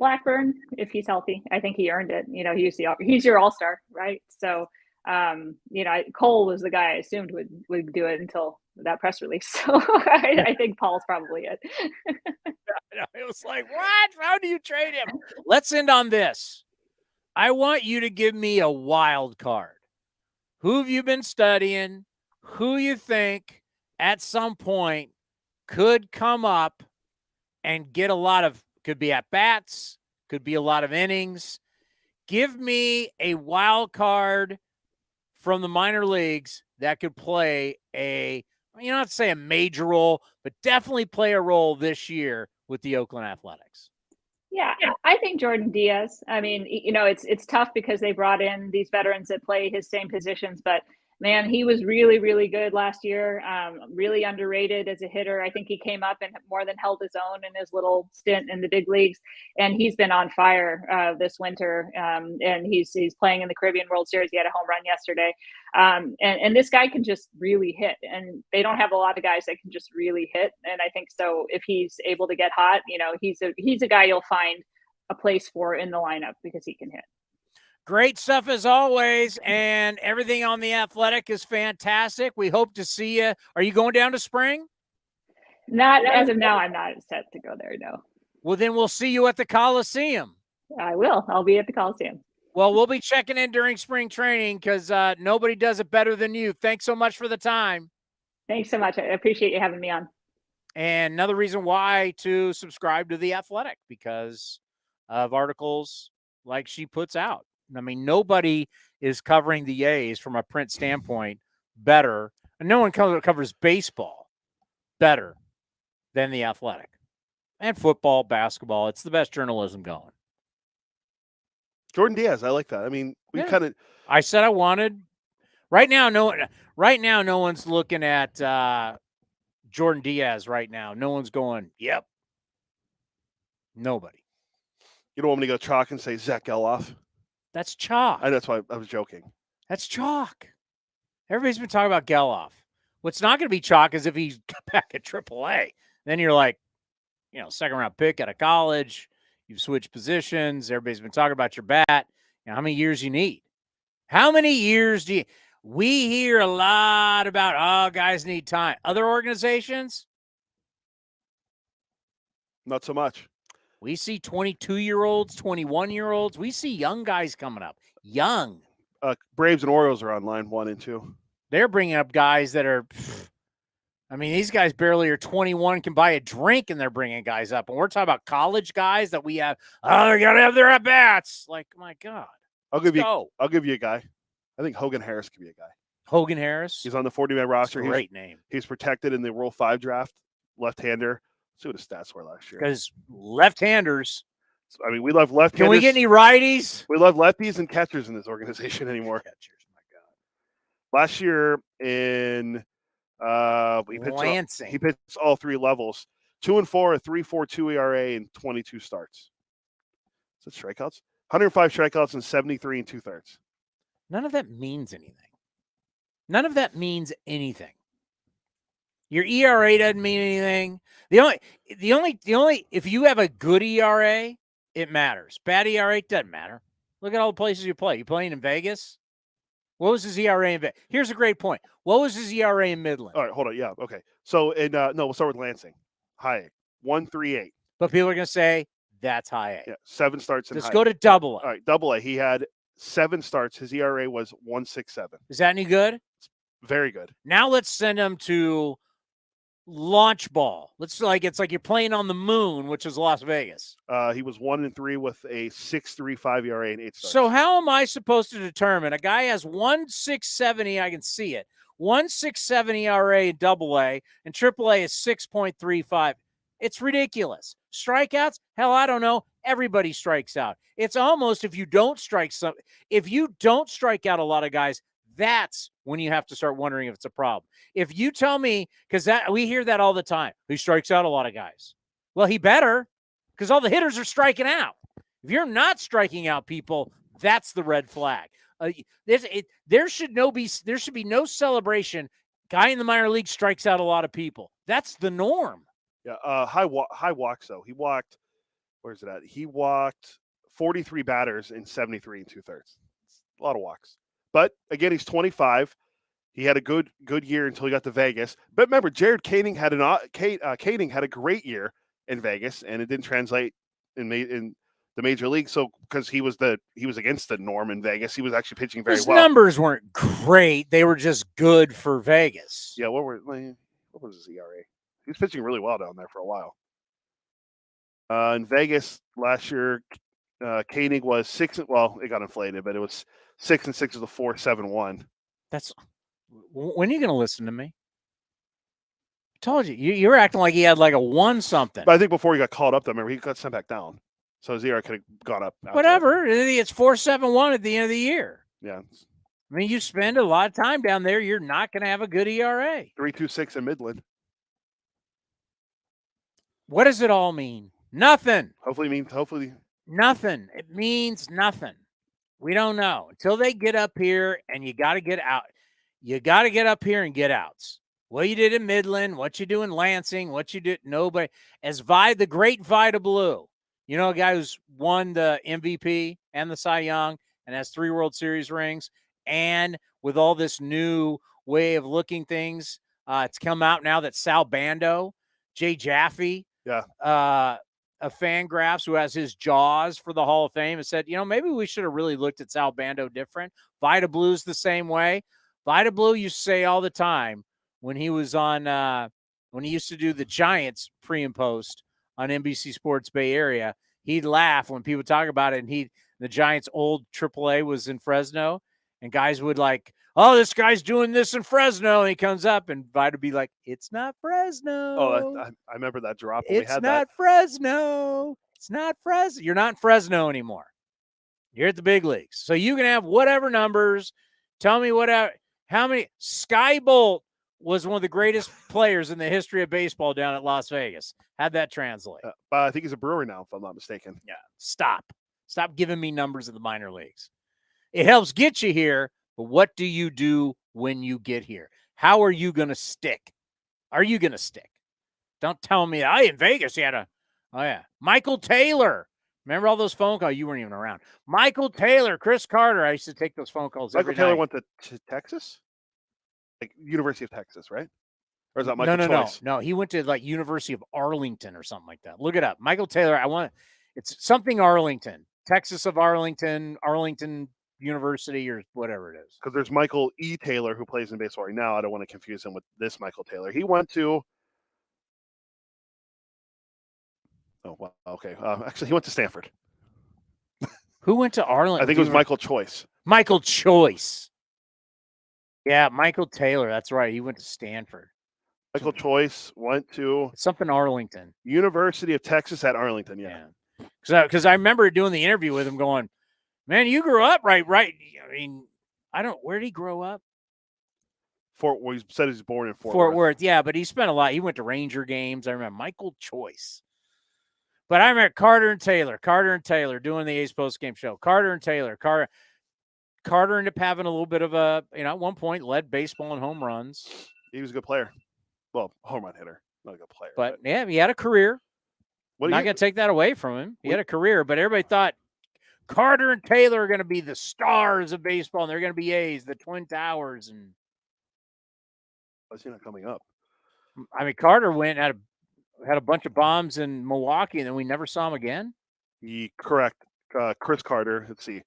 Blackburn, if he's healthy, I think he earned it. You know, he's your all-star, right? So, you know, Cole was the guy I assumed would do it until that press release. So I think Paul's probably it. It was like, what? How do you trade him? Let's end on this. I want you to give me a wild card. Who have you been studying? Who you think at some point could come up and get a lot of, could be at bats, could be a lot of innings. Give me a wild card from the minor leagues that could play not say a major role, but definitely play a role this year with the Oakland Athletics. Yeah, I think Jordan Diaz. I mean, it's tough because they brought in these veterans that play his same positions, but man, he was really, really good last year. Really underrated as a hitter. I think he came up and more than held his own in his little stint in the big leagues, and he's been on fire this winter. And he's playing in the Caribbean World Series. He had a home run yesterday. And this guy can just really hit, and they don't have a lot of guys that can just really hit. And I think so if he's able to get hot, he's a guy you'll find a place for in the lineup because he can hit. Great stuff as always, and everything on The Athletic is fantastic. We hope to see you. Are you going down to Spring? Not as of now. I'm not set to go there, no. Well, then we'll see you at the Coliseum. I will. I'll be at the Coliseum. Well, we'll be checking in during spring training because nobody does it better than you. Thanks so much for the time. Thanks so much. I appreciate you having me on. And another reason why to subscribe to The Athletic, because of articles like she puts out. I mean, nobody is covering the A's from a print standpoint better, and no one covers baseball better than The Athletic. And football, basketball, it's the best journalism going. Jordan Diaz, I like that. I mean, we kind of. I said I wanted. Right now, no one's looking at Jordan Diaz right now. No one's going, yep. Nobody. You don't want me to go chalk and say Zach Geloff? That's chalk. That's why I was joking. That's chalk. Everybody's been talking about Geloff. What's not going to be chalk is if he's back at AAA. Then you're like, second round pick out of college. You've switched positions. Everybody's been talking about your bat. How many years you need? How many years do you? We hear a lot about, guys need time. Other organizations? Not so much. We see 22-year-olds, 21-year-olds. We see young guys coming up. Young. Braves and Orioles are on line 1 and 2. They're bringing up guys that are, these guys barely are 21, can buy a drink, and they're bringing guys up. And we're talking about college guys that we have, they got to have their at-bats. Like, my God. I'll give you a guy. I think Hogan Harris could be a guy. Hogan Harris? He's on the 40-man roster. Great name. He's protected in the Rule 5 draft, left-hander. See what his stats were last year. Because left-handers. We love left-handers. Can we get any righties? We love lefties and catchers in this organization anymore. Catchers, my God. Last year in Lansing. He pitched all 3 levels. 2-4, a 3.42 ERA, and 22 starts. Is that strikeouts? 105 strikeouts and 73 2/3. None of that means anything. None of that means anything. Your ERA doesn't mean anything. The only if you have a good ERA, it matters. Bad ERA doesn't matter. Look at all the places you play. You playing in Vegas? What was his ERA in Vegas? Here's a great point. What was his ERA in Midland? All right, hold on. Yeah, okay. So we'll start with Lansing. High 1.38. But people are gonna say that's high A. Yeah, 7 starts in Let's high go to Double A. All right, Double A. He had 7 starts. His ERA was 1.67. Is that any good? Very good. Now let's send him to launch ball. It's like you're playing on the moon, which is Las Vegas. He was 1-3 with a 6.35 ERA and 8 starts. So how am I supposed to determine a guy has 1.670? I can see it. 1.67 ERA in Double A and Triple A is 6.35. It's ridiculous. Strikeouts? Hell, I don't know. Everybody strikes out. It's almost if you don't strike out a lot of guys, that's when you have to start wondering if it's a problem. If you tell me, because we hear that all the time, he strikes out a lot of guys. Well, he better, because all the hitters are striking out. If you're not striking out people, that's the red flag. There should be no celebration. Guy in the minor league strikes out a lot of people. That's the norm. Yeah, high walks though. He walked. Where's it at? He walked 43 batters in 73 2/3. A lot of walks. But again, he's 25. He had a good year until he got to Vegas. But remember, Jared Koenig had a great year in Vegas, and it didn't translate in the major league. So because he was against the norm in Vegas, he was actually pitching very well. His numbers weren't great; they were just good for Vegas. Yeah, what was his ERA? He was pitching really well down there for a while. In Vegas last year, Koenig was 6. Well, it got inflated, but it was 6-6 with a 4.71. That's when are you going to listen to me? I told you. You're acting like he had like a 1 something. But I think before he got called up, remember he got sent back down. So his ERA could have gone up. Whatever. It's 4.71 at the end of the year. Yeah. I mean, you spend a lot of time down there, you're not going to have a good ERA. 3.26 in Midland. What does it all mean? Nothing. Hopefully. Nothing. It means nothing. We don't know. Until they get up here, and you got to get out. You got to get up here and get outs. What you did in Midland, what you do in Lansing, what you did, nobody. As the great Vida Blue, you know, a guy who's won the MVP and the Cy Young and has 3 World Series rings, and with all this new way of looking things, it's come out now that Sal Bando, Jay Jaffe, a Fangraphs who has his jaws for the Hall of Fame, has said, you know, maybe we should have really looked at Sal Bando different. Vida Blue's the same way. Vida Blue used to say all the time when he was on, when he used to do the Giants pre and post on NBC Sports Bay Area, he'd laugh when people talk about it. And the Giants' old AAA was in Fresno, and guys would like, oh, this guy's doing this in Fresno. And he comes up, and Vida would be like, it's not Fresno. Oh, I remember that drop. It's not Fresno. It's not Fresno. You're not in Fresno anymore. You're at the big leagues. So you can have whatever numbers. Tell me how many. Sky Bolt was one of the greatest players in the history of baseball down at Las Vegas. How'd that translate? I think he's a Brewer now, if I'm not mistaken. Yeah. Stop giving me numbers of the minor leagues. It helps get you here, but what do you do when you get here? How are you going to stick? Are you going to stick? Don't tell me, in Vegas, you had Michael Taylor. Remember all those phone calls? You weren't even around. Michael Taylor, Chris Carter. I used to take those phone calls every night. Michael Taylor went to Texas? Like University of Texas, right? Or is that Michael Choice? No. He went to like University of Arlington or something like that. Look it up. Michael Taylor, it's something Arlington. Texas of Arlington University or whatever it is. Because there's Michael E. Taylor who plays in baseball right now. I don't want to confuse him with this Michael Taylor. He went to... Oh, well, okay. Actually, he went to Stanford. Who went to Arlington? I think it was Michael Choice. Michael Choice. Yeah, Michael Taylor. That's right. He went to Stanford. Michael Choice went to... something Arlington. University of Texas at Arlington, yeah. Because I remember doing the interview with him going, man, you grew up right. I mean, where did he grow up? He said he's born in Fort Worth. Yeah, but he spent a lot. He went to Ranger games. I remember Michael Choice. But I remember Carter and Taylor doing the A's postgame show. Carter ended up having a little bit of at one point led baseball in home runs. He was a good player. Well, home run hitter, not a good player. But yeah, he had a career. I'm not going to take that away from him. He had a career, but everybody thought Carter and Taylor are going to be the stars of baseball, and they're going to be A's, the Twin Towers. And why's he not coming up? I mean, Carter had a bunch of bombs in Milwaukee, and then we never saw him again. Correct. Chris Carter. Let's see.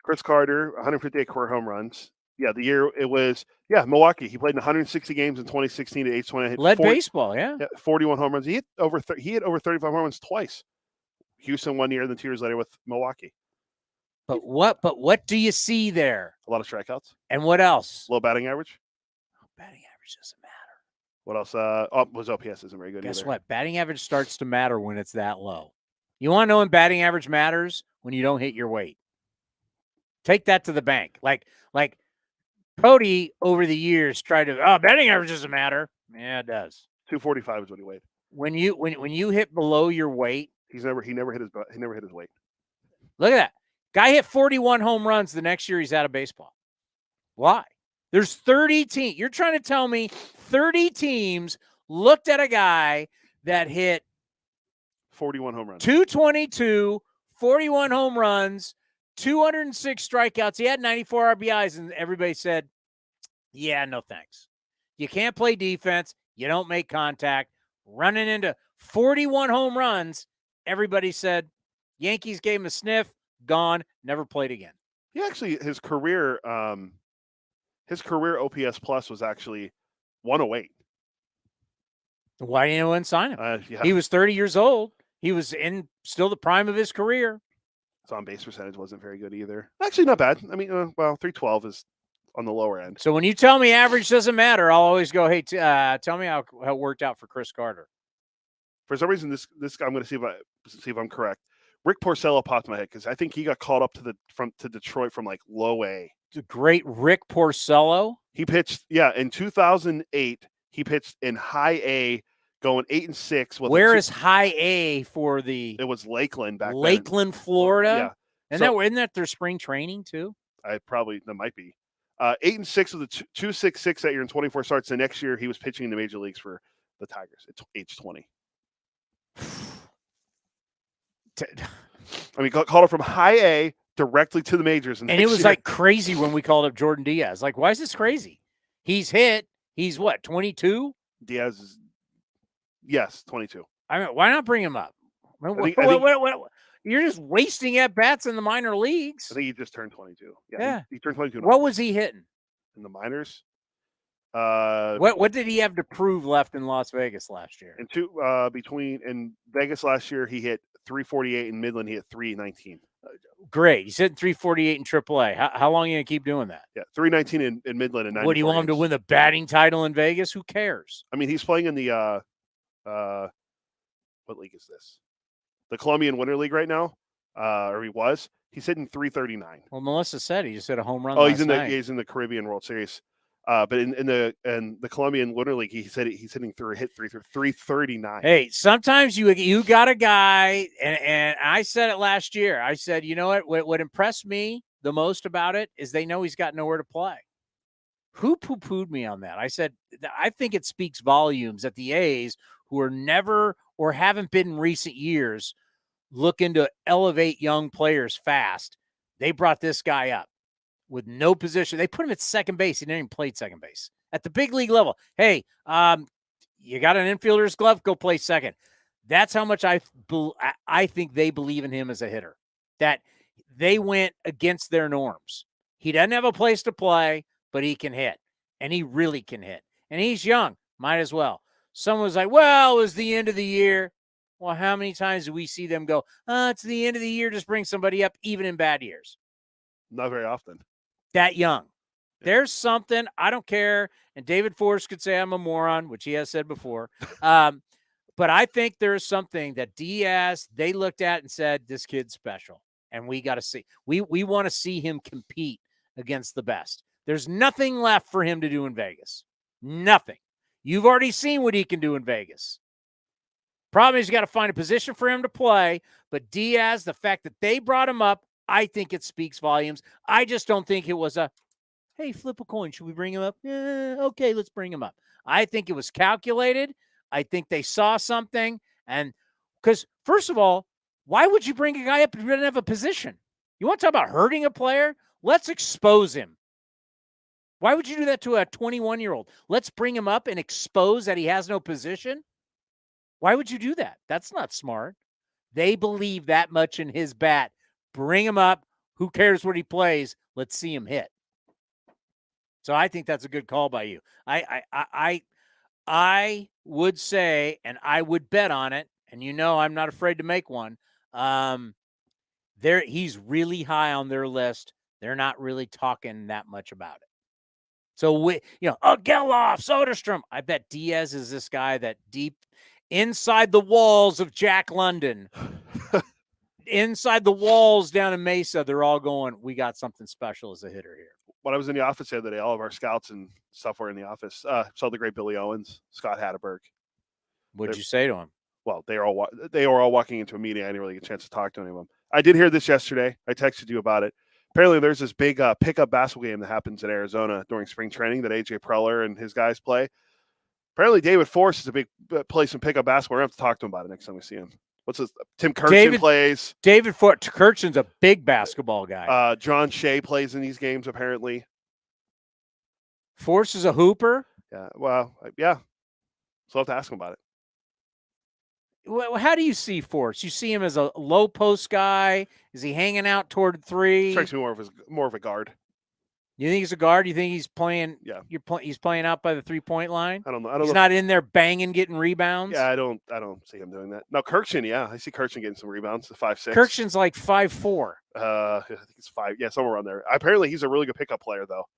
Chris Carter, 158 career home runs. Yeah, the year it was, Milwaukee. He played in 160 games in 2016 at age 20. Led baseball, yeah. 41 home runs. He hit over 35 home runs twice. Houston 1 year, then 2 years later with Milwaukee. But what do you see there? A lot of strikeouts. And what else? Low batting average. Batting average doesn't matter. What else? Was OPS isn't very good. Guess either. what? Batting average starts to matter when it's that low. You want to know when batting average matters? When you don't hit your weight. Take that to the bank. Like Cody over the years tried to, batting average doesn't matter. Yeah, it does. 245 is what he weighed. When you hit below your weight, he never hit his weight. Look at that. Guy hit 41 home runs the next year he's out of baseball. Why? There's 30 teams. You're trying to tell me 30 teams looked at a guy that hit 41 home runs. 222, 41 home runs, 206 strikeouts. He had 94 RBIs, and everybody said, yeah, no thanks. You can't play defense. You don't make contact. Running into 41 home runs, everybody said, Yankees gave him a sniff, gone, never played again. He actually, his career OPS plus was actually 108. Why didn't anyone sign him? Yeah. He was 30 years old. He was in still the prime of his career. His on-base percentage wasn't very good either. Actually, not bad. I mean, 312 is on the lower end. So when you tell me average doesn't matter, I'll always go, hey, tell me how it worked out for Chris Carter. For some reason, this I'm going to see if I'm correct. Rick Porcello popped in my head because I think he got called up to Detroit from like low A. The great Rick Porcello. He pitched, in 2008. He pitched in high A, going 8-6. Where is high A for the? It was Lakeland back then. Lakeland, Florida. Yeah, isn't that their spring training too? That might be 8-6 with a 2.66 that year in 24 starts. The next year he was pitching in the major leagues for the Tigers at age 20. I mean, called it from high A directly to the majors, and it was like crazy when we called up Jordan Diaz. Like, why is this crazy? He's hit. He's what, 22? Diaz is, yes, 22. I mean, why not bring him up? I think, you're just wasting at bats in the minor leagues. I think he just turned 22. Yeah. He turned 22. What was he hitting in the minors? What did he have to prove left in Las Vegas last year? In Vegas last year, he hit 348. In Midland, he hit 319. Great. He's hitting 348 in AAA. How long are you going to keep doing that? Yeah, 319 in Midland. And what do you want him to win the batting title in Vegas? Who cares? I mean, he's playing in the what league is this? The Colombian Winter League right now, or he was. He's hitting 339. Well, Melissa said he just hit a home run. He's in the Caribbean World Series. But in the Colombian Winter League, he said he's hitting 339. Hey, sometimes you got a guy, and I said it last year. I said, you know what impressed me the most about it is they know he's got nowhere to play. Who poo-pooed me on that? I said, I think it speaks volumes that the A's, who are never or haven't been in recent years, looking to elevate young players fast. They brought this guy up with no position. They put him at second base. He never even played second base at the big league level. Hey, you got an infielder's glove? Go play second. That's how much I think they believe in him as a hitter, that they went against their norms. He doesn't have a place to play, but he can hit, and he really can hit. And he's young. Might as well. Someone was like, well, it was the end of the year. Well, how many times do we see them go, it's the end of the year, just bring somebody up, even in bad years? Not very often. That young. There's something, I don't care, and David Forrest could say I'm a moron, which he has said before, but I think there's something that Diaz, they looked at and said, this kid's special, and we got to see. We want to see him compete against the best. There's nothing left for him to do in Vegas. Nothing. You've already seen what he can do in Vegas. Problem is you got to find a position for him to play, but Diaz, the fact that they brought him up, I think it speaks volumes. I just don't think it was hey, flip a coin. Should we bring him up? Okay, let's bring him up. I think it was calculated. I think they saw something. And because, first of all, why would you bring a guy up if he doesn't have a position? You want to talk about hurting a player? Let's expose him. Why would you do that to a 21-year-old? Let's bring him up and expose that he has no position? Why would you do that? That's not smart. They believe that much in his bat. Bring him up. Who cares what he plays? Let's see him hit. So I think that's a good call by you. I would say, and I would bet on it, and you know I'm not afraid to make one. He's really high on their list. They're not really talking that much about it. So Geloff, Soderstrom. I bet Diaz is this guy that deep inside the walls of Jack London, inside the walls down in Mesa, they're all going, we got something special as a hitter here. When I was in the office the other day, all of our scouts and stuff were in the office. Saw the great Billy Owens, Scott Hatteberg. What did you say to him? Well, they were all walking into a meeting. I didn't really get a chance to talk to any of them. I did hear this yesterday. I texted you about it. Apparently, there's this big pickup basketball game that happens in Arizona during spring training that AJ Preller and his guys play. Apparently, David Force is a big place in pickup basketball. We're going to have to talk to him about it next time we see him. What's this? Tim Kirchen plays. David Kirchen's a big basketball guy. John Shea plays in these games, apparently. Force is a hooper? Yeah. Well, yeah. So I'll have to ask him about it. Well, how do you see Force? You see him as a low post guy? Is he hanging out toward three? Strikes me more of a guard. You think he's a guard? You think he's playing? Yeah, he's playing out by the 3-point line. I don't know. He's not in there banging, getting rebounds. Yeah, I don't see him doing that. No, Kirchen. Yeah, I see Kirchen getting some rebounds. The 5'6". Kirchen's like 5'4". I think it's 5. Yeah, somewhere around there. Apparently, he's a really good pickup player, though.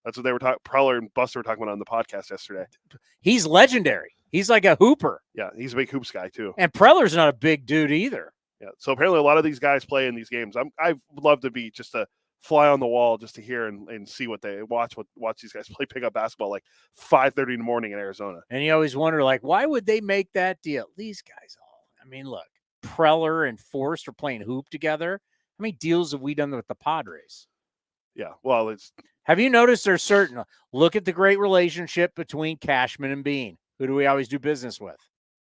That's what they were talking. Preller and Buster were talking about on the podcast yesterday. He's legendary. He's like a hooper. Yeah, he's a big hoops guy too. And Preller's not a big dude either. Yeah. So apparently a lot of these guys play in these games. I'd love to be just a fly on the wall just to hear and see what they watch these guys play pickup basketball like 5:30 in the morning in Arizona. And you always wonder, like, why would they make that deal? These guys all. I mean, look, Preller and Forrest are playing hoop together. How many deals have we done with the Padres? Yeah. Well, have you noticed there's certain look at the great relationship between Cashman and Bean? Who do we always do business with?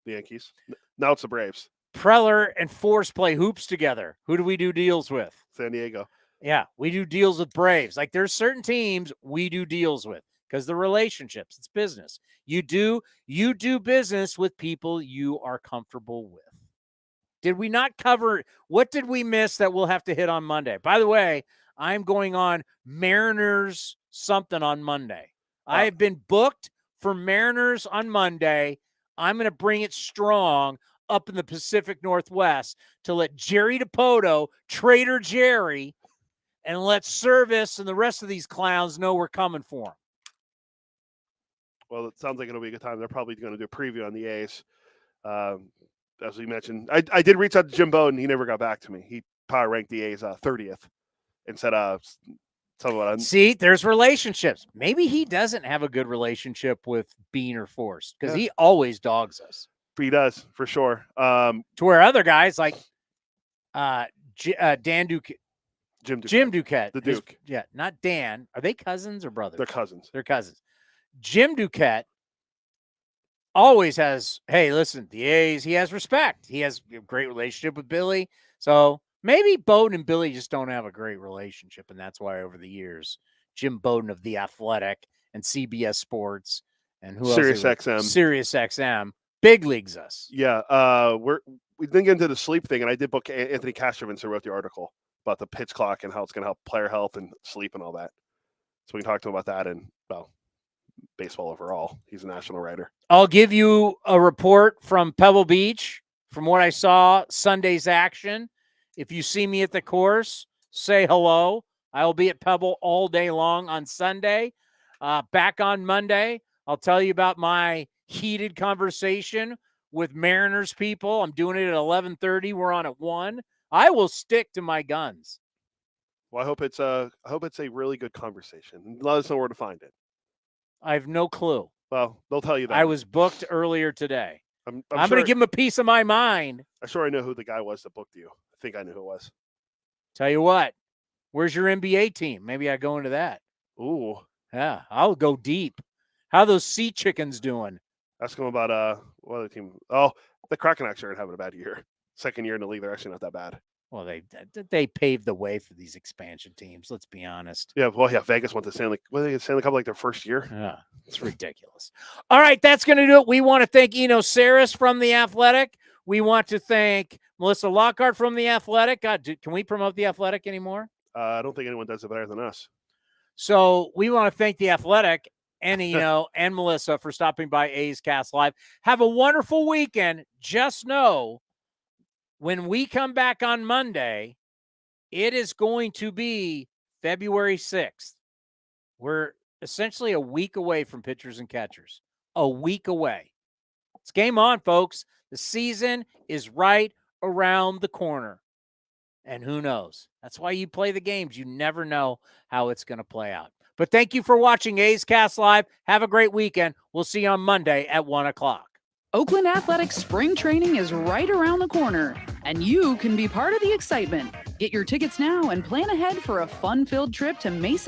The Yankees. Now it's the Braves. Preller and Forrest play hoops together. Who do we do deals with? San Diego. Yeah, we do deals with Braves. Like there's certain teams we do deals with because the relationships, it's business. You do business with people you are comfortable with. Did we not cover, what did we miss that we'll have to hit on Monday? By the way, I'm going on Mariners something on Monday. I have been booked for Mariners on Monday. I'm going to bring it strong up in the Pacific Northwest to let Jerry DiPoto, Trader Jerry, and let Service and the rest of these clowns know we're coming for them. Well, it sounds like it'll be a good time. They're probably going to do a preview on the A's. As we mentioned, I did reach out to Jim Bowden. He never got back to me. He power ranked the A's 30th and said, see, there's relationships. Maybe he doesn't have a good relationship with Bean or Forrest because he always dogs us. He does, for sure. To where other guys like Dan Duquette. Jim Duquette. The Duke. Not Dan. Are they cousins or brothers? They're cousins. They're cousins. Jim Duquette always has, hey, listen, the A's, he has respect. He has a great relationship with Billy. So maybe Bowden and Billy just don't have a great relationship, and that's why over the years, Jim Bowden of The Athletic and CBS Sports and who else? Sirius XM. Big leagues us. Yeah. We didn't get into the sleep thing, and I did book Anthony Castrovince, who wrote the article about the pitch clock and how it's going to help player health and sleep and all that. So we can talk to him about that and, well, baseball overall. He's a national writer. I'll give you a report from Pebble Beach from what I saw Sunday's action. If you see me at the course, say hello. I will be at Pebble all day long on Sunday. Back on Monday, I'll tell you about my heated conversation with Mariners people. I'm doing it at 11:30. We're on at 1. I will stick to my guns. Well, I hope it's a really good conversation. Let us know where to find it. I have no clue. Well, they'll tell you that. I was booked earlier today. I'm going to give him a piece of my mind. I'm sure I know who the guy was that booked you. I think I knew who it was. Tell you what, where's your NBA team? Maybe I go into that. Ooh. Yeah, I'll go deep. How are those Sea Chickens doing? Ask them about what other team. Oh, the Kraken actually aren't having a bad year. Second year in the league, they're actually not that bad. Well, they paved the way for these expansion teams. Let's be honest. Yeah, well, yeah, Vegas went to Stanley Cup like their first year. Yeah, it's ridiculous. All right, that's going to do it. We want to thank Eno Sarris from The Athletic. We want to thank Melissa Lockard from The Athletic. God, can we promote The Athletic anymore? I don't think anyone does it better than us. So we want to thank The Athletic and Eno and Melissa for stopping by A's Cast Live. Have a wonderful weekend. Just know, when we come back on Monday, it is going to be February 6th. We're essentially a week away from pitchers and catchers. A week away. It's game on, folks. The season is right around the corner. And who knows? That's why you play the games. You never know how it's going to play out. But thank you for watching A's Cast Live. Have a great weekend. We'll see you on Monday at 1 o'clock. Oakland Athletics spring training is right around the corner, and you can be part of the excitement. Get your tickets now and plan ahead for a fun-filled trip to Mesa,